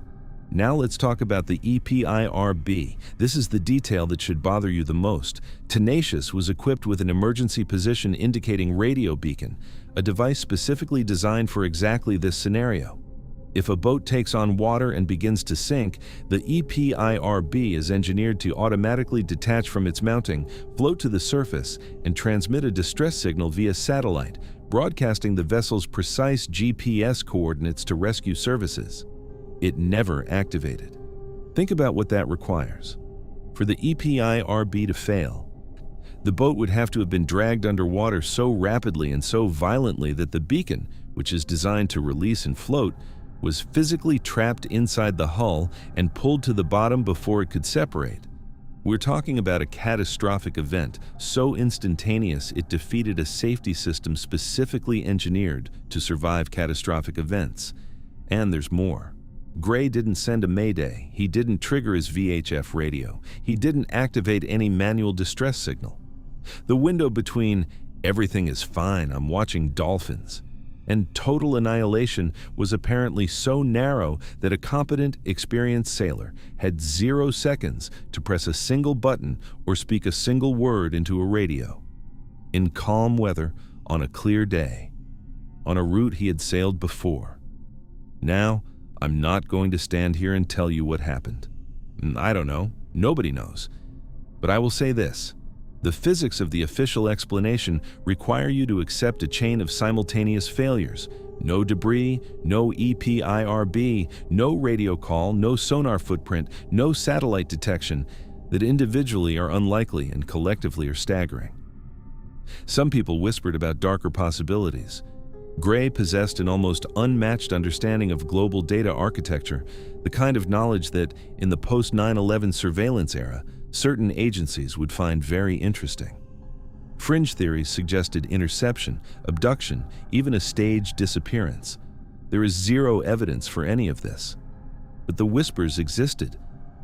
Now let's talk about the EPIRB. This is the detail that should bother you the most. Tenacious was equipped with an emergency position indicating radio beacon, a device specifically designed for exactly this scenario. If a boat takes on water and begins to sink, the EPIRB is engineered to automatically detach from its mounting, float to the surface, and transmit a distress signal via satellite, broadcasting the vessel's precise GPS coordinates to rescue services. It never activated. Think about what that requires. For the EPIRB to fail, the boat would have to have been dragged underwater so rapidly and so violently that the beacon, which is designed to release and float, was physically trapped inside the hull and pulled to the bottom before it could separate. We're talking about a catastrophic event, so instantaneous it defeated a safety system specifically engineered to survive catastrophic events. And there's more. Gray didn't send a mayday. He didn't trigger his VHF radio. He didn't activate any manual distress signal. The window between "everything is fine, I'm watching dolphins" and total annihilation was apparently so narrow that a competent, experienced sailor had 0 seconds to press a single button or speak a single word into a radio. In calm weather, on a clear day, on a route he had sailed before. Now, I'm not going to stand here and tell you what happened. I don't know. Nobody knows. But I will say this. The physics of the official explanation require you to accept a chain of simultaneous failures. No debris, no EPIRB, no radio call, no sonar footprint, no satellite detection that individually are unlikely and collectively are staggering. Some people whispered about darker possibilities. Gray possessed an almost unmatched understanding of global data architecture, the kind of knowledge that, in the post-9/11 surveillance era, certain agencies would find very interesting. Fringe theories suggested interception, abduction, even a staged disappearance. There is zero evidence for any of this. But the whispers existed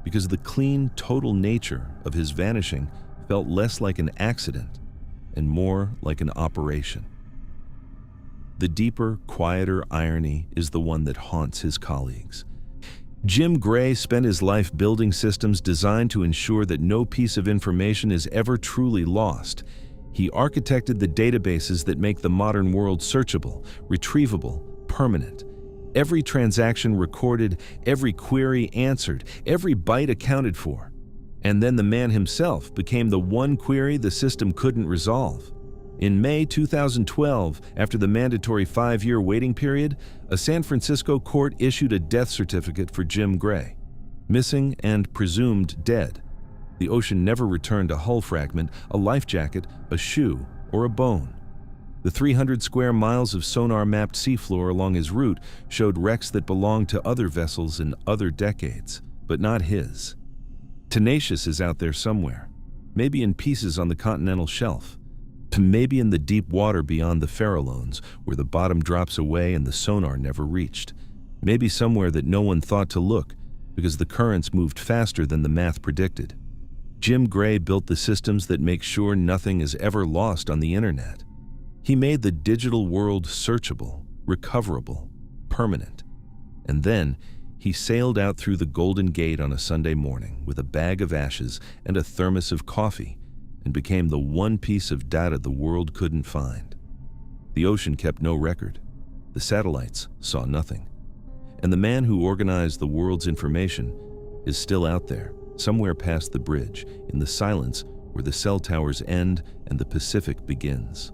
because the clean, total nature of his vanishing felt less like an accident and more like an operation. The deeper, quieter irony is the one that haunts his colleagues. Jim Gray spent his life building systems designed to ensure that no piece of information is ever truly lost. He architected the databases that make the modern world searchable, retrievable, permanent. Every transaction recorded, every query answered, every byte accounted for. And then the man himself became the one query the system couldn't resolve. In May 2012, after the mandatory 5-year waiting period, a San Francisco court issued a death certificate for Jim Gray. Missing and presumed dead. The ocean never returned a hull fragment, a life jacket, a shoe, or a bone. The 300 square miles of sonar-mapped seafloor along his route showed wrecks that belonged to other vessels in other decades, but not his. Tenacious is out there somewhere, maybe in pieces on the continental shelf, maybe in the deep water beyond the Farallones, where the bottom drops away and the sonar never reached, maybe somewhere that no one thought to look because the currents moved faster than the math predicted. Jim Gray built the systems that make sure nothing is ever lost on the internet. He made the digital world searchable, recoverable, permanent. And then he sailed out through the Golden Gate on a Sunday morning with a bag of ashes and a thermos of coffee and became the one piece of data the world couldn't find. The ocean kept no record. The satellites saw nothing. And the man who organized the world's information is still out there, somewhere past the bridge, in the silence where the cell towers end and the Pacific begins.